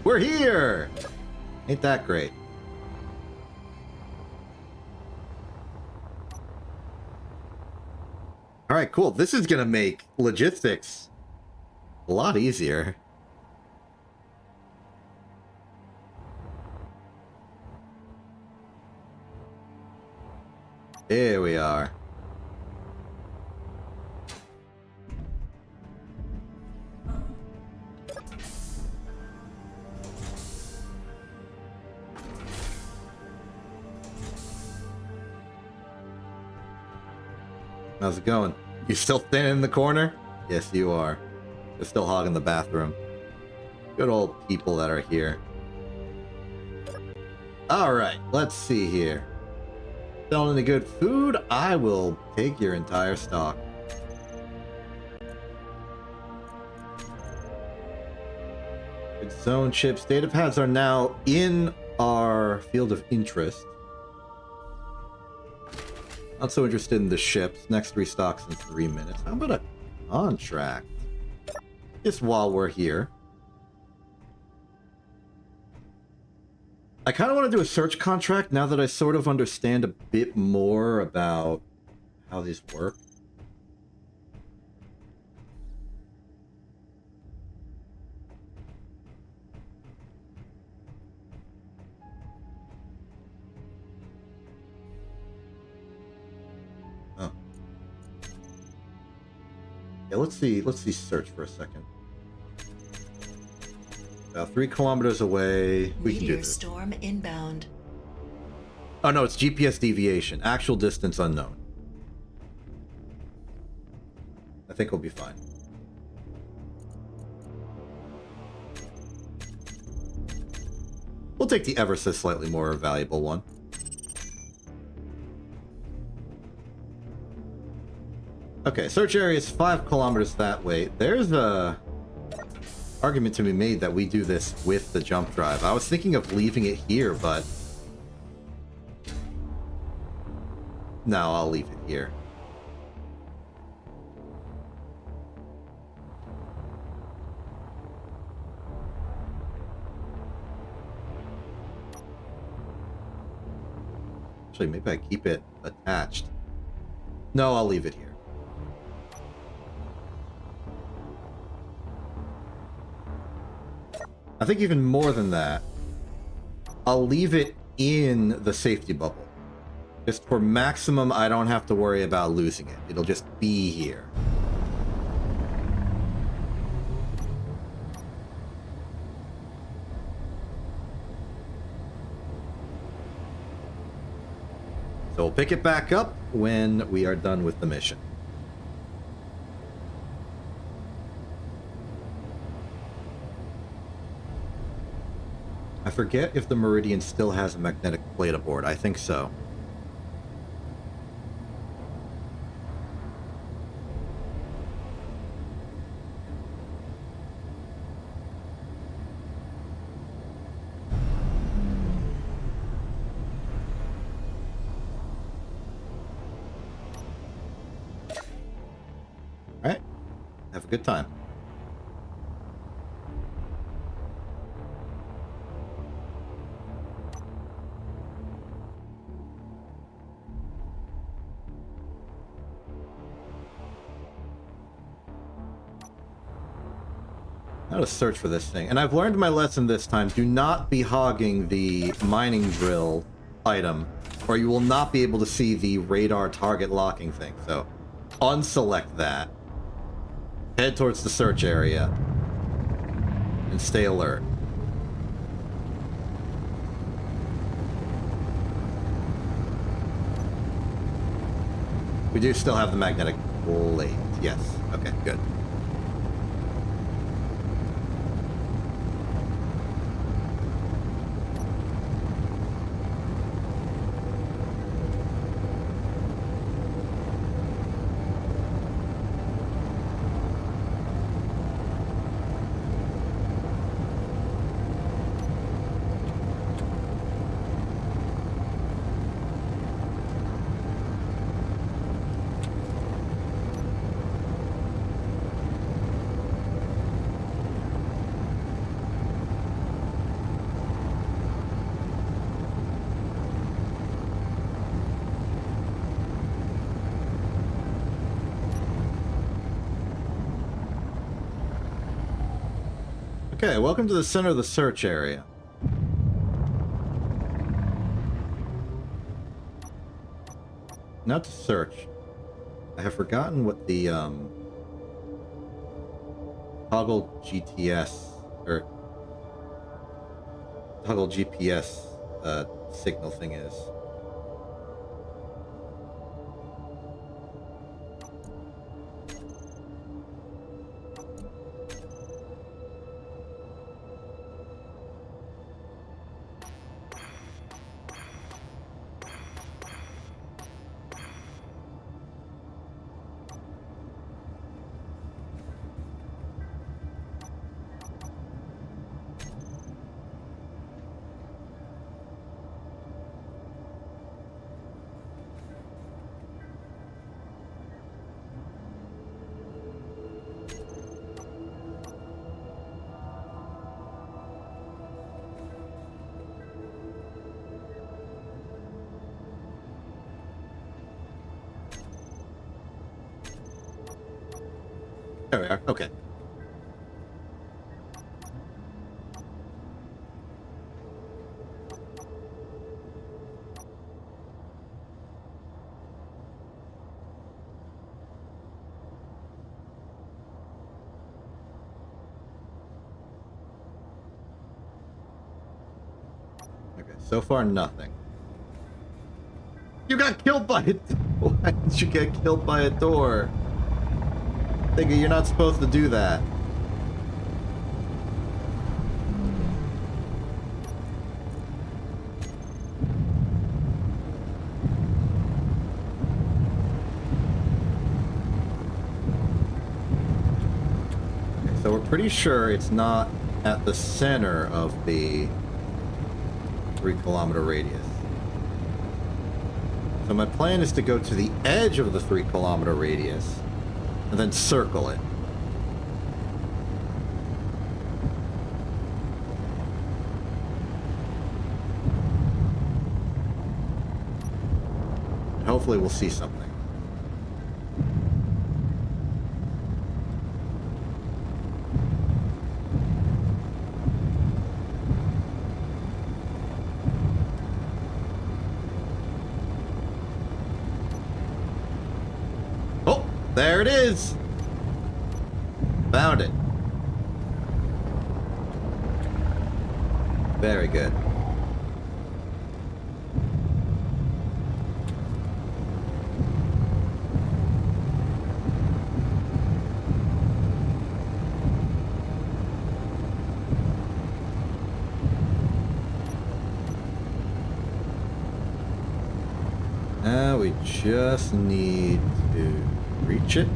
Speaker 1: We're here! Ain't that great? Alright, cool. This is gonna make logistics a lot easier. Here we are. How's it going? You still standing in the corner? Yes, you are. They're still hogging the bathroom. Good old people that are here. Alright, let's see here. Selling any good food? I will take your entire stock. Good zone chips. Data pads are now in our field of interest. Not so interested in the ships. Next restocks in 3 minutes. How about a contract? Just while we're here. I kind of want to do a search contract now that I sort of understand a bit more about how these work. Oh. Yeah, let's see search for a second. About 3 kilometers away. We can do
Speaker 2: Meteor
Speaker 1: this.
Speaker 2: storm inbound.
Speaker 1: Oh no, it's GPS deviation. Actual distance unknown. I think we'll be fine. We'll take the ever so slightly more valuable one. Okay, search area is 5 kilometers that way. There's a argument to be made that we do this with the jump drive. I was thinking of leaving it here, but no, I'll leave it here. Actually, maybe I keep it attached. No, I'll leave it here. I think even more than that, I'll leave it in the safety bubble. Just for maximum, I don't have to worry about losing it. It'll just be here. So we'll pick it back up when we are done with the mission. I forget if the Meridian still has a magnetic plate aboard. I think so. All right. Have a good time. Now to search for this thing. And I've learned my lesson this time. Do not be hogging the mining drill item, or you will not be able to see the radar target locking thing. So unselect that. Head towards the search area. And stay alert. We do still have the magnetic plate. Yes. Okay, good. Okay, welcome to the center of the search area. Now to search. I have forgotten what the toggle GTS or toggle GPS signal thing is. There we are. Okay. Okay, so far nothing. You got killed by it. Why did you get killed by a door? Nigga, you're not supposed to do that. Okay, so we're pretty sure it's not at the center of the 3-kilometer radius. So my plan is to go to the edge of the 3-kilometer radius and then circle it. And hopefully we'll see something. There it is! Found it. Very good. Now we just need to reach it.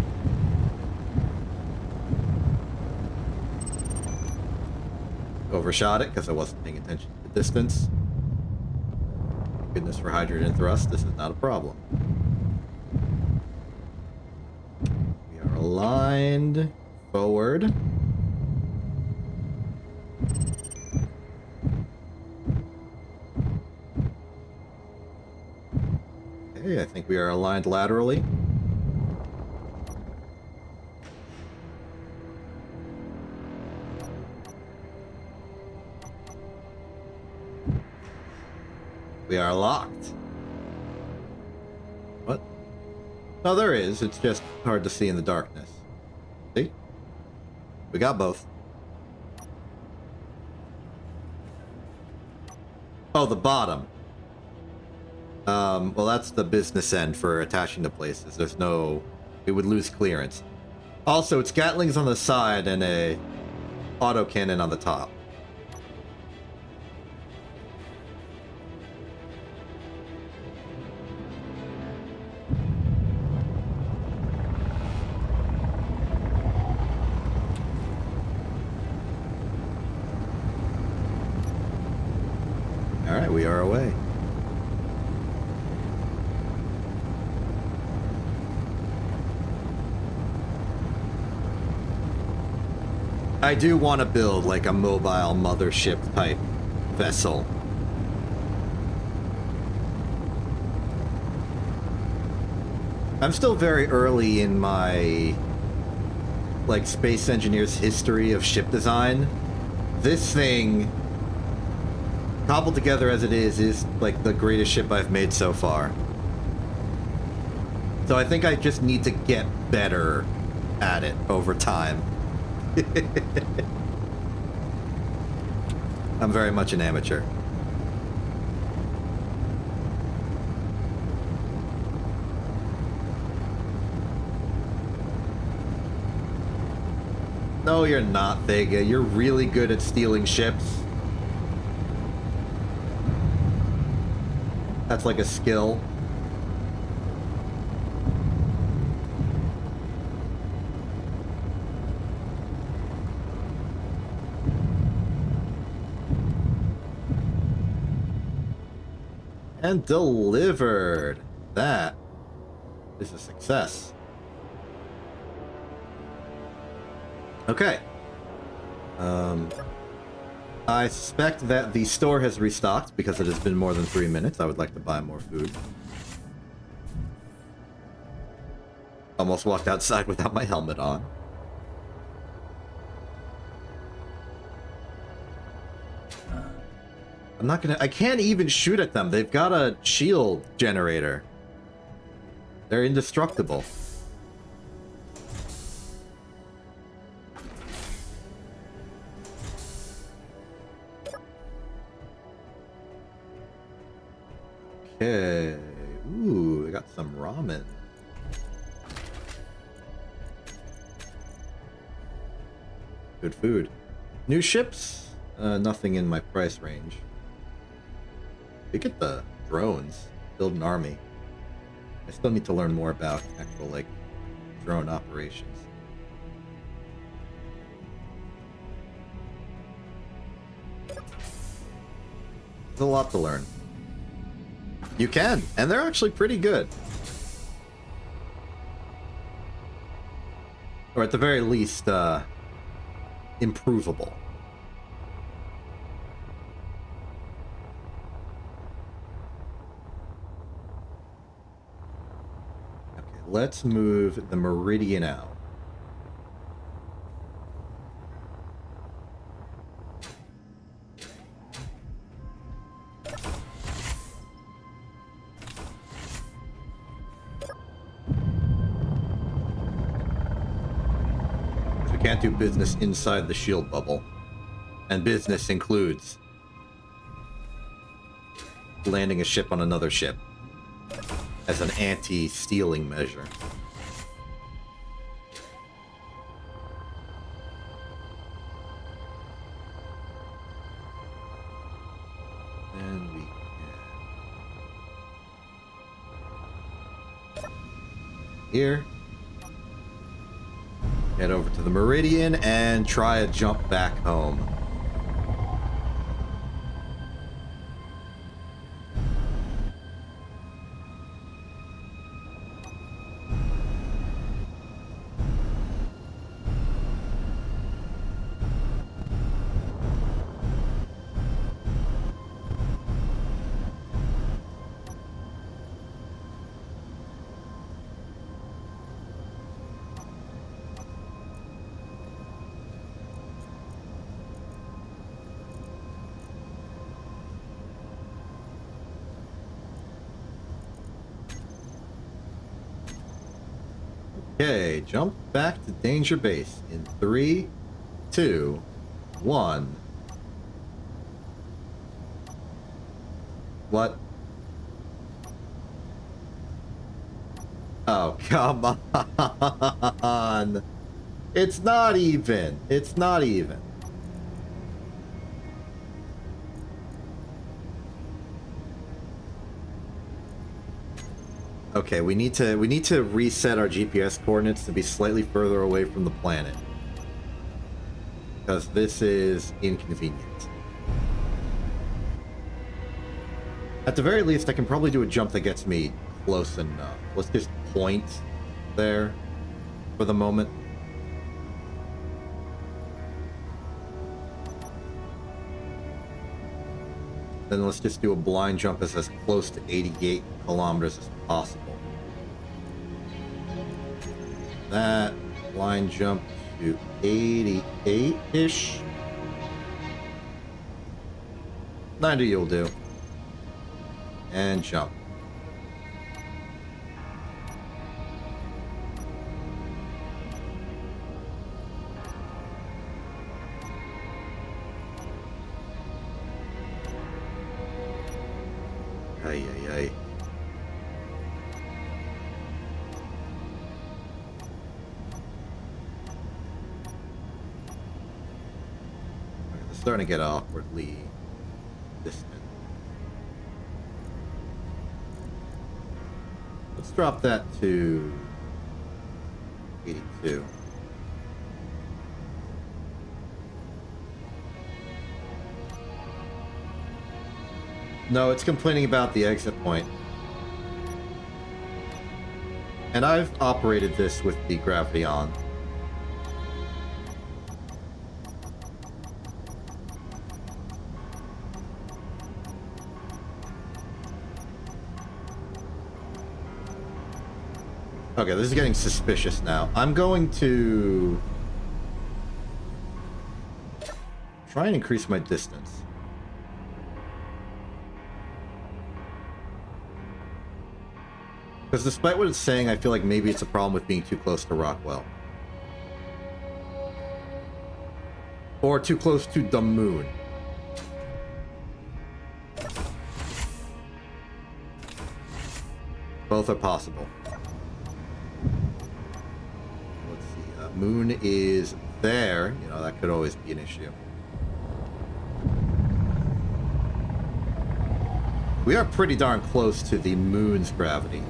Speaker 1: Overshot it because I wasn't paying attention to the distance. Thank goodness for hydrogen thrust, this is not a problem. We are aligned forward. Okay, I think we are aligned laterally. We are locked. What? No, there is. It's just hard to see in the darkness. See? We got both. Oh, the bottom. Well, that's the business end for attaching to places. There's no... We would lose clearance. Also, it's Gatlings on the side and a autocannon on the top. Alright, we are away. I do want to build like a mobile mothership type vessel. I'm still very early in my like space engineer's history of ship design. This thing, cobbled together as it is like the greatest ship I've made so far. So I think I just need to get better at it over time. I'm very much an amateur. No, you're not, Vega. You're really good at stealing ships. That's like a skill. And delivered. That is a success. Okay. I suspect that the store has restocked because it has been more than 3 minutes. I would like to buy more food. Almost walked outside without my helmet on. I'm not gonna... I can't even shoot at them. They've got a shield generator. They're indestructible. Okay. Ooh, I got some ramen. Good food. New ships? Nothing in my price range. We get the drones. Build an army. I still need to learn more about actual, like, drone operations. There's a lot to learn. You can, and they're actually pretty good. Or at the very least, improvable. Okay, let's move the Meridian out. Can't do business inside the shield bubble. And business includes landing a ship on another ship as an anti-stealing measure. And we can... Here. Head over to the Meridian and try a jump back home. Okay, jump back to Danger Base in 3, 2, 1. What? Oh, come on. It's not even. It's not even. Okay, we need to reset our GPS coordinates to be slightly further away from the planet. Because this is inconvenient. At the very least, I can probably do a jump that gets me close enough. Let's just point there for the moment. Then let's just do a blind jump as close to 88 kilometers as possible. That blind jump to 88-ish. 90 you'll do. And jump. Ay, ay, ay. It's starting to get awkwardly distant. Let's drop that to 82. No, it's complaining about the exit point. And I've operated this with the gravity on. Okay, this is getting suspicious now. I'm going to try and increase my distance. Because despite what it's saying, I feel like maybe it's a problem with being too close to Rockwell. Or too close to the moon. Both are possible. Let's see. Moon is there. You know, that could always be an issue. We are pretty darn close to the moon's gravity.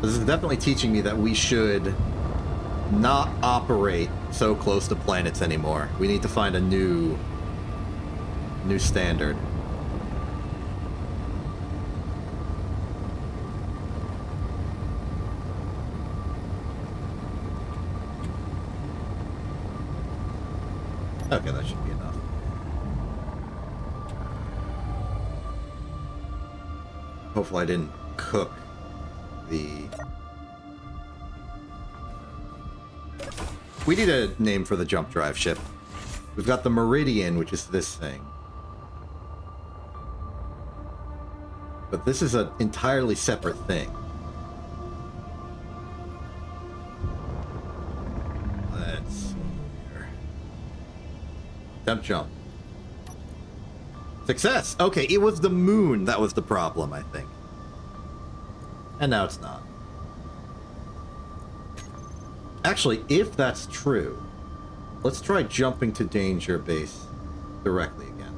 Speaker 1: This is definitely teaching me that we should not operate so close to planets anymore. We need to find a new standard. Okay, that should be enough. Hopefully I didn't cook the... We need a name for the jump drive ship. We've got the Meridian, which is this thing. But this is an entirely separate thing. Let's see here. Jump. Success! Okay, it was the moon that was the problem, I think. And now it's not. Actually, if that's true, let's try jumping to danger base directly again.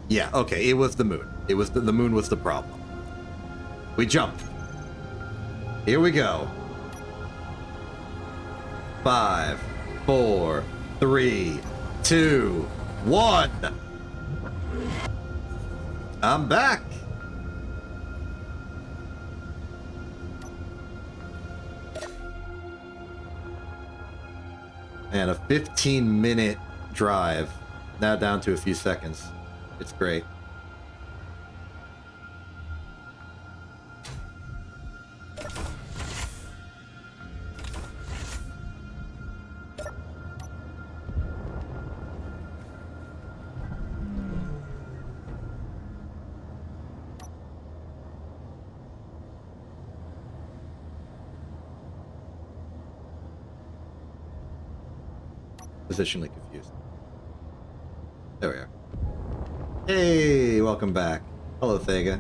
Speaker 1: Yeah, okay, it was the moon. It was the moon was the problem. We jumped. Here we go. 5, 4, 3, 2, 1. I'm back. And a 15-minute drive, now down to a few seconds. It's great. Positionally confused. There we are. Hey, welcome back. Hello, Thega.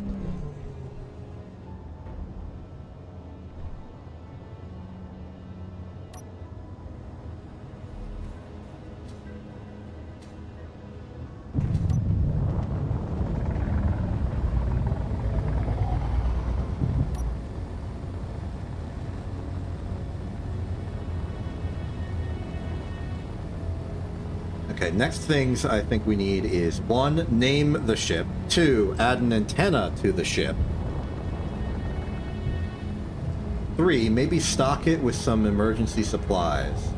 Speaker 1: Okay, next things I think we need is 1, name the ship. 2, add an antenna to the ship. 3, maybe stock it with some emergency supplies.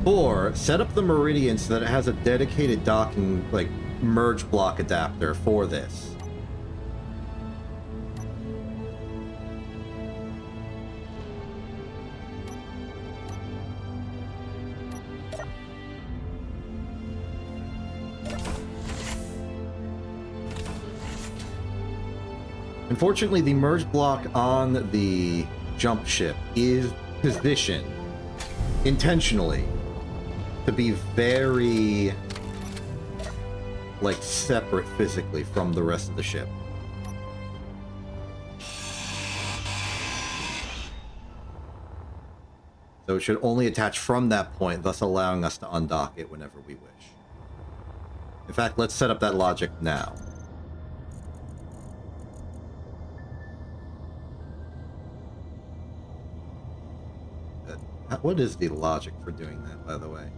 Speaker 1: 4, set up the Meridian so that it has a dedicated docking, like, merge block adapter for this. Unfortunately, the merge block on the jump ship is positioned intentionally to be very, like, separate physically from the rest of the ship. So it should only attach from that point, thus allowing us to undock it whenever we wish. In fact, let's set up that logic now. What is the logic for doing that, by the way?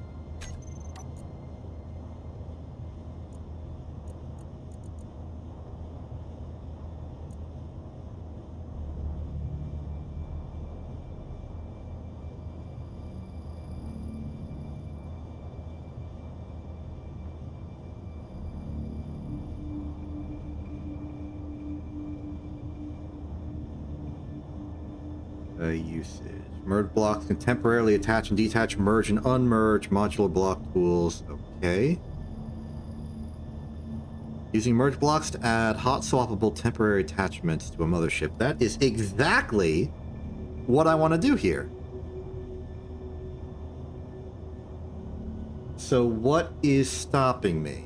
Speaker 1: Usage. Merge blocks can temporarily attach and detach, merge and unmerge modular block tools. Okay. Using merge blocks to add hot swappable temporary attachments to a mothership. That is exactly what I want to do here. So what is stopping me?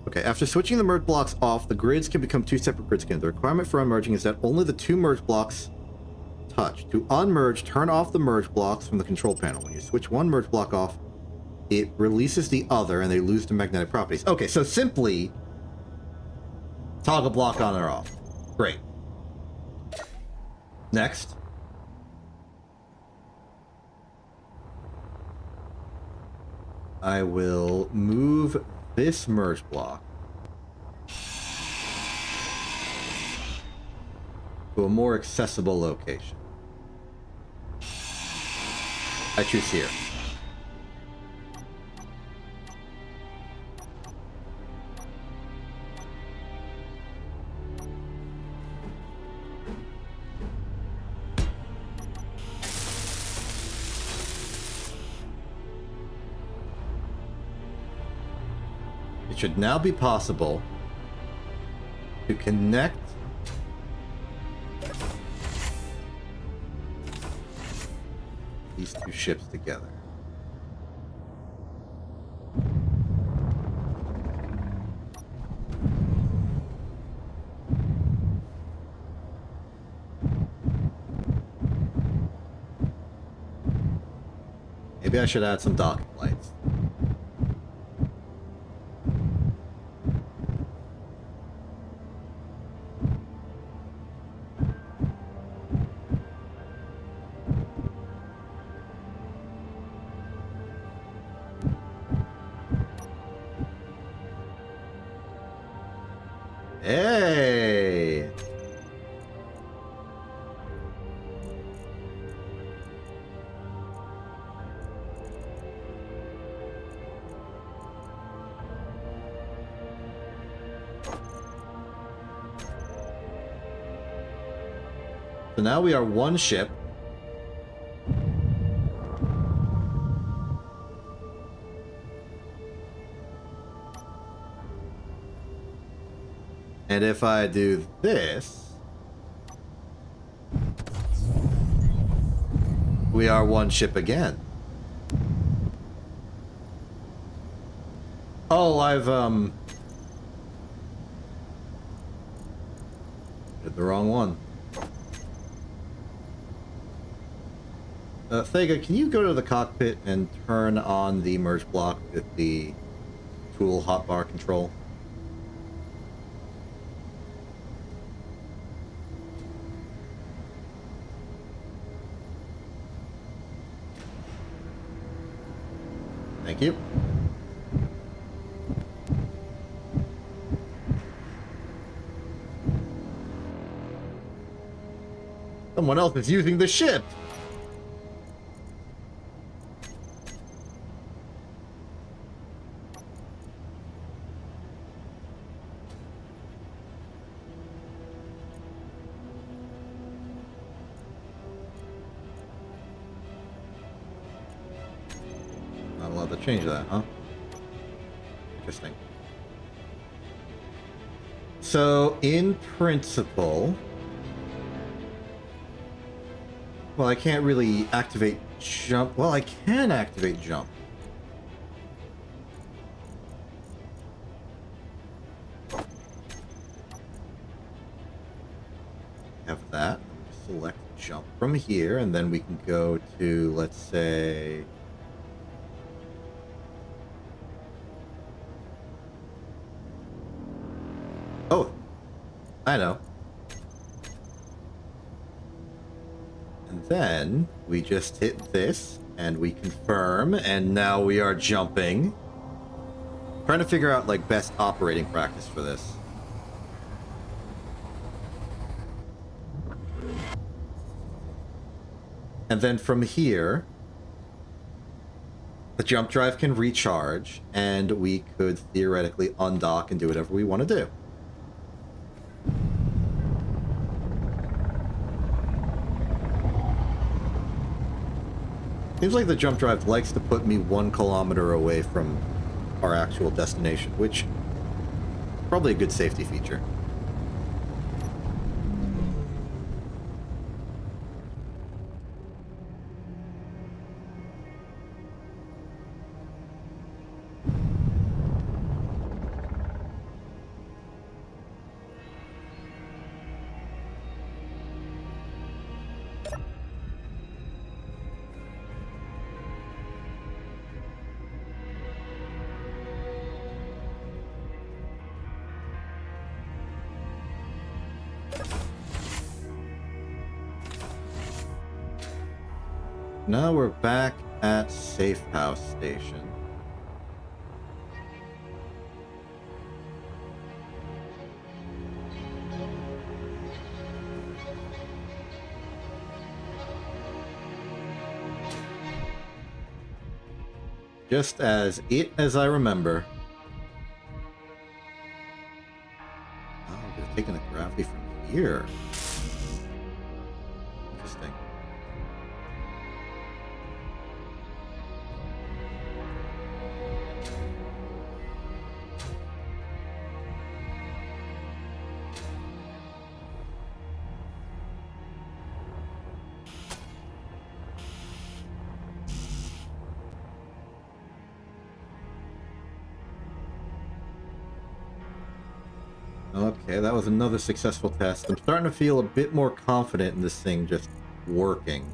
Speaker 1: Okay, after switching the merge blocks off, the grids can become two separate grids again. The requirement for unmerging is that only the two merge blocks touch. To unmerge, turn off the merge blocks from the control panel. When you switch one merge block off, it releases the other and they lose the magnetic properties. Okay, so simply toggle block on or off. Great. Next. I will move this merge block to a more accessible location. I choose here. It should now be possible to connect these two ships together. Maybe I should add some docking lights. Hey! So now we are one ship. And if I do this, we are one ship again. Oh, I've did the wrong one. Thega, can you go to the cockpit and turn on the merge block with the tool hotbar control? Thank you. Someone else is using the ship! Not allowed to change that, huh? Interesting. So, in principle... Well, I can't really activate jump. Well, I can activate jump. Have that. Select jump from here, and then we can go to, let's say... Oh, I know. And then we just hit this and we confirm, and now we are jumping. Trying to figure out like best operating practice for this. And then from here, the jump drive can recharge, and we could theoretically undock and do whatever we want to do. Seems like the jump drive likes to put me 1 kilometer away from our actual destination, which is probably a good safety feature. now we're back at Safe House Station. Just as I remember. Oh, they're taking the gravity from here. Interesting. Okay, that was another successful test. I'm starting to feel a bit more confident in this thing just working.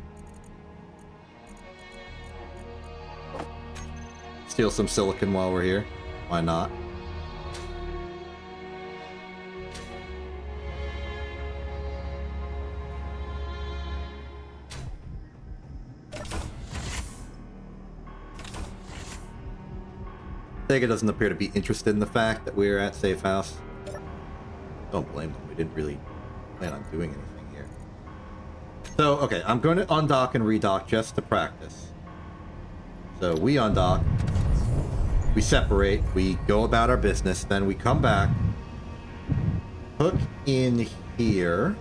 Speaker 1: Steal some silicon while we're here. Why not? Sega doesn't appear to be interested in the fact that we're at Safe House. Don't blame them. We didn't really plan on doing anything here. So, okay, I'm going to undock and redock just to practice. So we undock, we separate, we go about our business, then we come back, hook in here.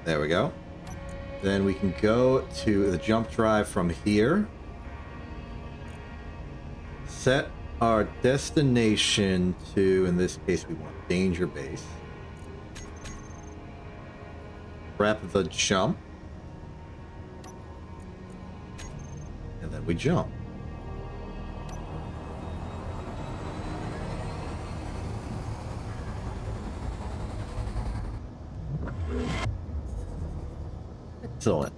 Speaker 1: There we go. Then we can go to the jump drive from here. Set our destination to, in this case, we want Danger Base. Prep the jump. And then we jump. Excellent.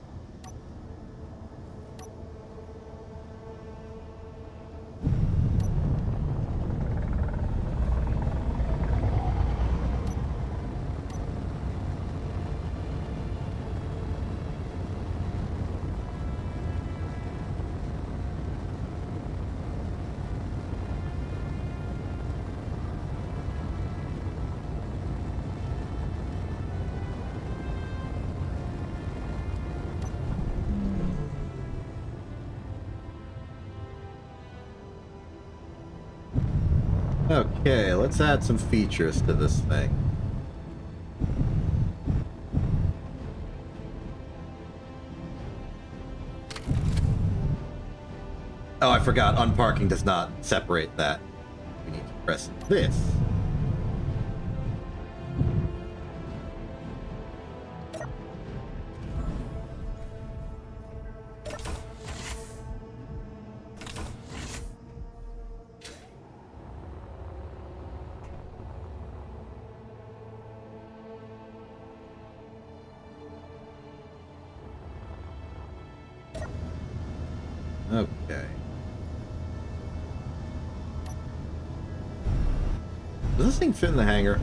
Speaker 1: Okay, let's add some features to this thing. Oh, I forgot. Unparking does not separate that. We need to press this. Okay. Does this thing fit in the hangar?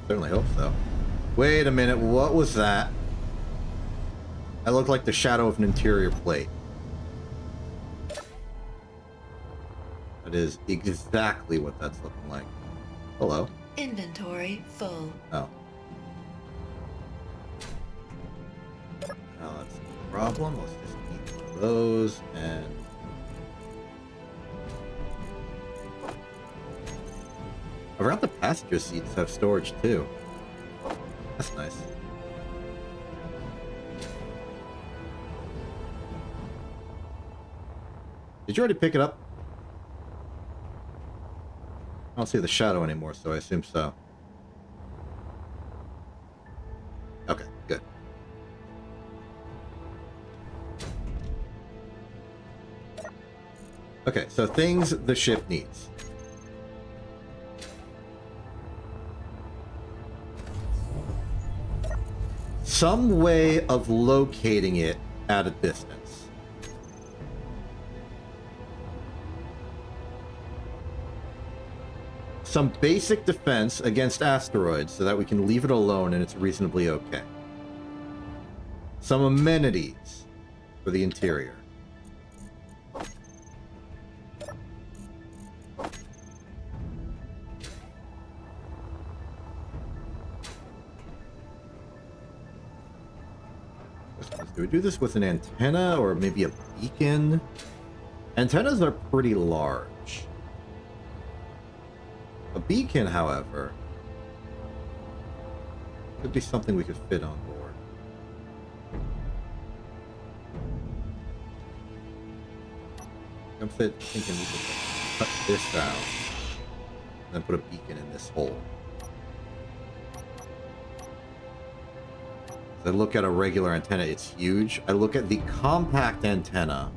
Speaker 1: Certainly hope so. Wait a minute, what was that? That looked like the shadow of an interior plate. That is exactly what that's looking like. Hello.
Speaker 2: Inventory full.
Speaker 1: Oh. Now that's no problem. Let's just keep one of those and... I forgot the passenger seats have storage too. That's nice. Did you already pick it up? I don't see the shadow anymore, so I assume so. Okay, good. Okay, so things the ship needs. Some way of locating it at a distance. some basic defense against asteroids so that we can leave it alone and it's reasonably okay. Some amenities for the interior. Do we do this with an antenna or maybe a beacon? Antennas are pretty large. A beacon, however, could be something we could fit on board. I'm thinking we could cut this out and then put a beacon in this hole. I look at a regular antenna, it's huge. I look at the compact antenna.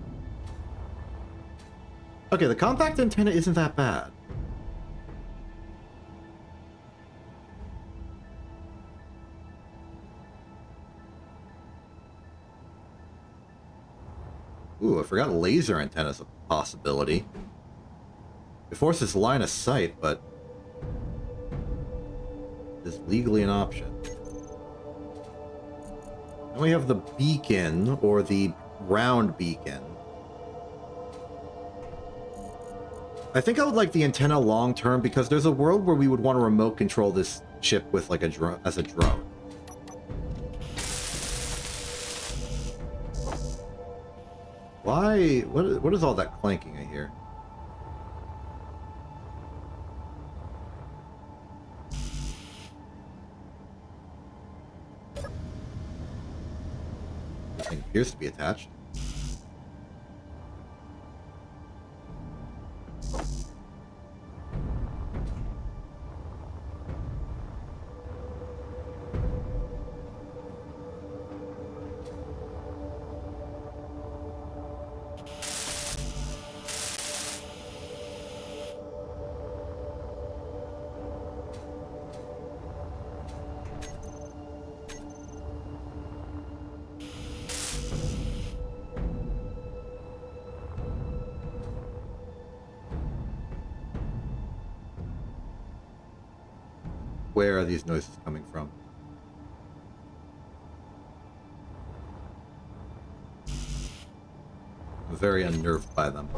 Speaker 1: Okay, the compact antenna isn't that bad. Ooh, I forgot laser antenna's a possibility. It forces line of sight, but is legally an option. Then we have the beacon, or the round beacon. I think I would like the antenna long term because there's a world where we would want to remote control this ship with like a drone as a drone. Why? What is all that clanking I hear? This thing appears to be attached. Where are these noises coming from? I'm very unnerved by them.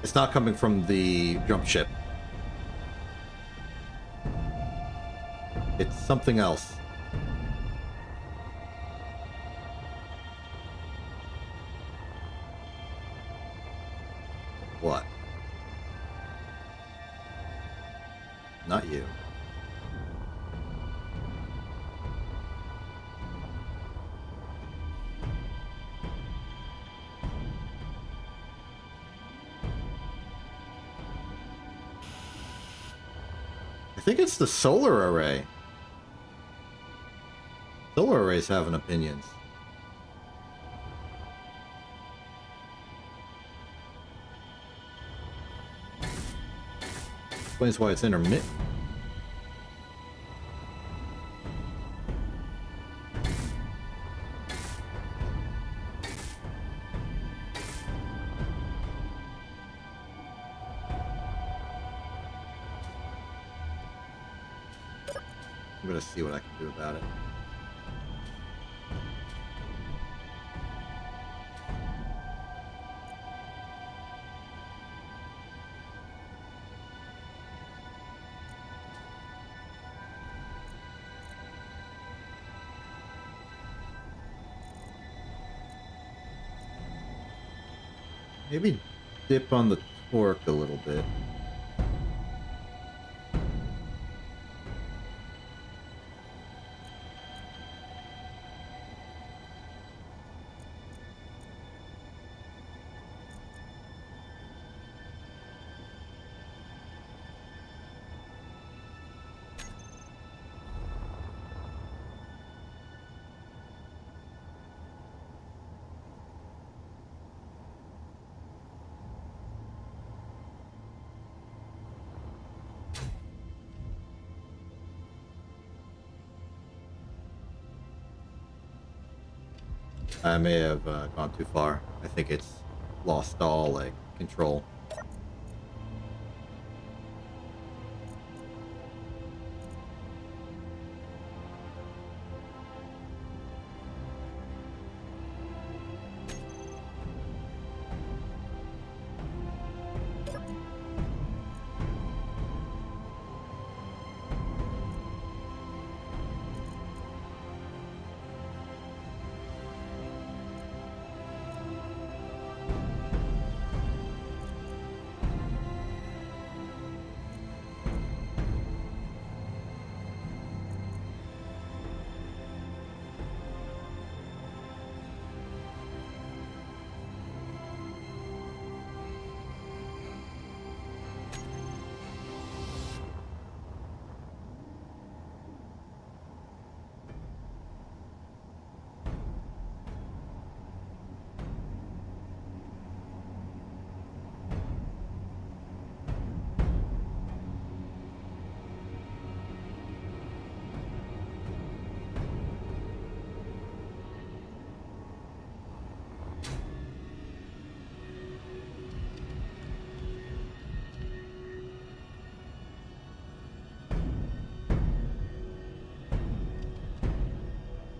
Speaker 1: It's not coming from the jump ship. It's something else. What? Not you. I think it's the solar array. Solar arrays have an opinions. Explains why it's intermittent. I'm gonna see what I can do about it. Maybe dip on the torque a little bit. I may have gone too far. I think it's lost all, like, control.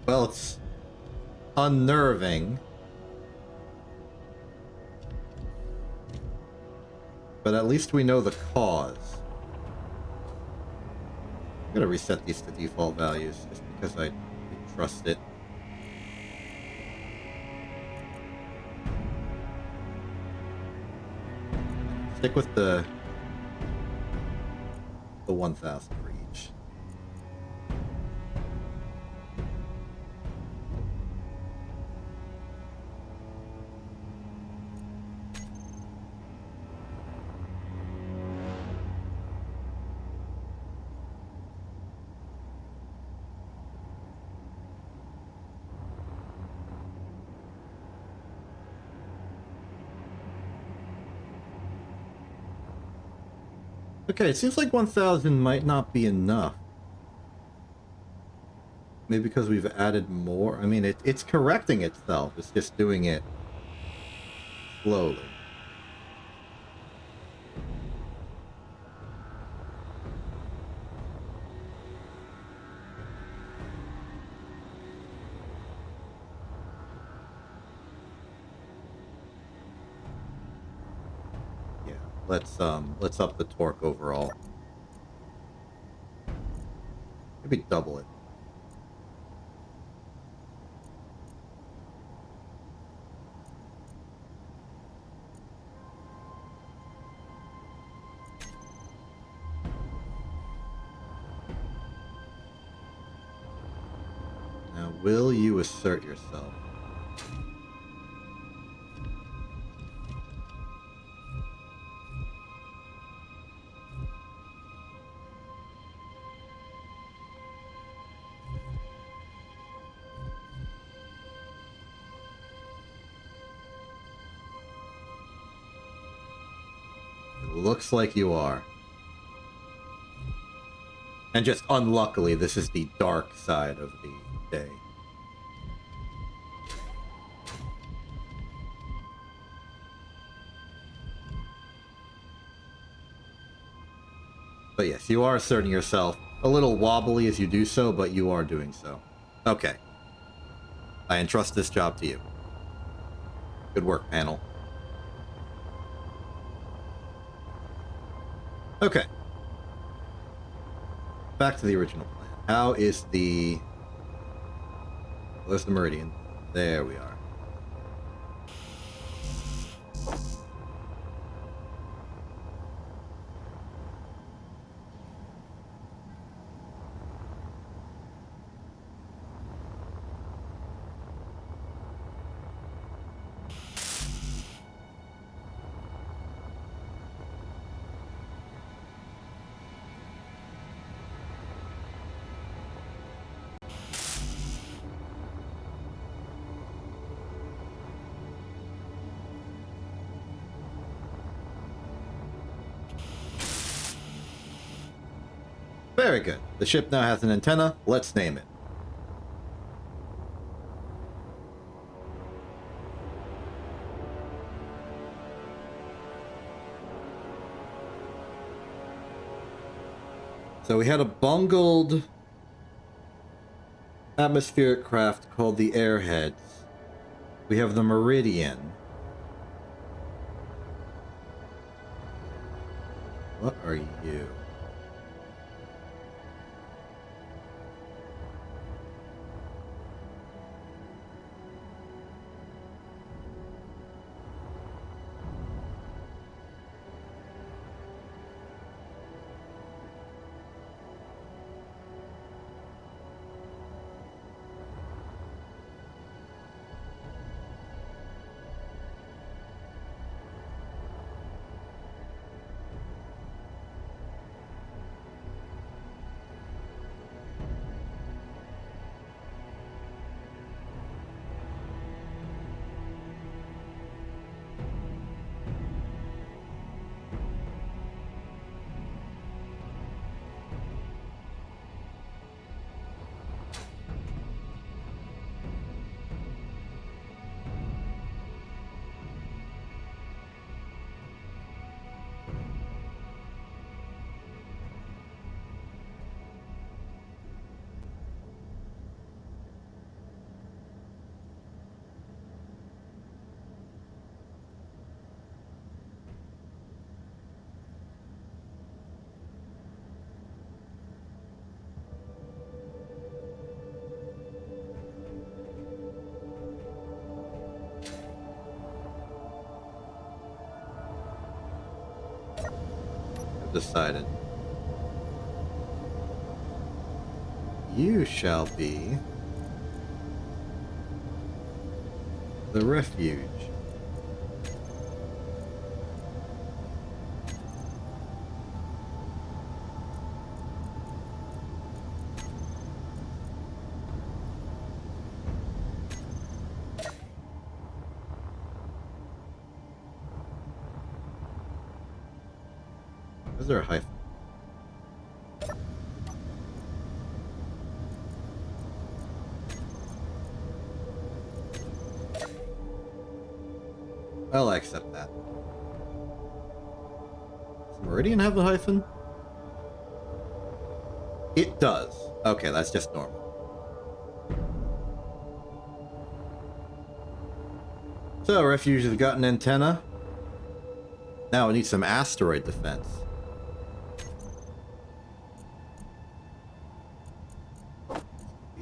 Speaker 1: Well, it's unnerving. But at least we know the cause. I'm gonna reset these to default values just because I trust it. Stick with the 1,000 for each. Okay, it seems like 1,000 might not be enough. Maybe because we've added more. I mean, it's correcting itself. It's just doing it slowly. Yeah, let's up the torque overall. Maybe double it. Now, will you assert yourself? It looks like you are. And just unluckily, this is the dark side of the day. But yes, you are asserting yourself. A little wobbly as you do so, but you are doing so. Okay. I entrust this job to you. Good work, panel. Okay. Back to the original plan. How is the... Where's the meridian? There we are. Very good. The ship now has an antenna. Let's name it. So we had a bungled atmospheric craft called the Airheads. We have the Meridian. What are you? Decided. You shall be the refuge. Is there a hyphen? Well, I accept that. Does Meridian have the hyphen? It does. Okay, that's just normal. So, Refuge has got an antenna. Now we need some asteroid defense.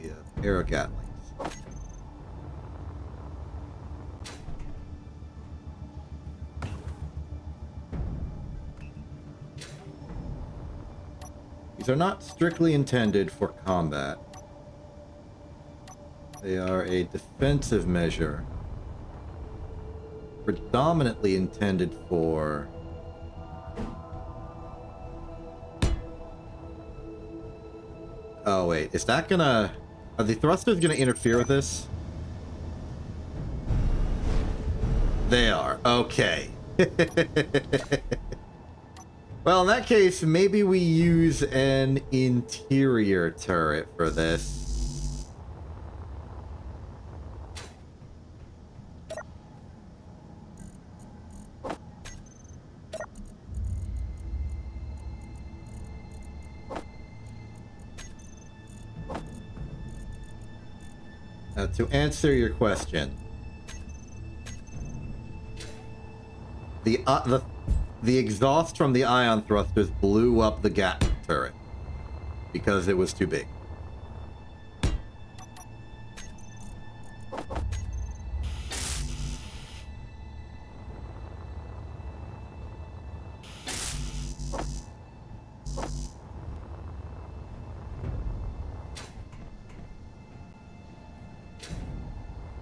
Speaker 1: Yeah, aero gatlings. These are not strictly intended for combat. They are a defensive measure. Predominantly intended for oh wait, is that gonna are the thrusters gonna interfere with this? They are. Okay. Well, in that case, maybe we use an interior turret for this. To answer your question, the exhaust from the ion thrusters blew up the Gatling turret because it was too big.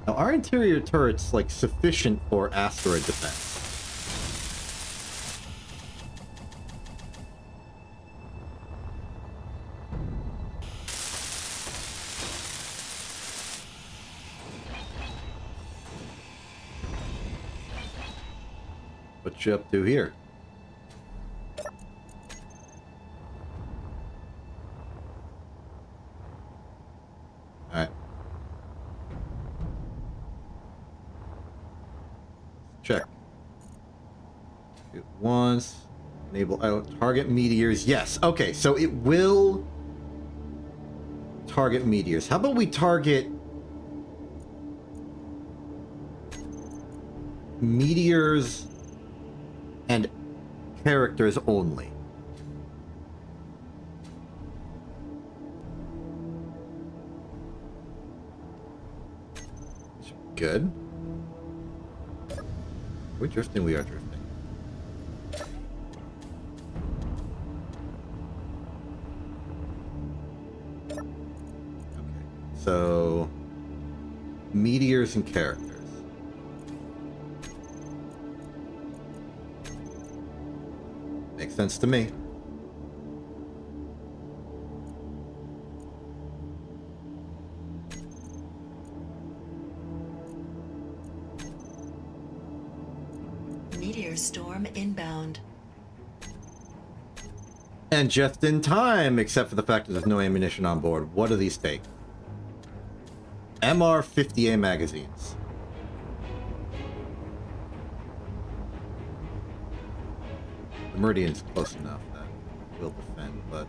Speaker 1: Now, are interior turrets, like, sufficient for asteroid defense? What you up to here? Check. Shoot once. Enable target meteors. Yes. Okay, so it will target meteors. How about we target meteors and characters only? Good. We're drifting. We are drifting. Okay. So, meteors and characters. Makes sense to me.
Speaker 2: Meteor storm inbound.
Speaker 1: And just in time, except for the fact that there's no ammunition on board. What do these take? MR-50A magazines. The Meridian's close enough that we'll defend, but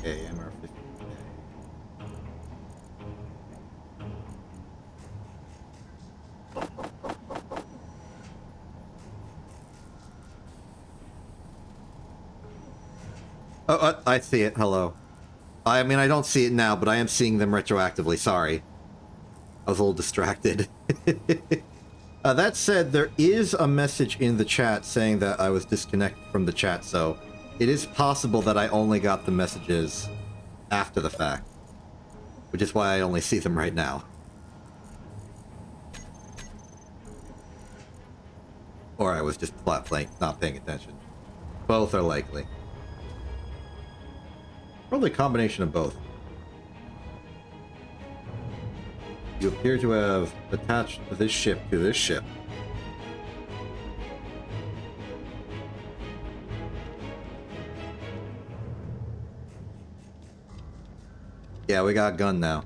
Speaker 1: MR-50A, MR-50A. Oh, I see it. Hello. I mean, I don't see it now, but I am seeing them retroactively. Sorry. I was a little distracted. That said, there is a message in the chat saying that I was disconnected from the chat, so it is possible that I only got the messages after the fact, which is why I only see them right now. Or I was just flat blank, not paying attention. Both are likely. Probably a combination of both. You appear to have attached this ship to this ship. Yeah, we got gun now.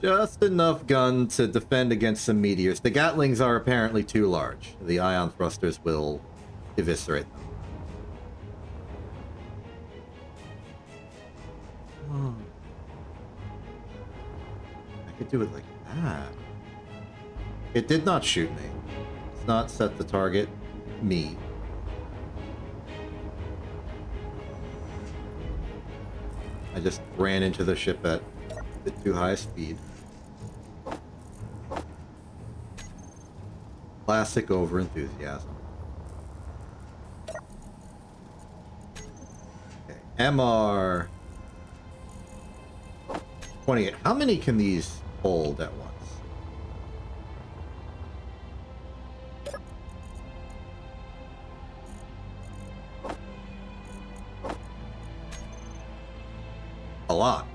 Speaker 1: Just enough gun to defend against some meteors. The Gatlings are apparently too large. The ion thrusters will eviscerate them. Oh. I could do it like that. It did not shoot me. It's not set to target me. I just ran into the ship at a bit too high speed. Classic overenthusiasm. Okay, MR 28. How many can these hold at once? A lot.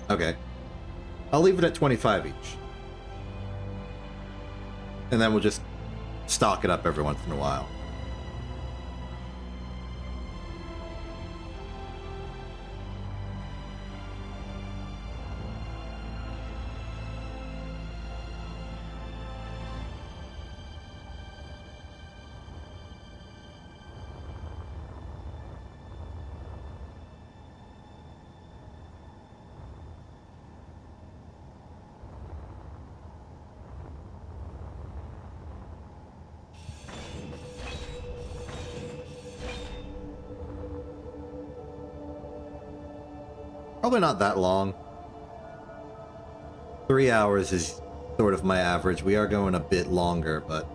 Speaker 1: Okay. I'll leave it at 25 each. And then we'll just stock it up every once in a while. Probably not that long. 3 hours is sort of my average. We are going a bit longer, but...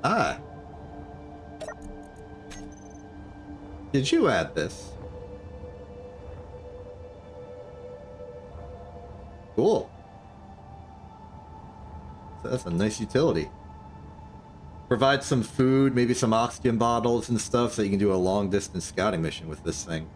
Speaker 1: Ah! Did you add this? Cool. So that's a nice utility. Provide some food, maybe some oxygen bottles and stuff, so you can do a long-distance scouting mission with this thing.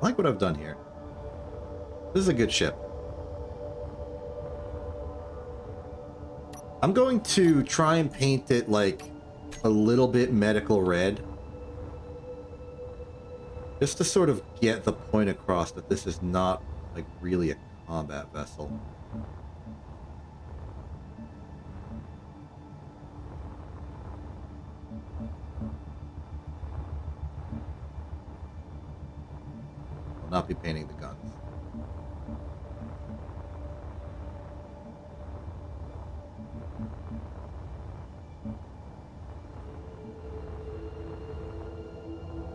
Speaker 1: I like what I've done here. This is a good ship. I'm going to try and paint it like a little bit medical red. Just to sort of get the point across that this is not like really a combat vessel. I'll not be painting the guns.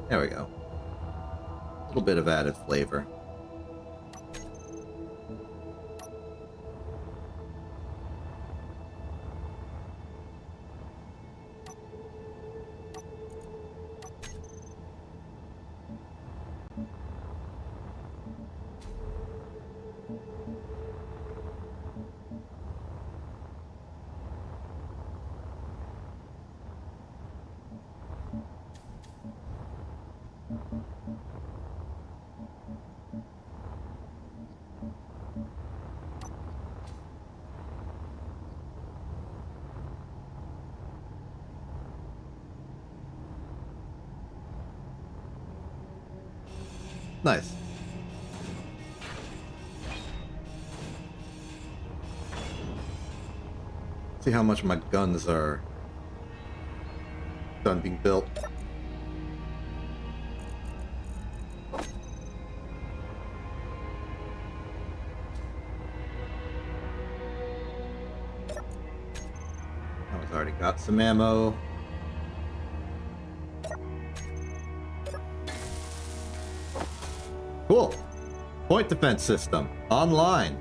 Speaker 1: There we go. A little bit of added flavor. Nice. See how much my guns are done being built. I've already got some ammo. Cool. Point defense system online.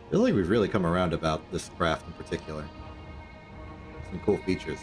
Speaker 1: I feel like we've really come around about this craft in particular. Some cool features.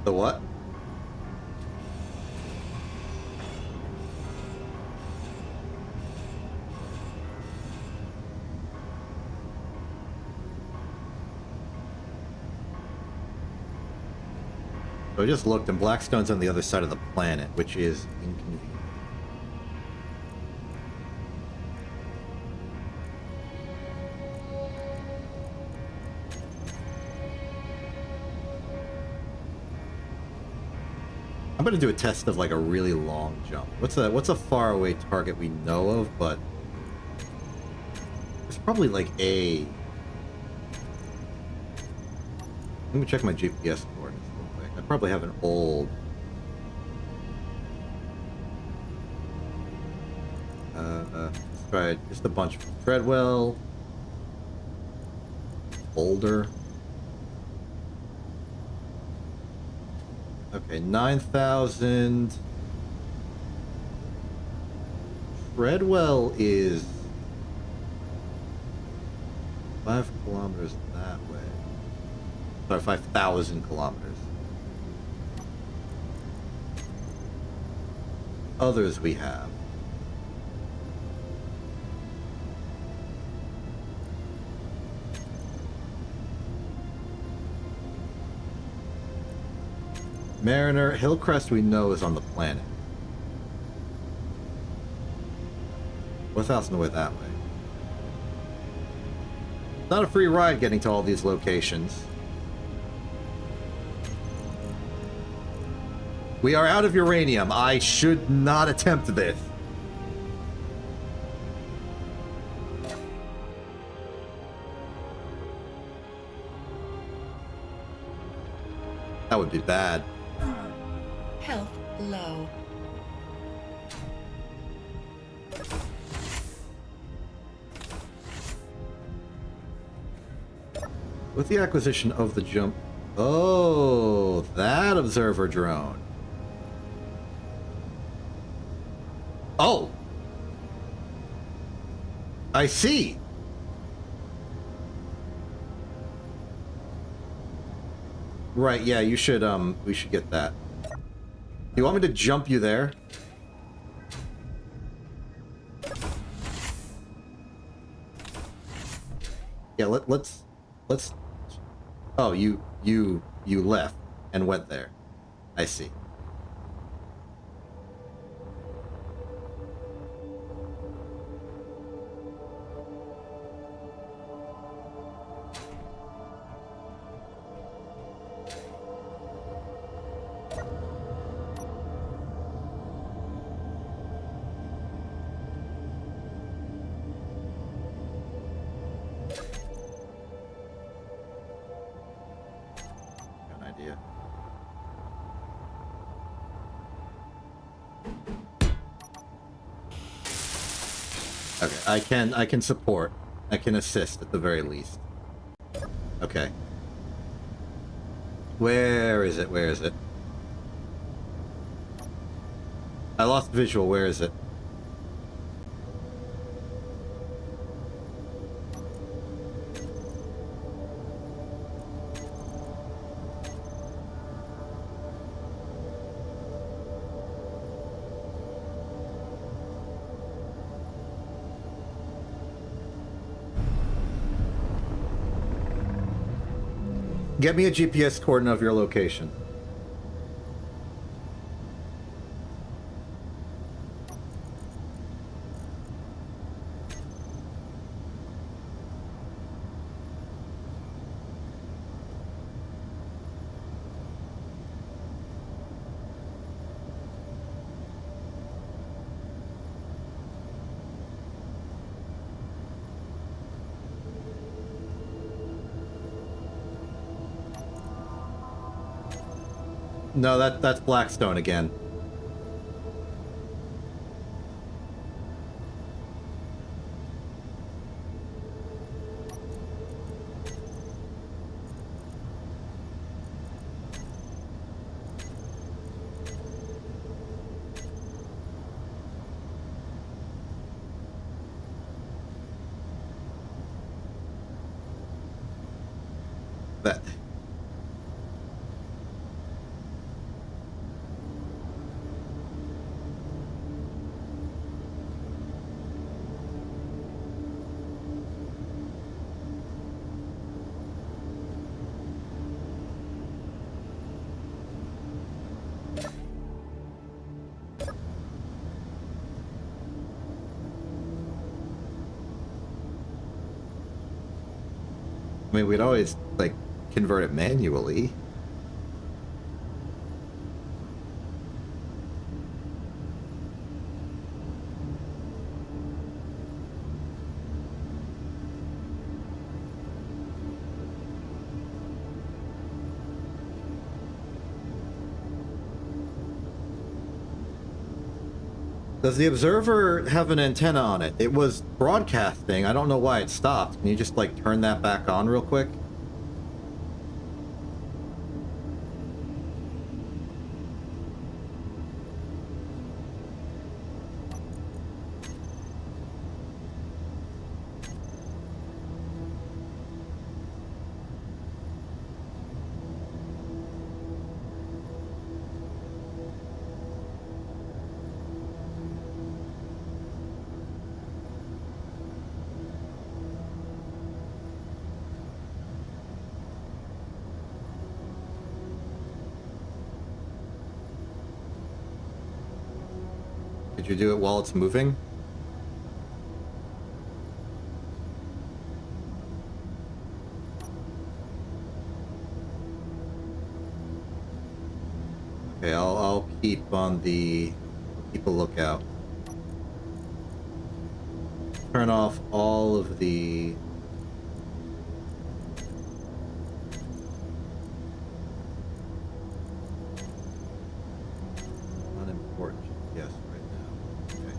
Speaker 1: The what? So I just looked, and Blackstone's on the other side of the planet, which is inconvenient. I'm gonna do a test of like a really long jump. What's a far away target we know of, but it's probably like a. Let me check my GPS coordinates real quick. I probably have an old. Let's try just a bunch of Treadwell, Boulder. Okay, 9,000. Treadwell is 5 kilometers that way. Sorry, 5,000 kilometers. Others we have. Mariner, Hillcrest we know is on the planet. 4,000 away that way. Not a free ride getting to all these locations. We are out of uranium. I should not attempt this. That would be bad.
Speaker 2: Health low.
Speaker 1: With the acquisition of the jump... Oh, that observer drone. Oh! I see! Right, yeah, you should, we should get that. Do you want me to jump you there? Yeah, let's... Oh, you left and went there. I see. Okay, I can support. I can assist at the very least. Okay. Where is it? Where is it? I lost visual. Where is it? Get me a GPS coordinate of your location. No, that's Blackstone again. That. I mean, we'd always, like, convert it manually. Does the observer have an antenna on it? It was broadcasting. I don't know why it stopped. Can you just, like, turn that back on real quick? Did you do it while it's moving? keep a lookout. Turn off all of the unimportant GPS right now. Okay.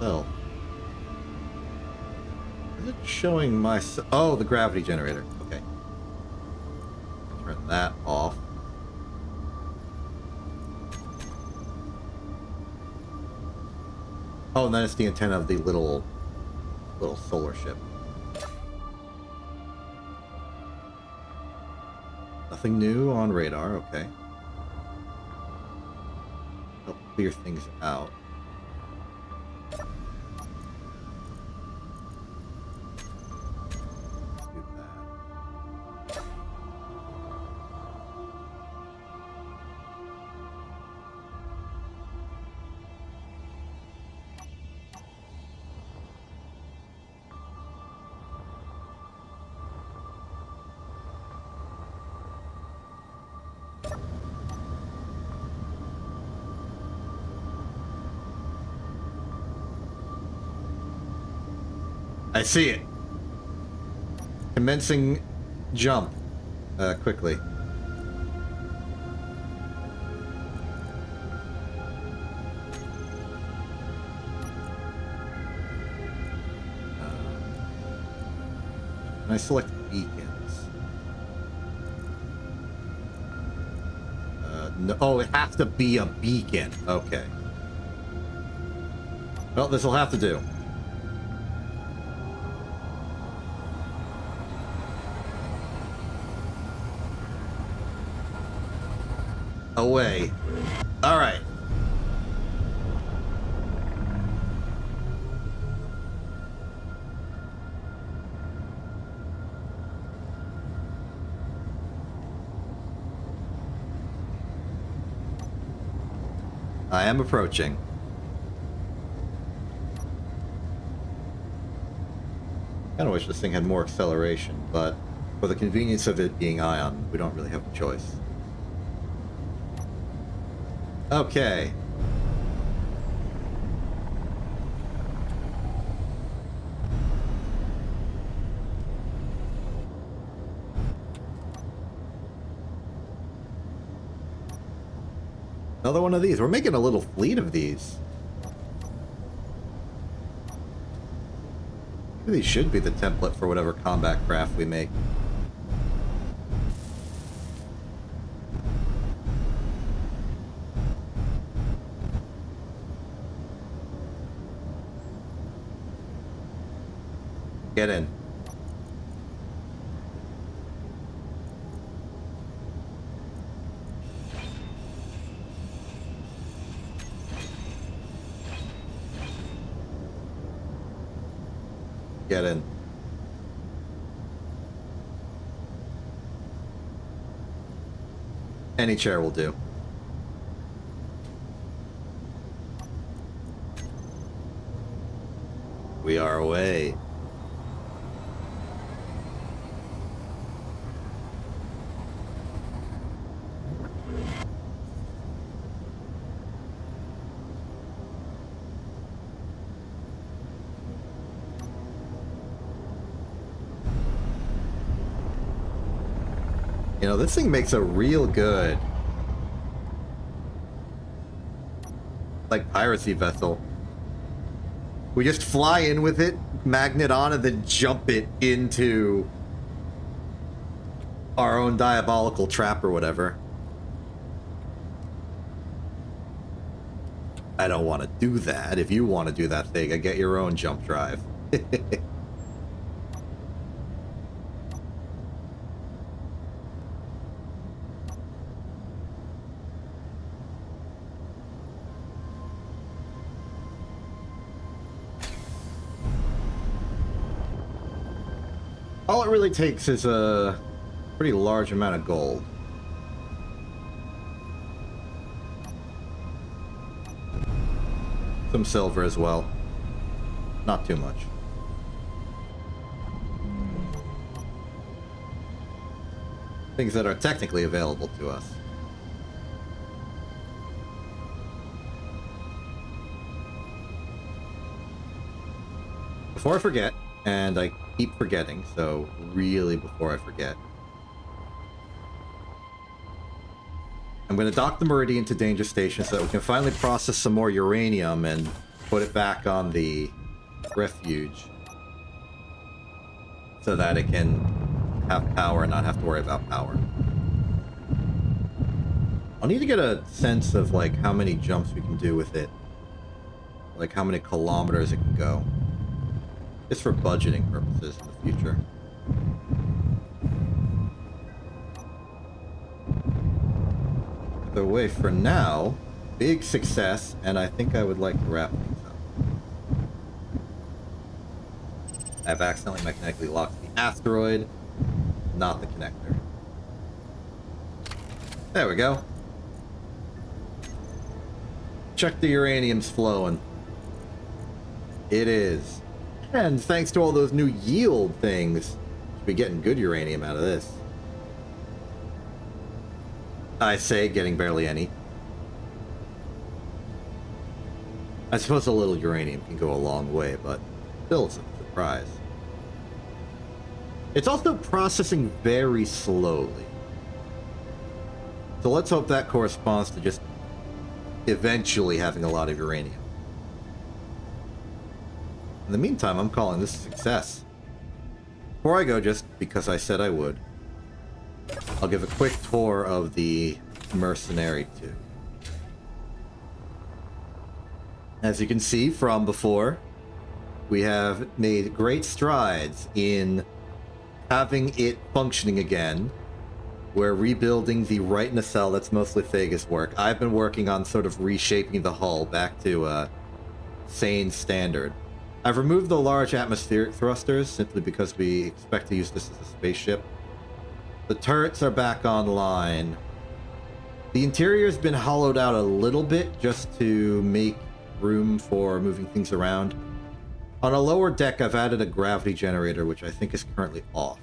Speaker 1: Myself. Is it showing my... Oh, the gravity generator. Okay. Turn that off. Oh, and then it's the antenna of the little solar ship. Nothing new on radar. Okay. Help clear things out. I see it. Commencing jump. Quickly. And I select beacons. No, oh, it has to be a beacon. Okay. Well, this will have to do. Away. All right. I am approaching. Kind of wish this thing had more acceleration, but for the convenience of it being ion, we don't really have a choice. Okay. Another one of these. We're making a little fleet of these. These should be the template for whatever combat craft we make. Get in. Get in. Any chair will do. We are away. You know, this thing makes a real good, like, piracy vessel. We just fly in with it, magnet on, and then jump it into our own diabolical trap or whatever. I don't want to do that. If you want to do that thing, I get your own jump drive. All it really takes is a pretty large amount of gold. Some silver as well. Not too much. Things that are technically available to us. Before I forget, and I keep forgetting, so really before I forget, I'm going to dock the Meridian to Danger Station so that we can finally process some more uranium and put it back on the refuge so that it can have power and not have to worry about power. I'll need to get a sense of like how many jumps we can do with it, like how many kilometers it can go, just for budgeting purposes in the future. The way for now, big success, and I think I would like to wrap things up. I've accidentally mechanically locked the asteroid, not the connector. There we go. Check the uranium's flowing. It is. And thanks to all those new yield things, should be getting good uranium out of this. I say getting barely any. I suppose a little uranium can go a long way, but still it's a surprise. It's also processing very slowly. So let's hope that corresponds to just eventually having a lot of uranium. In the meantime, I'm calling this a success. Before I go, just because I said I would, I'll give a quick tour of the Mercenary 2. As you can see from before, we have made great strides in having it functioning again. We're rebuilding the right nacelle. That's mostly Vegas work. I've been working on sort of reshaping the hull back to sane standard. I've removed the large atmospheric thrusters simply because we expect to use this as a spaceship. The turrets are back online. The interior has been hollowed out a little bit just to make room for moving things around. On a lower deck, I've added a gravity generator, which I think is currently off.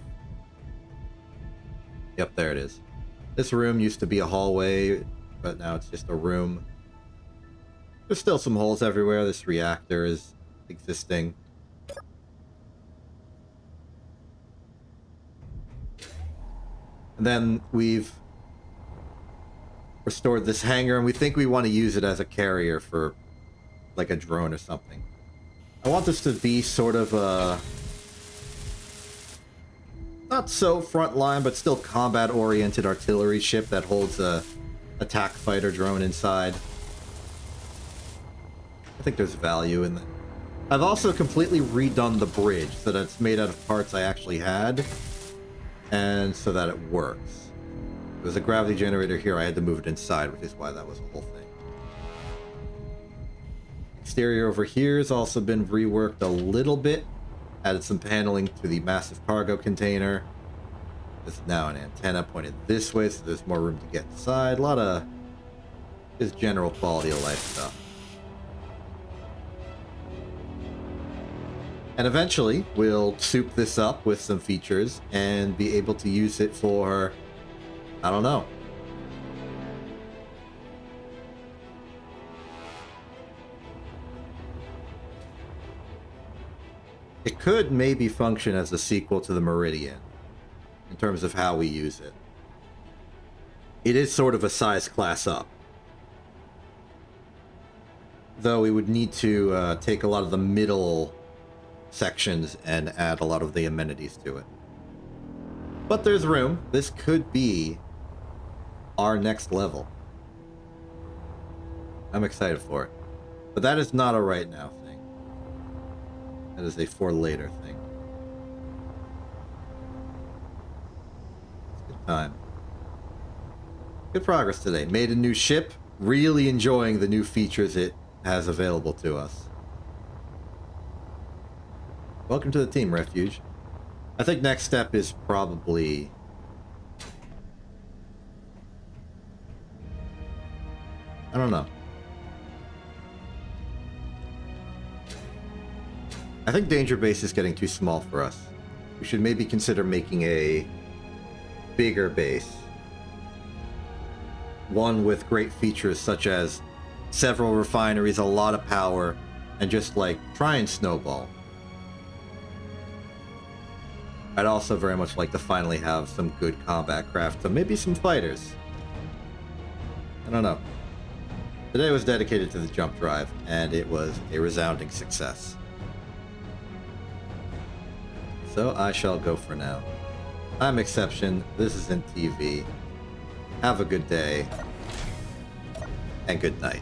Speaker 1: Yep, there it is. This room used to be a hallway, but now it's just a room. There's still some holes everywhere. This reactor is existing. And then we've restored this hangar, and we think we want to use it as a carrier for like a drone or something. I want this to be sort of a not so frontline, but still combat-oriented artillery ship that holds a attack fighter drone inside. I think there's value in that. I've also completely redone the bridge so that it's made out of parts I actually had, and so that it works. There's a gravity generator here. I had to move it inside, which is why that was a whole thing. Exterior over here has also been reworked a little bit. Added some paneling to the massive cargo container. There's now an antenna pointed this way, so there's more room to get inside. A lot of just general quality of life stuff. And eventually, we'll soup this up with some features and be able to use it for, I don't know. It could maybe function as a sequel to the Meridian, in terms of how we use it. It is sort of a size class up. Though we would need to take a lot of the middle sections and add a lot of the amenities to it. But there's room. This could be our next level. I'm excited for it. But that is not a right now thing. That is a for later thing. It's a good time. Good progress today. Made a new ship. Really enjoying the new features it has available to us. Welcome to the team, Refuge. I think next step is probably... I don't know. I think Danger Base is getting too small for us. We should maybe consider making a bigger base. One with great features such as several refineries, a lot of power, and just like try and snowball. I'd also very much like to finally have some good combat craft, so maybe some fighters. I don't know. Today was dedicated to the jump drive, and it was a resounding success. So I shall go for now. I'm Exception, this isn't TV. Have a good day, and good night.